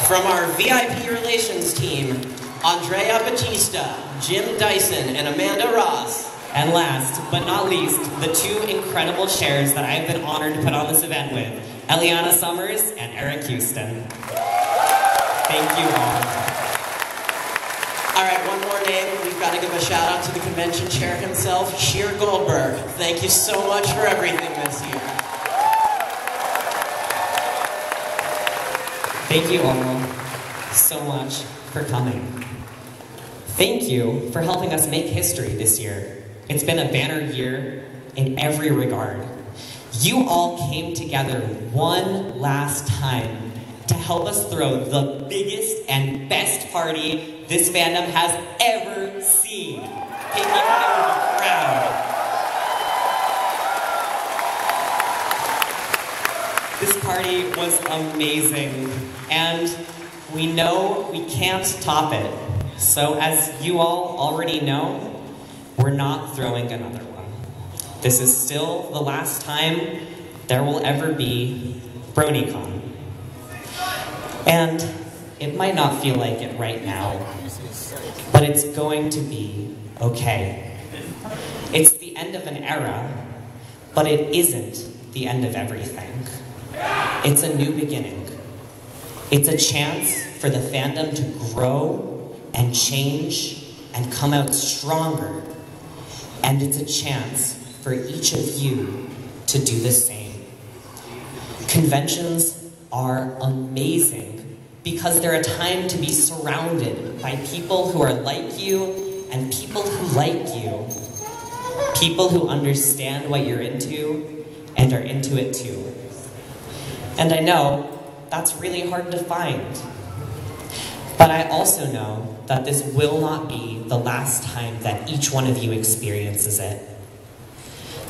Speaker 1: From our VIP Relations team, Andrea Batista, Jim Dyson, and Amanda Ross.
Speaker 6: And last but not least, the two incredible chairs that I've been honored to put on this event with, Eliana Summers and Eric Houston. Thank you all.
Speaker 1: All right, one more name. We've got to give a shout out to the convention chair himself, Sheer Goldberg. Thank you so much for everything this year.
Speaker 6: Thank you all so much for coming. Thank you for helping us make history this year. It's been a banner year in every regard. You all came together one last time to help us throw the biggest and best party this fandom has ever seen. Thank you for the crowd. This party was amazing, and we know we can't top it. So as you all already know, we're not throwing another one. This is still the last time there will ever be BronyCon. And it might not feel like it right now, but it's going to be okay. It's the end of an era, but it isn't the end of everything. It's a new beginning. It's a chance for the fandom to grow and change and come out stronger. And it's a chance for each of you to do the same. Conventions are amazing because they're a time to be surrounded by people who are like you and people who like you. People who understand what you're into and are into it too. And I know that's really hard to find. But I also know that this will not be the last time that each one of you experiences it.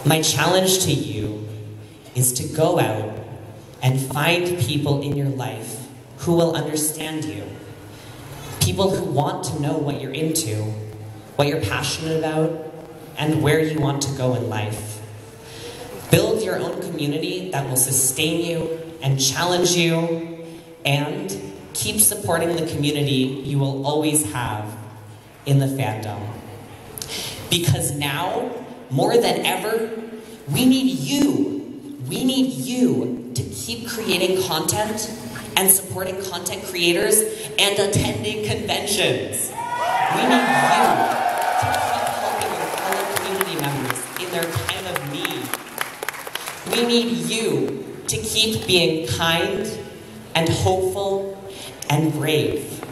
Speaker 6: My challenge to you is to go out and find people in your life who will understand you. People who want to know what you're into, what you're passionate about, and where you want to go in life. Build your own community that will sustain you and challenge you, and keep supporting the community you will always have in the fandom. Because now, more than ever, we need you. We need you to keep creating content and supporting content creators and attending conventions. We need you to keep
Speaker 1: their kind of need. We need you to keep being kind and hopeful and brave.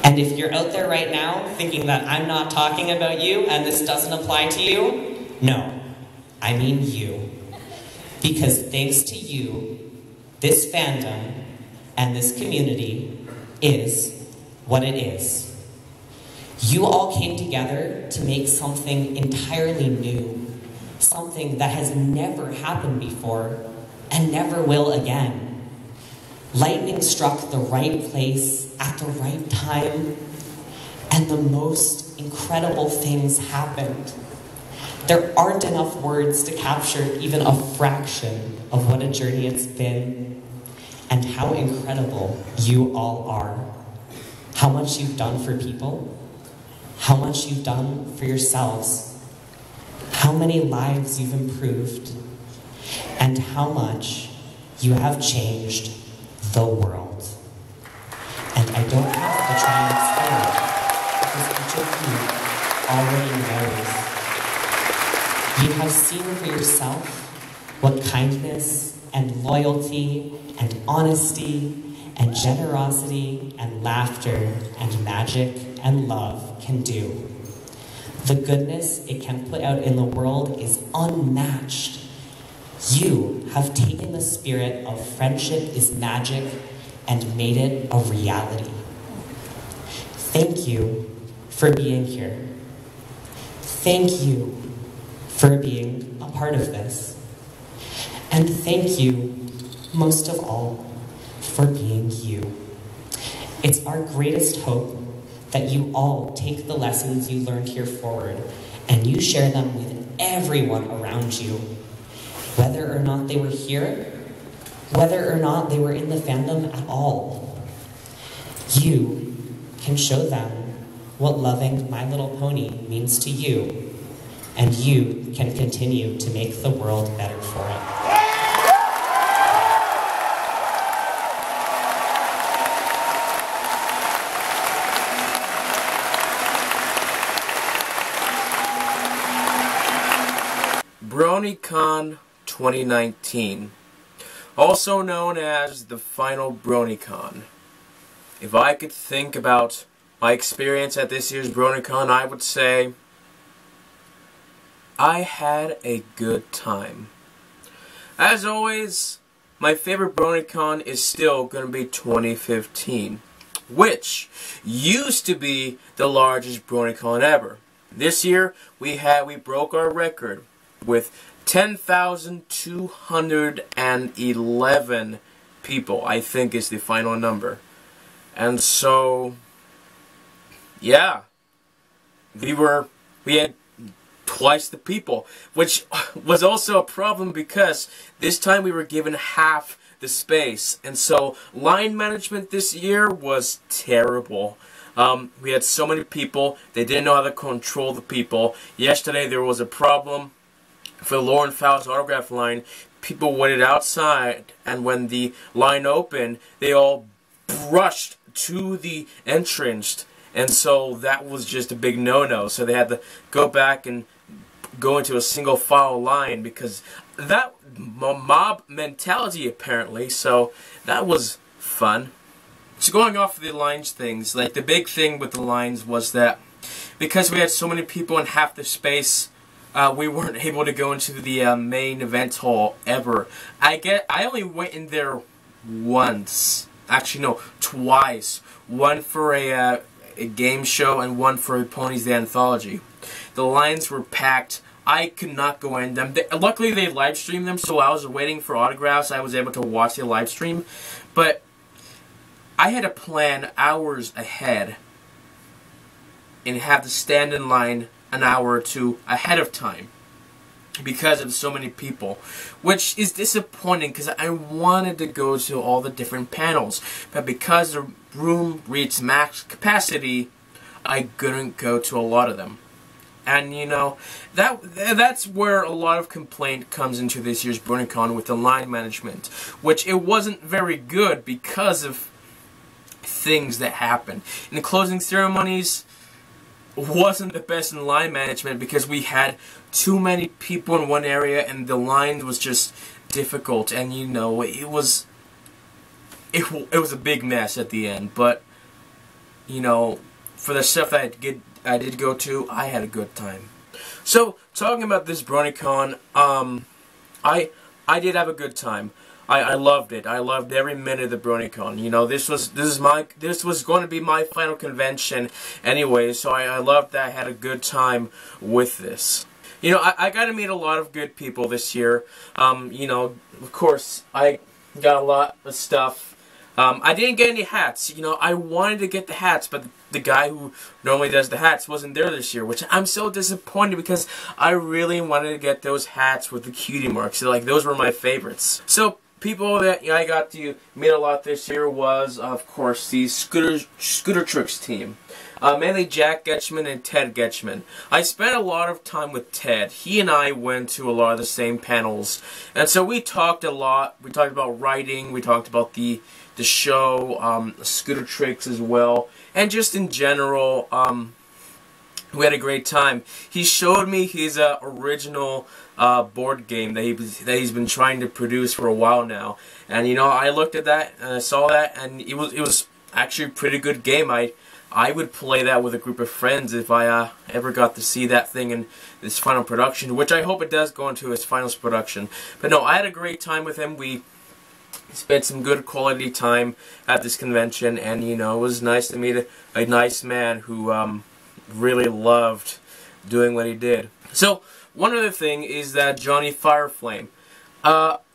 Speaker 1: And if you're out there right now thinking that I'm not talking about you and this doesn't apply to you, no, I mean you. Because thanks to you, this fandom and this community is what it is. You all came together to make something entirely new, something that has never happened before and never will again. Lightning struck the right place at the right time, and the most incredible things happened. There aren't enough words to capture even a fraction of what a journey it's been, and how incredible you all are. How much you've done for people, how much you've done for yourselves, how many lives you've improved, and how much you have changed the world. And I don't have to try and explain it, because each of you already knows. You have seen for yourself what kindness and loyalty and honesty and generosity and laughter and magic and love can do. The goodness it can put out in the world is unmatched. You have taken the spirit of friendship is magic and made it a reality. Thank you for being here. Thank you for being a part of this. And thank you, most of all, for being you. It's our greatest hope that you all take the lessons you learned here forward and you share them with everyone around you. Whether or not they were here, whether or not they were in the fandom at all. You can show them what loving My Little Pony means to you, and you can continue to make the world better for it.
Speaker 3: BronyCon 2019, also known as the final BronyCon. If I could think about my experience at this year's BronyCon, I would say I had a good time. As always, my favorite BronyCon is still going to be 2015, which used to be the largest BronyCon ever. This year, we broke our record with 10,211 people, I think is the final number. And so, yeah, we had twice the people, which was also a problem because this time we were given half the space. And so, line management this year was terrible. We had so many people, they didn't know how to control the people. Yesterday there was a problem for Lauren Fowles' autograph line. People waited outside, and when the line opened, they all rushed to the entrance, and so that was just a big no-no. So they had to go back and go into a single file line because that mob mentality apparently. So that was fun. So going off of the lines things, like the big thing with the lines was that because we had so many people in half the space, we weren't able to go into the main event hall ever. I only went in there once. Actually, no, twice. One for a game show and one for Ponies the Anthology. The lines were packed. I could not go in them. Luckily, they live streamed them, so I was waiting for autographs. I was able to watch the live stream. But I had to plan hours ahead and have to stand in line an hour or two ahead of time because of so many people, which is disappointing because I wanted to go to all the different panels, but because the room reached max capacity, I couldn't go to a lot of them. And you know, that's where a lot of complaint comes into this year's BronyCon with the line management, which it wasn't very good because of things that happened. In the closing ceremonies, wasn't the best in line management because we had too many people in one area, and the line was just difficult, and you know, it was a big mess at the end. But you know, for the stuff that I did go to, I had a good time. So talking about this BronyCon, I did have a good time. I loved it. I loved every minute of the BronyCon. You know, this was going to be my final convention anyway, so I loved that. I had a good time with this. You know, I got to meet a lot of good people this year. You know, of course, I got a lot of stuff. I didn't get any hats. You know, I wanted to get the hats, but the guy who normally does the hats wasn't there this year, which I'm so disappointed because I really wanted to get those hats with the cutie marks. So, like, those were my favorites. So, people that I got to meet a lot this year was, of course, the Scooter Tricks team. Mainly Jack Getchman and Ted Getchman. I spent a lot of time with Ted. He and I went to a lot of the same panels. And so we talked a lot. We talked about writing. We talked about the show, Scooter Tricks as well. And just in general, we had a great time. He showed me his original board game that he's been trying to produce for a while now. And you know, I looked at that and I saw that, and it was actually a pretty good game. I would play that with a group of friends if I ever got to see that thing in its final production, which I hope it does go into its final production. But no, I had a great time with him. We spent some good quality time at this convention, and you know, it was nice to meet a nice man who really loved doing what he did. So one other thing is that Johnny Fireflame.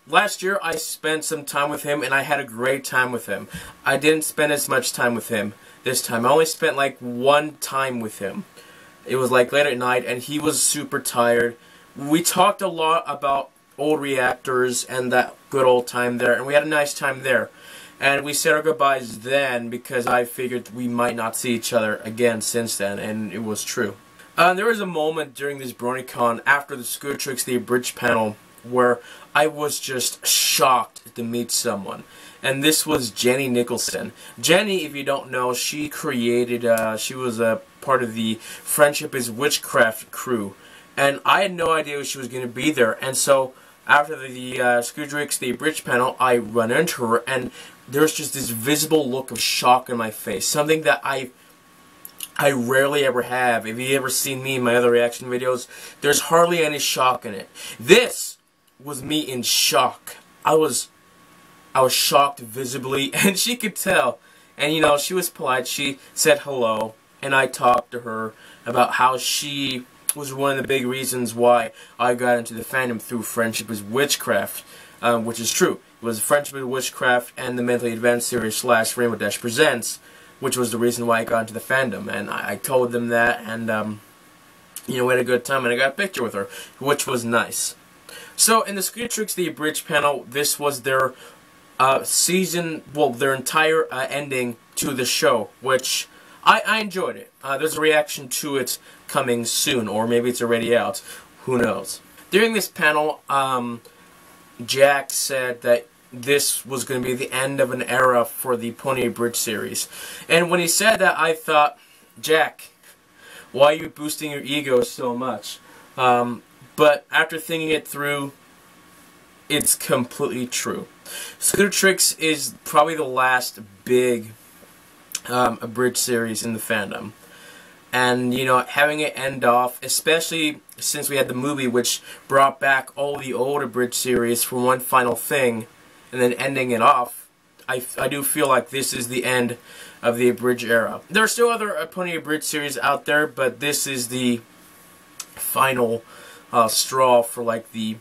Speaker 3: Last year I spent some time with him, and I had a great time with him. I didn't spend as much time with him this time. I only spent like one time with him. It was like late at night, and he was super tired. We talked a lot about old reactors and that good old time there, and we had a nice time there. And we said our goodbyes then because I figured we might not see each other again since then, and it was true. There was a moment during this BronyCon after the Scooter Tricks the Abridged panel where I was just shocked to meet someone. And this was Jenny Nicholson. Jenny, if you don't know, she created, she was a part of the Friendship is Witchcraft crew. And I had no idea she was going to be there. And so, after the Scooter Tricks the Abridged panel, I run into her, and there's just this visible look of shock on my face. Something that I rarely ever have. If you ever seen me in my other reaction videos, there's hardly any shock in it. This was me in shock. I was shocked visibly, and she could tell. And you know, she was polite. She said hello, and I talked to her about how she was one of the big reasons why I got into the fandom through Friendship is Witchcraft, which is true. It was Friendship is Witchcraft and the Mentally Advanced series / Rainbow Dash Presents, which was the reason why I got into the fandom. And I told them that, and you know, we had a good time, and I got a picture with her, which was nice. So in the Scooter Tricks the Abridged panel, this was their their entire ending to the show, which I enjoyed it. There's a reaction to it coming soon, or maybe it's already out. Who knows? During this panel, Jack said that this was going to be the end of an era for the Pony Abridged series. And when he said that, I thought, Jack, why are you boosting your ego so much? But after thinking it through, it's completely true. Scooter Tricks is probably the last big Abridged series in the fandom. And, you know, having it end off, especially since we had the movie which brought back all the old Abridged series for one final thing, and then ending it off, I do feel like this is the end of the Abridged era. There are still other Pony Abridged series out there, but this is the final straw for, like, the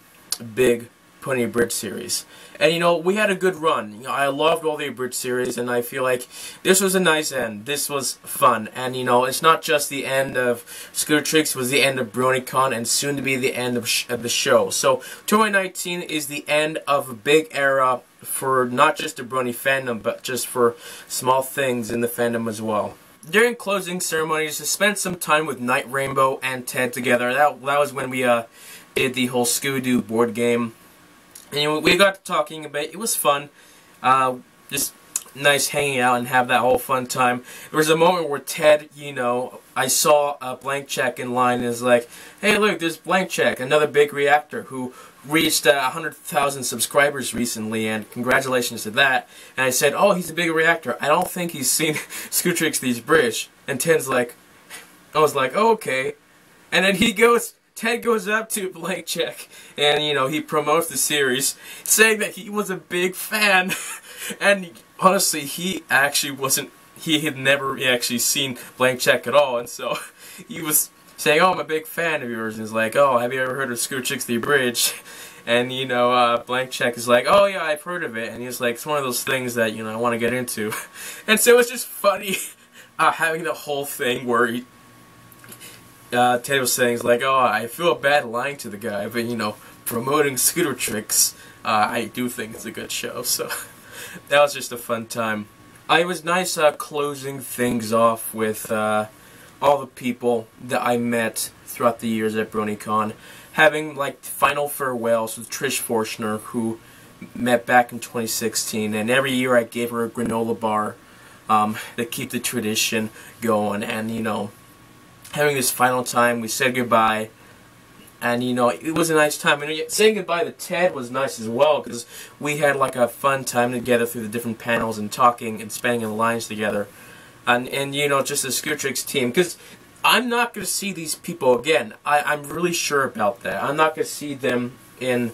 Speaker 3: big Pony Abridged series. And, you know, we had a good run. You know, I loved all the Abridged series, and I feel like this was a nice end. This was fun. And, you know, it's not just the end of Scooter Tricks, it was the end of BronyCon, and soon to be the end of the show. So, 2019 is the end of a big era for not just the Brony fandom, but just for small things in the fandom as well. During closing ceremonies, I spent some time with Night Rainbow and Ted together. That was when we did the whole Scooby-Doo board game. And we got to talking a bit. It was fun. Just nice hanging out and have that whole fun time. There was a moment where Ted, you know, I saw a Blank Check in line and is like, hey look, there's Blank Check, another big reactor who reached 100,000 subscribers recently, and congratulations to that. And I said, oh, he's a big reactor. I don't think he's seen Scootrix These Bridge. And Ted's like, I was like, oh, okay. And then Ted goes up to Blank Check, and, you know, he promotes the series, saying that he was a big fan. And honestly, he actually wasn't, he had never actually seen Blank Check at all, and so he was saying, oh, I'm a big fan of yours, and he's like, oh, have you ever heard of Scootrix The Bridge? And, you know, Blank Check is like, oh, yeah, I've heard of it, and he's like, it's one of those things that, you know, I want to get into. And so it's just funny having the whole thing where he, Ted was saying, he's like, oh, I feel bad lying to the guy, but, you know, promoting Scootrix, I do think it's a good show, so that was just a fun time. It was nice closing things off with all the people that I met throughout the years at BronyCon. Having, like, final farewells with Trish Forshner, who met back in 2016, and every year I gave her a granola bar to keep the tradition going, and, you know, having this final time, we said goodbye, and, you know, it was a nice time. And saying goodbye to Ted was nice as well, because we had, like, a fun time together through the different panels and talking and spending in the lines together. And you know, just the Scootrix team, because I'm not going to see these people again. I'm really sure about that. I'm not going to see them in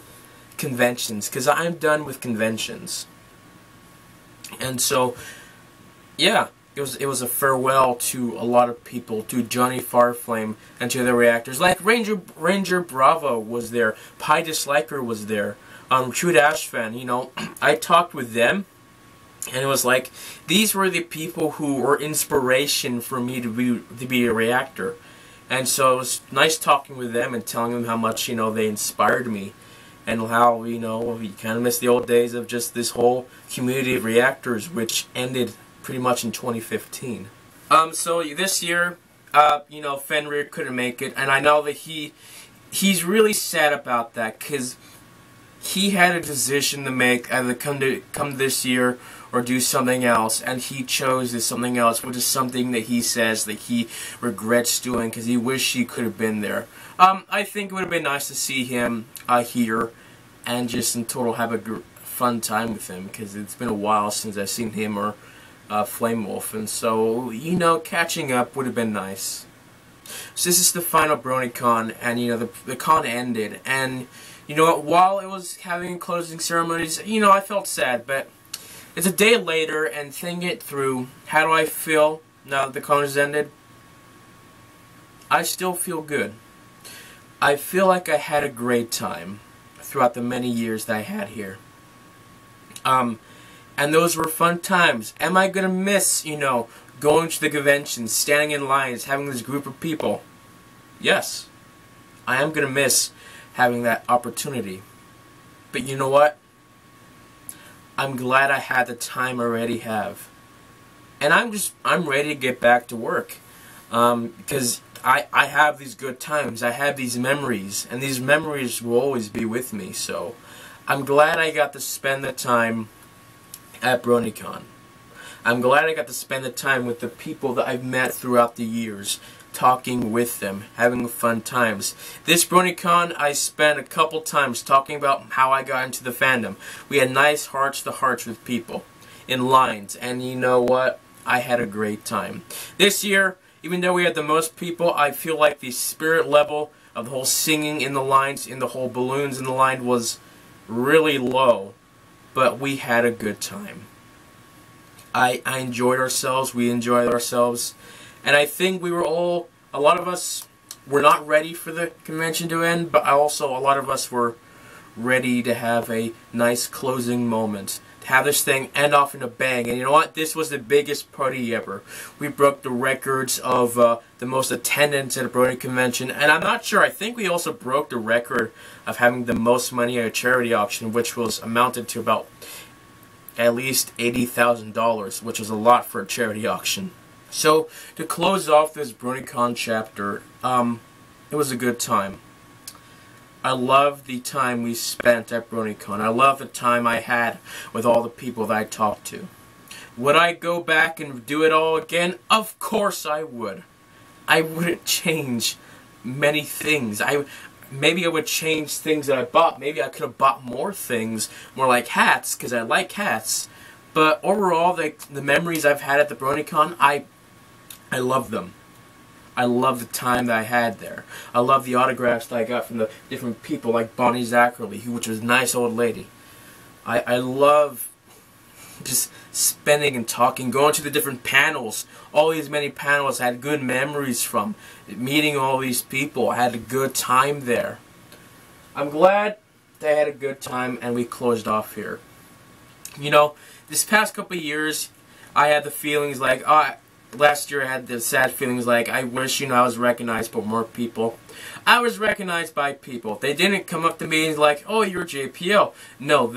Speaker 3: conventions, because I'm done with conventions. And so, yeah. It was a farewell to a lot of people, to Johnny Farflame and to the reactors. Like Ranger Bravo was there, Pie Disliker was there, True Dash Fan. You know, I talked with them, and it was like these were the people who were inspiration for me to be a reactor. And so it was nice talking with them and telling them how much, you know, they inspired me, and how, you know, you kind of miss the old days of just this whole community of reactors, which ended pretty much in 2015. So this year, you know, Fenrir couldn't make it, and I know that he's really sad about that, because he had a decision to make, either come this year or do something else, and he chose this something else, which is something that he says that he regrets doing, because he wished he could have been there. I think it would have been nice to see him here, and just in total have a fun time with him, because it's been a while since I've seen him or FlameWolf, and so, you know, catching up would have been nice. So this is the final BronyCon, and, you know, the con ended, and, you know, while it was having closing ceremonies, you know, I felt sad, but it's a day later, and thinking it through, how do I feel now that the con has ended? I still feel good. I feel like I had a great time throughout the many years that I had here. And those were fun times. Am I going to miss, you know, going to the convention, standing in lines, having this group of people? Yes. I am going to miss having that opportunity. But you know what? I'm glad I had the time I already have. And I'm ready to get back to work. Because I have these good times. I have these memories. And these memories will always be with me. So I'm glad I got to spend the time at BronyCon. I'm glad I got to spend the time with the people that I've met throughout the years, talking with them, having fun times. This BronyCon, I spent a couple times talking about how I got into the fandom. We had nice hearts-to-hearts with people in lines, and you know what? I had a great time. This year, even though we had the most people, I feel like the spirit level of the whole singing in the lines, in the whole balloons in the line was really low. But we had a good time. I enjoyed ourselves, we enjoyed ourselves, and I think we were all, a lot of us were not ready for the convention to end, but also a lot of us were ready to have a nice closing moment, to have this thing end off in a bang. And you know what? This was the biggest party ever. We broke the records of the most attendance at a Brony convention, and I'm not sure, I think we also broke the record of having the most money at a charity auction, which was amounted to about at least $80,000, which was a lot for a charity auction. So, to close off this BronyCon chapter, it was a good time. I love the time we spent at BronyCon. I love the time I had with all the people that I talked to. Would I go back and do it all again? Of course I would. I wouldn't change many things. Maybe I would change things that I bought. Maybe I could have bought more things, more like hats, because I like hats. But overall, the memories I've had at the BronyCon, I love them. I love the time that I had there. I love the autographs that I got from the different people, like Bonnie Zachary, which was a nice old lady. I love just spending and talking, going to the different panels. All these many panels I had good memories from. Meeting all these people. I had a good time there. I'm glad that I had a good time and we closed off here. You know, this past couple of years, I had the feelings like, last year I had the sad feelings like, I wish, I was recognized by more people. I was recognized by people. They didn't come up to me and like, oh, you're JPL. No,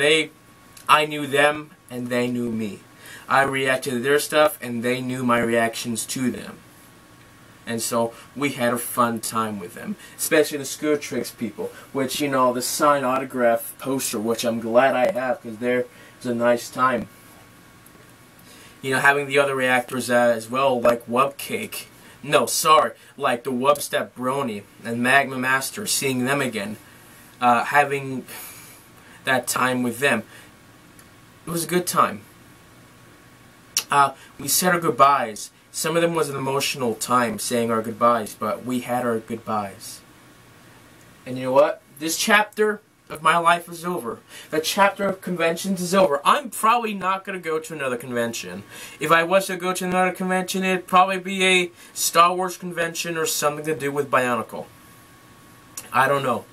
Speaker 3: I knew them and they knew me. I reacted to their stuff and they knew my reactions to them. And so we had a fun time with them. Especially the Scooter Tricks people. Which, the signed autograph poster, which I'm glad I have because there was a nice time. Having the other reactors as well, like Wubcake. No, sorry, like the Wubstep Brony and Magma Master, seeing them again. Having that time with them. It was a good time. We said our goodbyes. Some of them was an emotional time saying our goodbyes, but we had our goodbyes. And you know what? This chapter of my life is over. The chapter of conventions is over. I'm probably not going to go to another convention. If I was to go to another convention, it'd probably be a Star Wars convention or something to do with Bionicle. I don't know.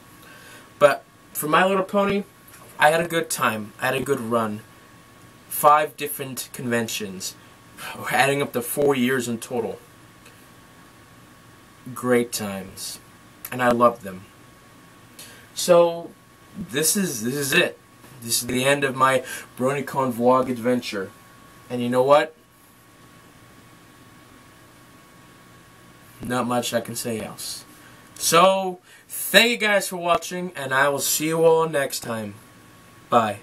Speaker 3: But for My Little Pony, I had a good time. I had a good run. 5 different conventions. Adding up to 4 years in total. Great times. And I loved them. So, this is it. This is the end of my BronyCon vlog adventure. And you know what? Not much I can say else. So, thank you guys for watching, and I will see you all next time. Bye.